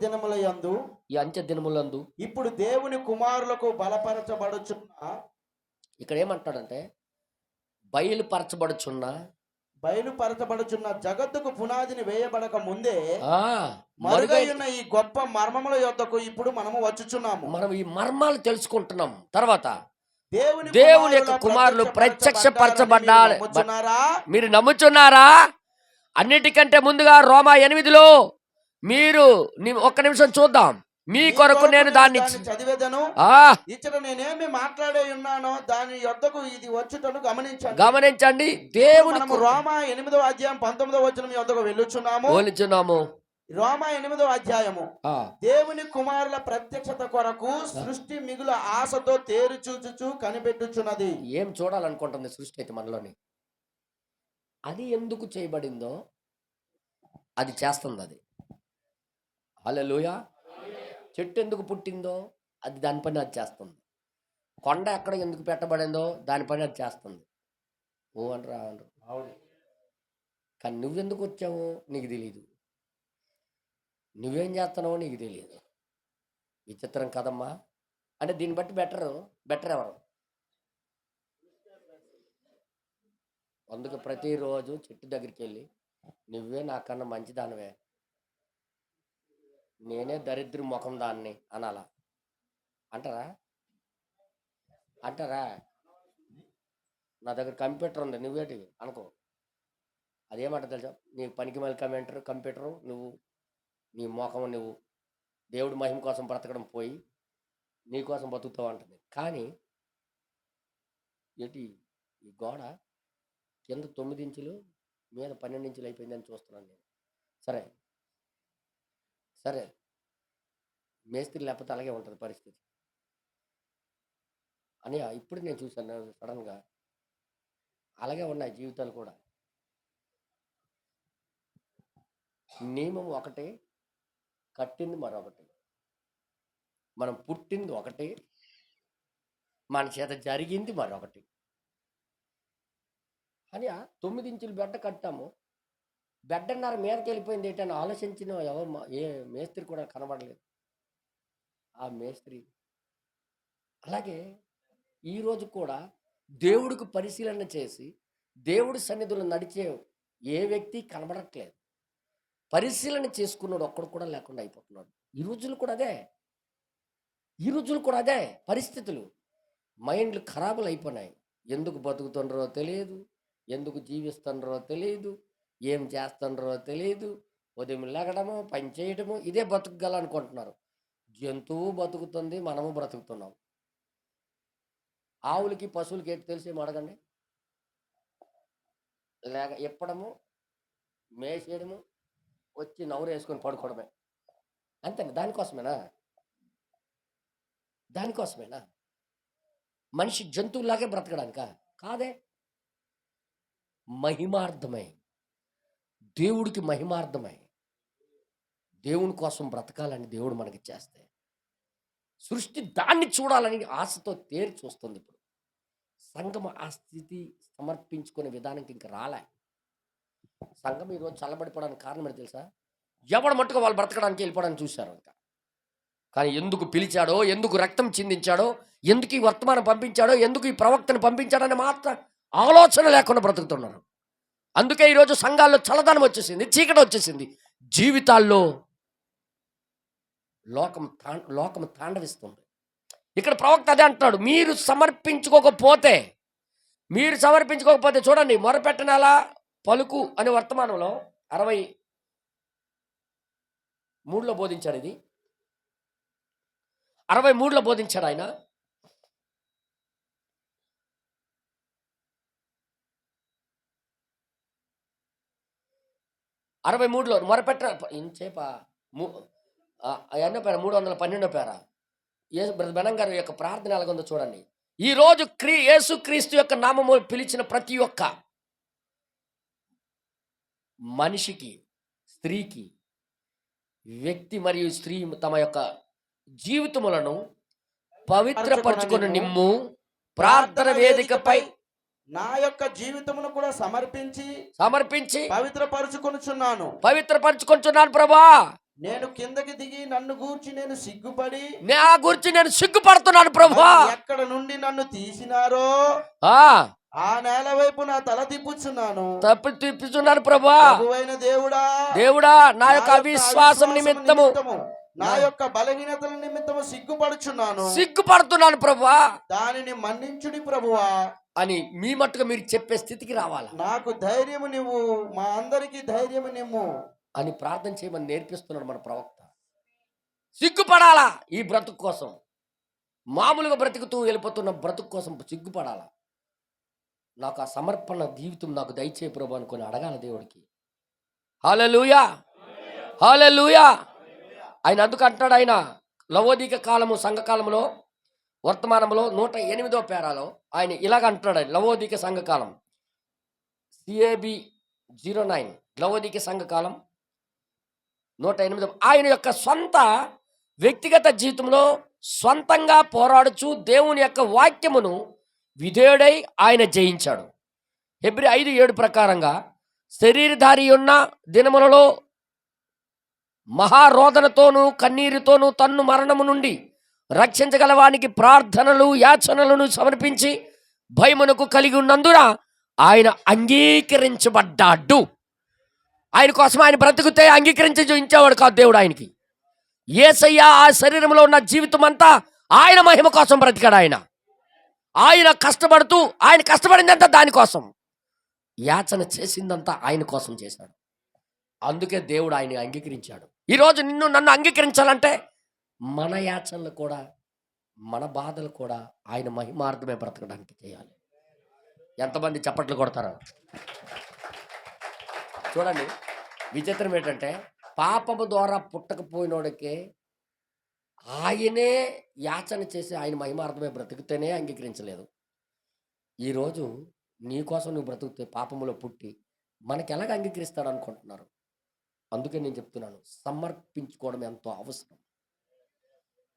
దినములందు ఇప్పుడు దేవుని కుమారులకు బలపరచబడుచున్న, ఇక్కడ ఏమంటాడంటే బయలుపరచబడుచున్న జగత్తుకు పునాదిని వేయబడక ముందే మరుగైన ఈ గొప్ప మర్మముల యొద్దకు ఇప్పుడు మనము వచ్చుచున్నాము. మనం ఈ మర్మాలు తెలుసుకుంటున్నాం. తర్వాత దేవుని యొక్క కుమారులు ప్రత్యక్షపరచబడ్డారు. మీరు నమ్ముచున్నారా? అన్నిటికంటే ముందుగా రోమా 8లో మీరు ఒక్క నిమిషం చూద్దాం. మీ కొరకు నేను దాన్ని చదివేదను. ఇచ్చట నేనేమి మాట్లాడే ఉన్నానో దాని యొద్దకు ఇది వచ్చుటను గమనించండి. దేవుని రోమా 8వ అధ్యాయం 19వ వచనం యొద్దకు వెళ్ళుచున్నాము. రోమా 8వ అధ్యాయము దేవుని కుమారుల ప్రత్యక్షత కొరకు సృష్టి మిగుల ఆశతో తేరు చూచుచు కనిపెట్టుచున్నది. ఏం చూడాలనుకుంటుంది సృష్టి అయితే మనలోని? అది ఎందుకు చేయబడిందో అది చేస్తుంది. అది హల్లెలూయా. చెట్టు ఎందుకు పుట్టిందో అది దాని పని అది చేస్తుంది. కొండ ఎక్కడ ఎందుకు పెట్టబడిందో దాని పని అది చేస్తుంది. ఓ అనరా అవును. కానీ నువ్వెందుకు వచ్చావో నీకు తెలియదు, నువ్వేం చేస్తున్నావో నీకు తెలియదు. విచిత్రం కదమ్మా. అంటే దీన్ని బట్టి బెటర్ ఎవరు? అందుకు ప్రతిరోజు చెట్టు దగ్గరికి వెళ్ళి నువ్వే నాకన్నా మంచిదానివే, నేనే దరిద్ర ముఖం దాన్ని అనాలా? అంటారా? నా దగ్గర కంప్యూటర్ ఉంది, నువ్వేటి అనుకో. అదేమంట తెలుసా? నీ పనికి మళ్ళీ కంప్యూటరు నువ్వు, నీ మోకం నువ్వు దేవుడి మహిమ కోసం బ్రతకడం పోయి నీ కోసం బతుకుతావు అంటుంది. కానీ ఏంటి ఈ గోడ కింద 9 ఇంచులు మీద 12 ఇంచులు అయిపోయిందని చూస్తున్నాను నేను. సరే మేస్త్రి లేకపోతే అలాగే ఉంటుంది పరిస్థితి అని ఇప్పుడు నేను చూశాను. సడన్గా అలాగే ఉన్నాయి జీవితాలు కూడా. నియమం ఒకటే, కట్టింది మరొకటి. మనం పుట్టింది ఒకటి, మన చేత జరిగింది మరొకటి. అని 9 ఇంచుల బెడ్డ కట్టాము, బెడ్డన్నర మీదకి వెళ్ళిపోయింది ఏంటని ఆలోచించిన ఎవరు ఏ మేస్త్రి కూడా కనబడలేదు ఆ మేస్త్రి. అలాగే ఈరోజు కూడా దేవుడికి పరిశీలన చేసి దేవుడి సన్నిధిలో నడిచే ఏ వ్యక్తి కనబడట్లేదు. పరిశీలన చేసుకున్నాడు ఒక్కడు కూడా లేకుండా అయిపోతున్నాడు. ఈ రోజులు కూడా అదే పరిస్థితులు. మైండ్లు ఖరాబులు అయిపోయినాయి. ఎందుకు బతుకుతుండ్రో తెలియదు, ఎందుకు జీవిస్తుండ్రో తెలియదు, ఏం చేస్తుండ్రో తెలియదు. ఉదయం లెగడము, పని చేయడము, ఇదే బతుకుగల అనుకుంటున్నారు. జంతువు బతుకుతుంది, మనము బ్రతుకుతున్నాం. ఆవులకి పశువులకి ఏంటి తెలిసి అడగండి. లేక ఎప్పడము, మేసేయడము, వచ్చి నవ్వు వేసుకొని పడుకోవడమే. అంతే. దానికోసమేనా మనిషి జంతువులాగే బ్రతకడానికా? కాదే. మహిమార్థమై, దేవుడికి మహిమార్థమై, దేవుని కోసం బ్రతకాలని దేవుడు మనకి చేస్తే సృష్టి దాన్ని చూడాలని ఆశతో తేరి చూస్తుంది. ఇప్పుడు సంఘం ఆ స్థితి సమర్పించుకునే విధానానికి ఇంకా రాలే. సంఘం ఈరోజు చల్లబడిపోవడానికి కారణం ఏంటి తెలుసా? ఎవడు మట్టుగా వాళ్ళు బ్రతకడానికి వెళ్ళిపోవడానికి చూశారు ఇంకా. కానీ ఎందుకు పిలిచాడో, ఎందుకు రక్తం చిందించాడో, ఎందుకు ఈ వర్తమానం పంపించాడో, ఎందుకు ఈ ప్రవక్తను పంపించాడని మాత్రం ఆలోచన లేకుండా బ్రతుకుతున్నారు. అందుకే ఈరోజు సంఘాల్లో చల్లదనం వచ్చేసింది, చీకటి వచ్చేసింది. జీవితాల్లో లోకం తాండవిస్తుంది. ఇక్కడ ప్రవక్త అదే అంటున్నాడు, మీరు సమర్పించుకోకపోతే చూడండి, మొరపెట్టనేలా పలుకు అనే వర్తమానంలో 63లో బోధించాడు. ఇది 63లో బోధించాడు ఆయన. మొరపెట్ట ఇంచేప ఎన్నో పేర 312 పేర బెనం గారి యొక్క ప్రార్థన ఎలాగుందో చూడండి. ఈరోజు యేసుక్రీస్తు యొక్క నామము పిలిచిన ప్రతి ఒక్క మనిషికి, స్త్రీకి, వ్యక్తి మరియు స్త్రీ తమ యొక్క జీవితములను పవిత్రపరచుకొని నిమ్ము, ప్రార్థన వేదికపై నా యొక్క జీవితమును కూడా సమర్పించి పవిత్రపరచుకొనుచున్నాను ప్రభా. నేను కిందకి దిగి నన్ను గూర్చి నేను సిగ్గుపడుతున్నాను ప్రభా. ఎక్కడ నుండి నన్ను తీసినారో ఆ నేల వైపు నా తల తిప్పుచున్నాను ప్రభా. ప్రభువైన దేవుడా, నా యొక్క అవిశ్వాసం నిమిత్తము, నా యొక్క బలహీనతల నిమిత్తము సిగ్గుపడుతున్నాను ప్రభా. దానిని మన్నించుడి ప్రభువా అని మీ మట్టుగా మీరు చెప్పే స్థితికి రావాలి. నాకు ధైర్యము నివ్వు, మా అందరికి ధైర్యము నిమ్ము అని ప్రార్థన చేయమని నేర్పిస్తున్నాడు మన ప్రవక్త. సిగ్గుపడాలా ఈ బ్రతుకు కోసం. మామూలుగా బ్రతుకుతూ వెళ్ళిపోతున్న బ్రతుకు కోసం సిగ్గుపడాలా. నాకు ఆ సమర్పణ జీవితం నాకు దయచేయ ప్రభు అనుకొని అడగాల దేవుడికి. హల్లెలూయా, హల్లెలూయా. ఆయన అందుకు అంటాడు, ఆయన లవోదిక కాలము సంఘకాలంలో వర్తమానంలో 108వ పేరాలో ఆయన ఇలాగ అంటున్నాడు. లవోదిక సంఘకాలం CAB 09 లవోదిక సంఘకాలం 108. ఆయన యొక్క సొంత వ్యక్తిగత జీవితంలో స్వంతంగా పోరాడుచు దేవుని యొక్క వాక్యమును విధేయుడై ఆయన జయించాడు. హెబ్రీ 5:7 ప్రకారంగా శరీరధారి ఉన్న దినములలో మహారోదనతోనూ కన్నీరుతోనూ తన్ను మరణము నుండి రక్షించగలవానికి ప్రార్థనలు యాచనలను సమర్పించి భయమునకు కలిగి ఉన్నందున ఆయన అంగీకరించబడ్డాడు. ఆయన కోసం ఆయన బ్రతుకుతే అంగీకరించి చూపించేవాడు కాదు దేవుడు ఆయనకి. యేసయ్య ఆ శరీరంలో ఉన్న జీవితం అంతా ఆయన మహిమ కోసం బ్రతికాడు. ఆయన కష్టపడిందంతా దానికోసం, యాచన చేసిందంతా ఆయన కోసం చేశాడు. అందుకే దేవుడు ఆయన అంగీకరించాడు. ఈరోజు నన్ను అంగీకరించాలంటే మన యాచనలు కూడా, మన బాధలు కూడా ఆయన మహిమార్థమే బ్రతకడానికి చేయాలి. ఎంతమంది చప్పట్లు కొడతారు చూడండి. విచిత్రం ఏంటంటే పాపము ద్వారా పుట్టకపోయినోడికే ఆయనే యాచన చేసి ఆయన మహిమార్థమే బ్రతికితేనే అంగీకరించలేదు. ఈరోజు నీకోసం నువ్వు బ్రతుకుతే పాపములో పుట్టి మనకి ఎలాగ అంగీకరిస్తాడు అనుకుంటున్నారు? అందుకే నేను చెప్తున్నాను, సమర్పించుకోవడం ఎంతో అవసరం.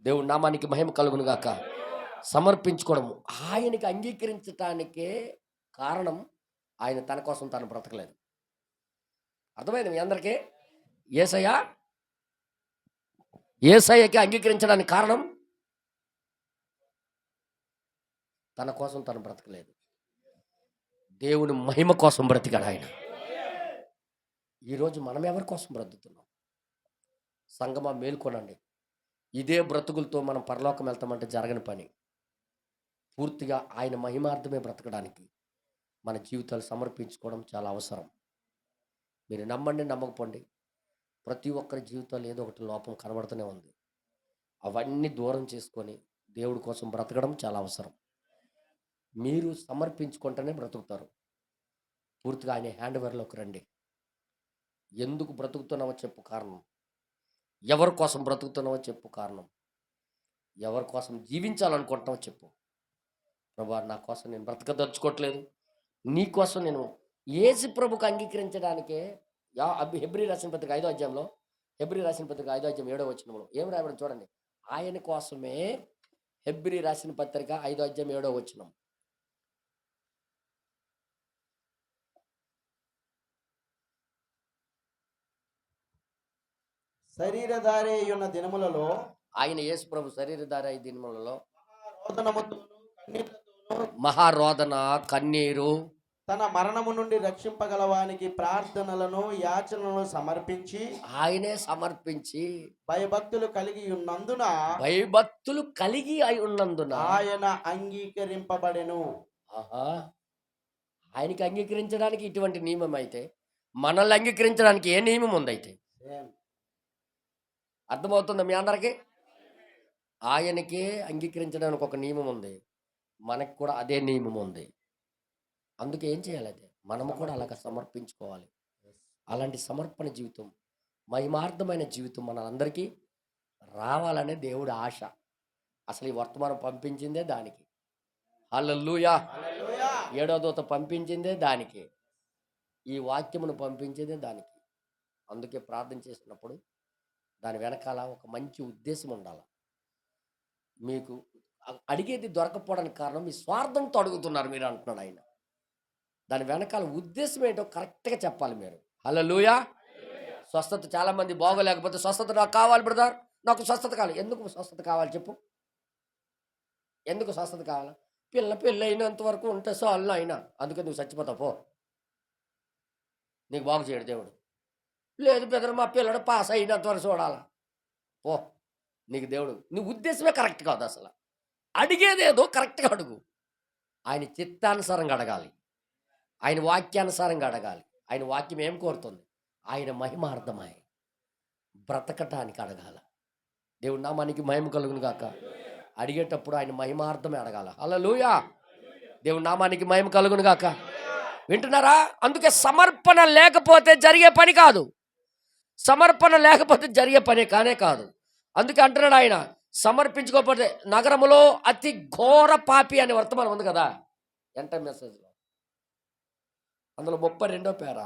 దేవుడి నామానికి మహిమ కలుగును గాక. సమర్పించుకోవడం ఆయనకి అంగీకరించటానికే కారణం. ఆయన తన కోసం తాను బ్రతకలేదు. అర్థమైంది మీ అందరికీ? యేసయ్యకి అంగీకరించడానికి కారణం తన కోసం తను బ్రతకలేదు, దేవుని మహిమ కోసం బ్రతికాడు ఆయన. ఈరోజు మనం ఎవరి కోసం బ్రతుకుతున్నాం? సంగమా మేల్కొనండి. ఇదే బ్రతుకులతో మనం పరలోకం వెళ్తామంటే జరగని పని. పూర్తిగా ఆయన మహిమార్థమే బ్రతకడానికి మన జీవితాలు సమర్పించుకోవడం చాలా అవసరం. మీరు నమ్మండి, నమ్మకపోండి, ప్రతి ఒక్కరి జీవితాలు ఏదో ఒకటి లోపం కనబడుతూనే ఉంది. అవన్నీ దూరం చేసుకొని దేవుడి కోసం బ్రతకడం చాలా అవసరం. మీరు సమర్పించుకుంటేనే బ్రతుకుతారు. పూర్తిగా ఆయన హ్యాండ్ ఓవర్లోకి రండి. ఎందుకు బ్రతుకుతున్నావో చెప్పు కారణం, ఎవరి కోసం బ్రతుకుతున్నావో చెప్పు కారణం, ఎవరి కోసం జీవించాలనుకుంటున్నావో చెప్పు. ప్రభువా, నా కోసం నేను బ్రతకదలుచుకోవట్లేదు, నీ కోసం నేను యేసు ప్రభుకు అంగీకరించడానికే. హెబ్రీ రాసిన పత్రిక 5వ అధ్యాయంలో, హెబ్రీ రాసిన పత్రిక 5వ అధ్యాయం 7వ వచనంలో ఏం రాయబడి చూడండి. ఆయన కోసమే హెబ్రీ రాసిన పత్రిక 5వ అధ్యాయం 7వ వచనం. శరీరధారి అయ్యున్న దినములలో, ఆయన యేసు ప్రభు శరీరధారి అయి దినములలో రోదనముతోనూ కన్నీళ్లతోనూ మహారోదన, కన్నీరు, తన మరణము నుండి రక్షింపగలవానికి ప్రార్థనలను యాచనలను సమర్పించి ఆయనే సమర్పించి భయభక్తులు కలిగి ఉన్నందున భయభక్తులు కలిగి అయి ఉన్నందున ఆయన అంగీకరింపబడెను. ఆహా, ఆయనకి అంగీకరించడానికి ఇటువంటి నియమం అయితే మనల్ని అంగీకరించడానికి ఏ నియమం ఉందైతే? అర్థమవుతుందా మీ అందరికీ? ఆయనకే అంగీకరించడానికి ఒక నియమం ఉంది, మనకు కూడా అదే నియమం ఉంది. అందుకే ఏం చేయాలి? అదే మనము కూడా అలాగ సమర్పించుకోవాలి. అలాంటి సమర్పణ జీవితం, మహిమార్థమైన జీవితం మనందరికీ రావాలనే దేవుడి ఆశ. అసలు ఈ వర్తమానం పంపించిందే దానికి. హల్లెలూయా. 7వ దూత పంపించిందే దానికి, ఈ వాక్యమును పంపించేదే దానికి. అందుకే ప్రార్థన చేసినప్పుడు దాని వెనకాల ఒక మంచి ఉద్దేశం ఉండాలి. మీకు అడిగేది దొరకపోవడానికి కారణం మీ స్వార్థంతో అడుగుతున్నారు మీరు అంటున్నాడు ఆయన. దాని వెనకాల ఉద్దేశం ఏంటో కరెక్ట్గా చెప్పాలి మీరు. హల్లెలూయా. స్వస్థత, చాలామంది బాగోలేకపోతే స్వస్థత నాకు కావాలి బ్రదర్, నాకు స్వస్థత కావాలి. ఎందుకు స్వస్థత కావాలి చెప్పు? ఎందుకు స్వస్థత కావాలి? పెళ్ళి అయినంత వరకు ఉంటే చాలు అయినా, అందుకే నువ్వు చచ్చిపోతావు పో, నీకు బాగు చేయడు దేవుడు. లేదు బ్రదర్, మా పిల్లడు పాస్ అయినంత వరకు చూడాలా, పో, నీకు దేవుడు. నీ ఉద్దేశమే కరెక్ట్ కాదు. అసలు అడిగేదేదో కరెక్ట్గా అడుగు. ఆయన చిత్తానుసారంగా అడగాలి, ఆయన వాక్యానుసారంగా అడగాలి. ఆయన వాక్యం ఏం కోరుతుంది? ఆయన మహిమార్థమై బ్రతకటానికి అడగాల. దేవుడు నామానికి మహిమ కలుగును గాక. అడిగేటప్పుడు ఆయన మహిమార్థమే అడగాల. హల్లెలూయా. దేవుడు నామానికి మహిమ కలుగును గాక. వింటున్నారా? అందుకే సమర్పణ లేకపోతే జరిగే పని కాదు. సమర్పణ లేకపోతే జరిగే పని కానే కాదు. అందుకే అంటున్నాడు ఆయన, సమర్పించుకోకపోతే నగరములో అతి ఘోర పాపి అనే వర్తమానం ఉంది కదా ఎంట మెసేజ్లో, అందులో 32వ పేర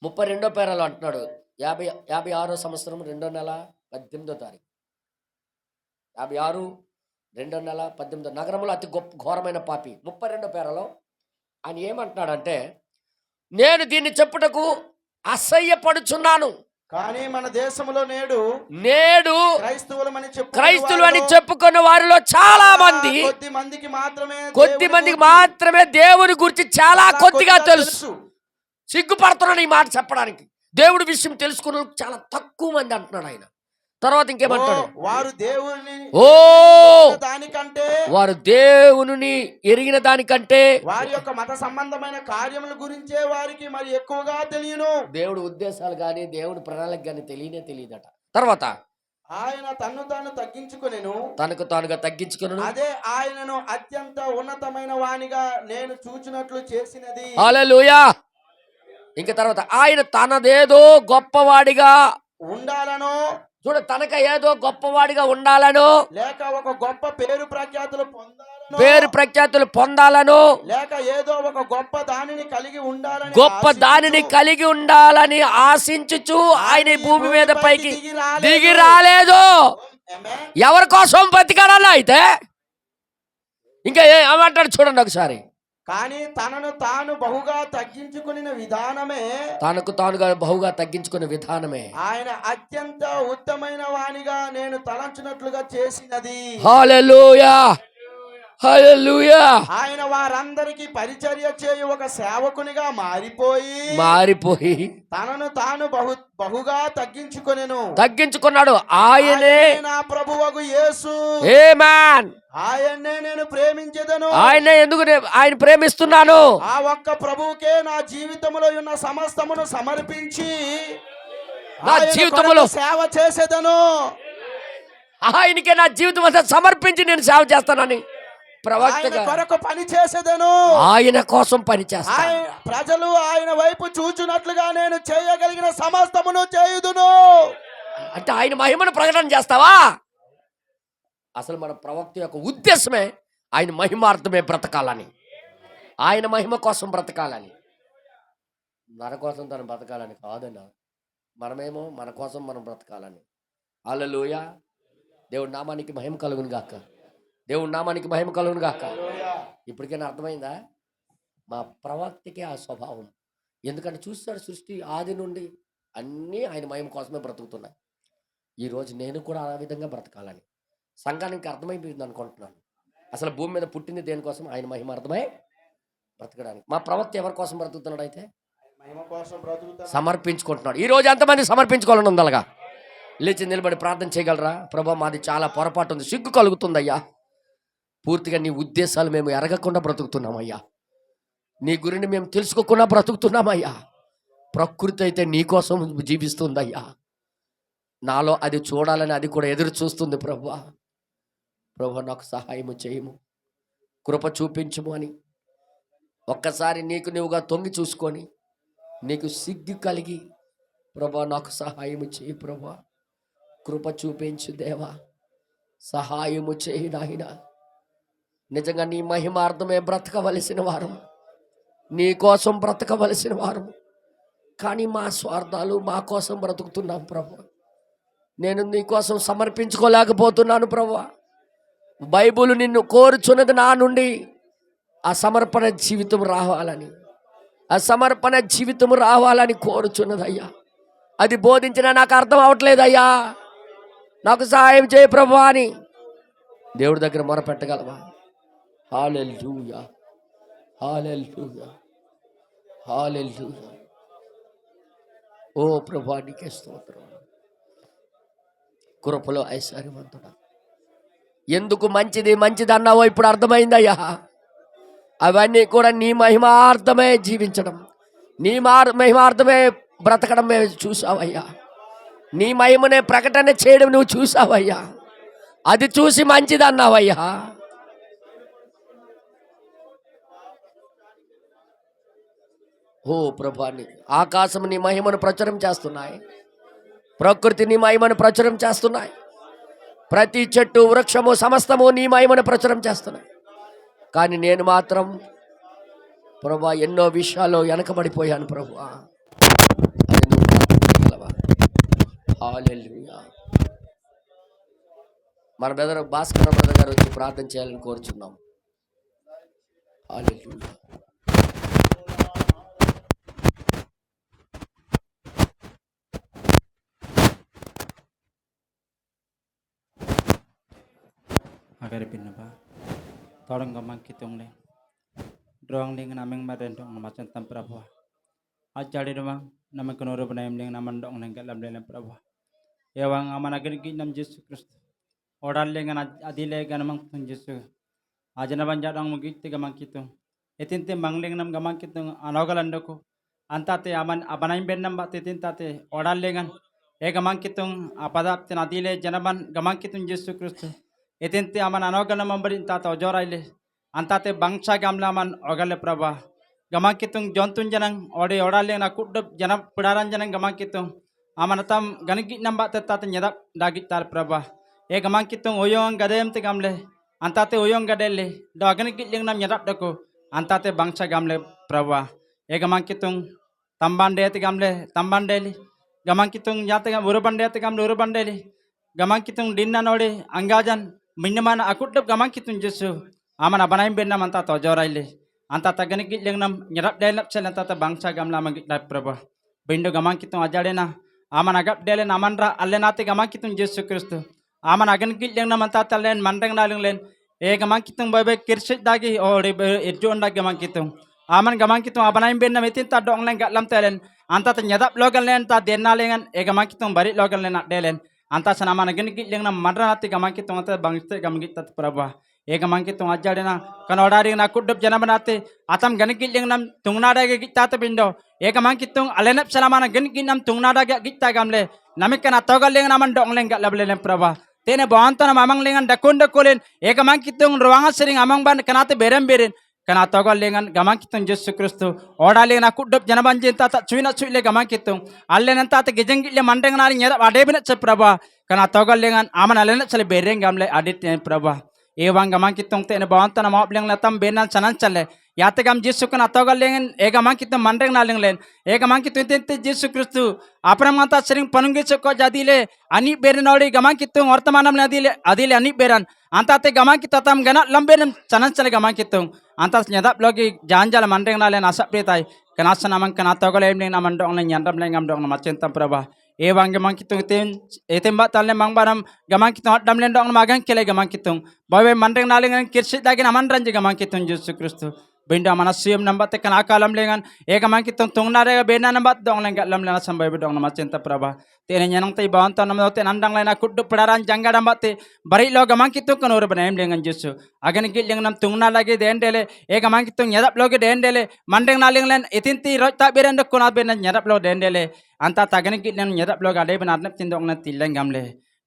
32వ పేరాలో అంటున్నాడు, 56వ సంవత్సరం 2వ నెల 18వ తారీఖు, 56 2వ నెల 18వ, నగరంలో అతి ఘోరమైన పాపి. 32వ పేరాలో ఆయన ఏమంటున్నాడంటే, నేను దీన్ని చెప్పుటకు అసహ్యపడుచున్నాను, కానీ మన దేశంలో నేడు క్రైస్తవులు అని చెప్పుకున్న వారిలో చాలా మంది, కొద్ది మందికి మాత్రమే దేవుని గురించి చాలా కొద్దిగా తెలుసు. సిగ్గుపడుతున్నాడు ఈ మాట చెప్పడానికి. దేవుడి విషయం తెలుసుకున్న చాలా తక్కువ మంది అంటున్నాడు ఆయన. తర్వాత ఇంకేమంటాడు? వారు దేవుని ఎరిగిన దానికంటే వారి యొక్క మత సంబంధమైన కార్యముల గురించే వారికి మరి ఎక్కువగా తెలియను. దేవుడి ఉద్దేశాలు కానీ దేవుడి ప్రణాళిక కానీ తెలియదట. తర్వాత ఆయన తనకు తానుగా తగ్గించుకును, అదే ఆయనను అత్యంత ఉన్నతమైన వానిగా నేను చూచినట్లు చేసినది. హల్లెలూయా. ఇంకా తర్వాత ఆయన తనదేదో గొప్పవాడిగా ఉండాలనో, చూడ, తనక ఏదో గొప్పవాడిగా ఉండాలను, లేక ఒక గొప్ప పేరు ప్రఖ్యాతులు పొందాలను, లేక ఏదో ఒక గొప్ప దానిని కలిగి ఉండాలని ఆశించుచు ఆయన భూమి మీద పైకి దిగి రాలేదు. ఎవరి కోసం బతికాడన్నా అయితే ఇంకా ఏమంటాడు చూడండి ఒకసారి. కానీ తనను తాను బహుగా తగ్గించుకుని విధానమే తనకు తానుగా బహుగా తగ్గించుకునే విధానమే ఆయన అత్యంత ఉత్తమైన వానిగా నేను తలంచినట్లుగా చేసినది. హల్లెలూయా, హల్లెలూయా. ఆయన వారందరికీ పరిచర్య చేయు ఒక సేవకునిగా మారిపోయి తనను తాను బహుగా తగ్గించుకున్నాడు. ఆయనే నా ప్రభువగు యేసు. ఆమేన్. ఆయన్నే నేను ప్రేమించెదను. ఆయనే ఎందుకు ఆయన ప్రేమిస్తున్నాను? ఆ ఒక్క ప్రభువుకే నా జీవితంలో ఉన్న సమస్తమును సమర్పించి నా జీవితంలో సేవ చేసేదను. ఆయనకే నా జీవితం అంతా సమర్పించి నేను సేవ చేస్తానని ప్రవక్తగా కొరకు పని చేసేదను. ఆయన కోసం పని చేస్తాను. ప్రజలు ఆయన వైపు చూచున్నట్లుగా నేను చేయగలిగిన సమస్తమును చేయుదును. అంటే ఆయన మహిమను ప్రకటన చేస్తావా? అసలు మన ప్రవక్త యొక్క ఉద్దేశమే ఆయన మహిమార్థమే బ్రతకాలని, ఆయన మహిమ కోసం బ్రతకాలని, మన కోసం తను బ్రతకాలని కాదన్నా. మనమేమో మన కోసం మనం బ్రతకాలని. హల్లెలూయా. దేవుడి నామానికి మహిమ కలుగును గాక. దేవుడి నామానికి మహిమ కలుగును గాక. ఇప్పటికైనా అర్థమైందా? మా ప్రవక్తకి ఆ స్వభావం. ఎందుకంటే చూస్తాడు సృష్టి ఆది నుండి అన్నీ ఆయన మహిమ కోసమే బ్రతుకుతున్నాయి. ఈరోజు నేను కూడా ఆ విధంగా బ్రతకాలని సంఘానికి అర్థమైపోయింది అనుకుంటున్నాను. అసలు భూమి మీద పుట్టింది దేనికోసం? ఆయన మహిమ అర్థమై బ్రతకడానికి. మా ప్రవక్త ఎవరి కోసం బ్రతుకుతున్నాడు? అయితే సమర్పించుకుంటున్నాడు. ఈరోజు ఎంతమంది సమర్పించుకోవాలని ఉంది? అలాగా లేచి నిలబడి ప్రార్థన చేయగలరా? ప్రభా, మాది చాలా పొరపాటు ఉంది, సిగ్గు కలుగుతుందయ్యా. పూర్తిగా నీ ఉద్దేశాలు మేము ఎరగకుండా బ్రతుకుతున్నామయ్యా. నీ గురిని మేము తెలుసుకోకుండా బ్రతుకుతున్నామయ్యా. ప్రకృతి అయితే నీ కోసం జీవిస్తుందయ్యా. నాలో అది చూడాలని అది కూడా ఎదురు చూస్తుంది. ప్రభా, ప్రభా నాకు సహాయము చేయము, కృప చూపించము అని ఒక్కసారి నీకు నువ్వుగా తొంగి చూసుకొని నీకు సిగ్గు కలిగి, ప్రభా నాకు సహాయము చేయి, ప్రభా కృప చూపించు దేవా, సహాయము చేయి నాయన. నిజంగా నీ మహిమార్థమే బ్రతకవలసిన వారం, నీ కోసం బ్రతకవలసిన వారం. కానీ మా స్వార్థాలు మా కోసం బ్రతుకుతున్నాం ప్రభు. నేను నీ కోసం సమర్పించుకోలేకపోతున్నాను ప్రభు. బైబుల్ నిన్ను కోరుచున్నది నా నుండి ఆ సమర్పణ జీవితం రావాలని, ఆ సమర్పణ జీవితం రావాలని కోరుచున్నదయ్యా. అది బోధించినా నాకు అర్థం అవ్వట్లేదయ్యా, నాకు సహాయం చేయ ప్రభు అని దేవుడి దగ్గర మొరపెట్టగలవా? హల్లెలూయా, హల్లెలూయా, హల్లెలూయా. ఓ ప్రభు నీకే స్తోత్రం. కృపలో ఐశ్వర్యవంతుడా, ఎందుకు మంచిది మంచిది అన్నావో ఇప్పుడు అర్థమైందయ్యా. అవన్నీ కూడా నీ మహిమార్థమే జీవించడం, నీ మహిమార్థమే బ్రతకడం మేము చూసావయ్యా. నీ మహిమనే ప్రకటన చేయడం నువ్వు చూసావయ్యా. అది చూసి మంచిది అన్నావయ్యా. ఓ ప్రభాని, ఆకాశం నీ మహిమను ప్రచురం చేస్తున్నాయి, ప్రకృతి నీ మహిమను ప్రచురం చేస్తున్నాయి, ప్రతి చెట్టు వృక్షము సమస్తము నీ మహిమను ప్రచురం చేస్తున్నాయి. కానీ నేను మాత్రం ప్రభా ఎన్నో విషయాల్లో వెనకబడిపోయాను ప్రభా. హల్లెలూయా. మన బ్రదర్ భాస్కర్ బ్రదర్ గారు వచ్చి ప్రార్థన చేయాలని కోరుచున్నాం. హల్లెలూయా. agar pinaba tolong gamang kitong le drong ling naming marendong macam tam prabhu ajari rumah namang kenoro benayam ling naman dong neng kalam ling prabhu yawang aman agar gin nam Yesus Kristus oral ling adile ganamang tun Yesus ajana banjat ang magit gamang kitong etinte mangling nam gamang kitong anogalandoko antate aman abanaim ben nam titintate oral lingan gamang kitong apadap tin adile janaban gamang kitong Yesus Kristus etinte aman anogal namambarin tata ojoraile antate bangsa gamlaman ogale prabha gamang kitong jontun janang ode orale na kuddap janap pedaran janang gamang kitong amanatam ganigit namba tata nyadap dagit tal prabha gamang kitong oyong gadem te gamle antate oyong gadelle do ganigit ling nam nyadap dako antate bangsa gamle prabha gamang kitong tambande te gamle tambandeli gamang kitong yate urubande te gamle urubandeli gamang kitong dinna node angajan Minyaman akut dap gamang kitun Yesu aman abanaim ben nam anta to joraile anta ta gani git leng nam nyerap delap sel anta ta bangsa gamla mangit dap prabha bindo gamang kitong ajade na aman agap dele namanra allenati gamang kitong Yesus Kristo aman agan git leng nam anta ta len mandeng na len e gamang kitong babe kirsit dagi o re edjon dag gamang kitong aman gamang kitong abanaim ben na metin ta dong leng gatlam telen anta ta nyadap logal len ta denna lengan e gamang kitong bari logal len delen anta sana mana gani git leng nam mandra nati gamang kitong anta bangste gamang git tat prabha e gamang kitong ajade na kanodari na kudup janamanate atam gani git leng nam tungnada ge git ta bindo e gamang kitong alenap salamana gani git nam tungnada ge git ta gamle namikana togal leng naman dong leng gatlable len prabha tene bawantana mamang lengan dakon dakolen e gamang kitong ruanga sering amang ban kanate berem beren kana togal lengan gamang kitong Yesus Kristo oda lengan aku dop janabanjin tata cuina cuile gamang kitong allen tata gejeng le mandeng nari nyera ade bina ce prabha kana togal lengan aman allen cele bereng gamle adit prabha e wang gamang kitong tene bawantana map leng latam benan sanan chale yate gam Yesus kana togal lengan e gamang kitong mandeng na leng len e gamang kitong tente Yesus Kristo apram mata sering panungge ceko jadile ani beren ori gamang kitong ortamanam adile adile ani beran antate gamang kitatam gana lambenem sanan chale gamang kitong antas nyadap logi janjal mandeng na len asap pritai kanasa namang kana togal em len namandong len yandam len ngamdong machentam prabha e wang gamang kitong ten etem batal mang baram gamang kitong dam len dong magang kele gamang kitong bawe mandeng na len kirsit dagi naman ranje gamang kitong Yesus Kristo binda mana siam nambat kan akalam lengan e gamang kitong tungna re bena nambat dong len gatlam len sambai dong macenta prabha tene nyanang tai bawanta nam te nandang len akuddu padaran jangga dambate bari lo gamang kitong kanor banaim lengan Yesus agan git leng nam tungna lagi dendele e gamang kitong nyadap loge dendele mandeng na len etinti rota berenda kuna bena nyadap lo dendele anta tagan git leng nyadap lo gade bena nap tindong na tileng gamle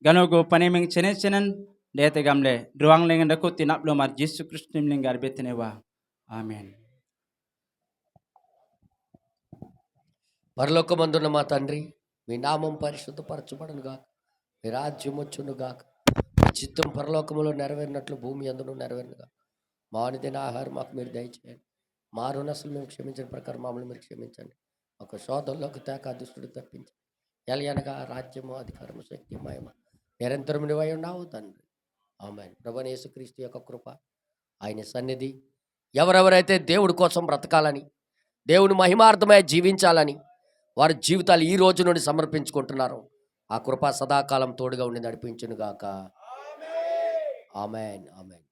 ganogo paneming chenen chenen dete gamle ruang lengan dako tinap lo mar Yesus Kristus ling garbetene wa amen. పరలోకమందున్న మా తండ్రి మీ నామం పరిశుద్ధపరచబడును గాక మీ రాజ్యం వచ్చును గాక మీ చిత్తం పరలోకములో నెరవేరినట్లు భూమి అందును నెరవేరునుగా మా అనుదిన ఆహారం మాకు మీరు దయచేయండి మా రుణస్తులు మేము క్షమించిన ప్రకారం మమ్మల్ని మీరు క్షమించండి ఒక శోధంలోకి తేక దుష్టుడు తప్పించి ఎలయనగా రాజ్యము అధికారము శక్తి మహిమ నిరంతరం నివై ఉన్నావు తండ్రి ఆమేన్. ప్రభువైన యేసుక్రీస్తు యొక్క కృప ఆయన సన్నిధి ఎవరెవరైతే దేవుడి కోసం బ్రతకాలని దేవుని మహిమార్థమై జీవించాలని వారి జీవితాలు ఈ రోజు నుండి సమర్పించుకుంటున్నారు ఆ కృప సదాకాలం తోడుగా ఉండి నడిపించునుగాక ఆమేన్ ఆమేన్.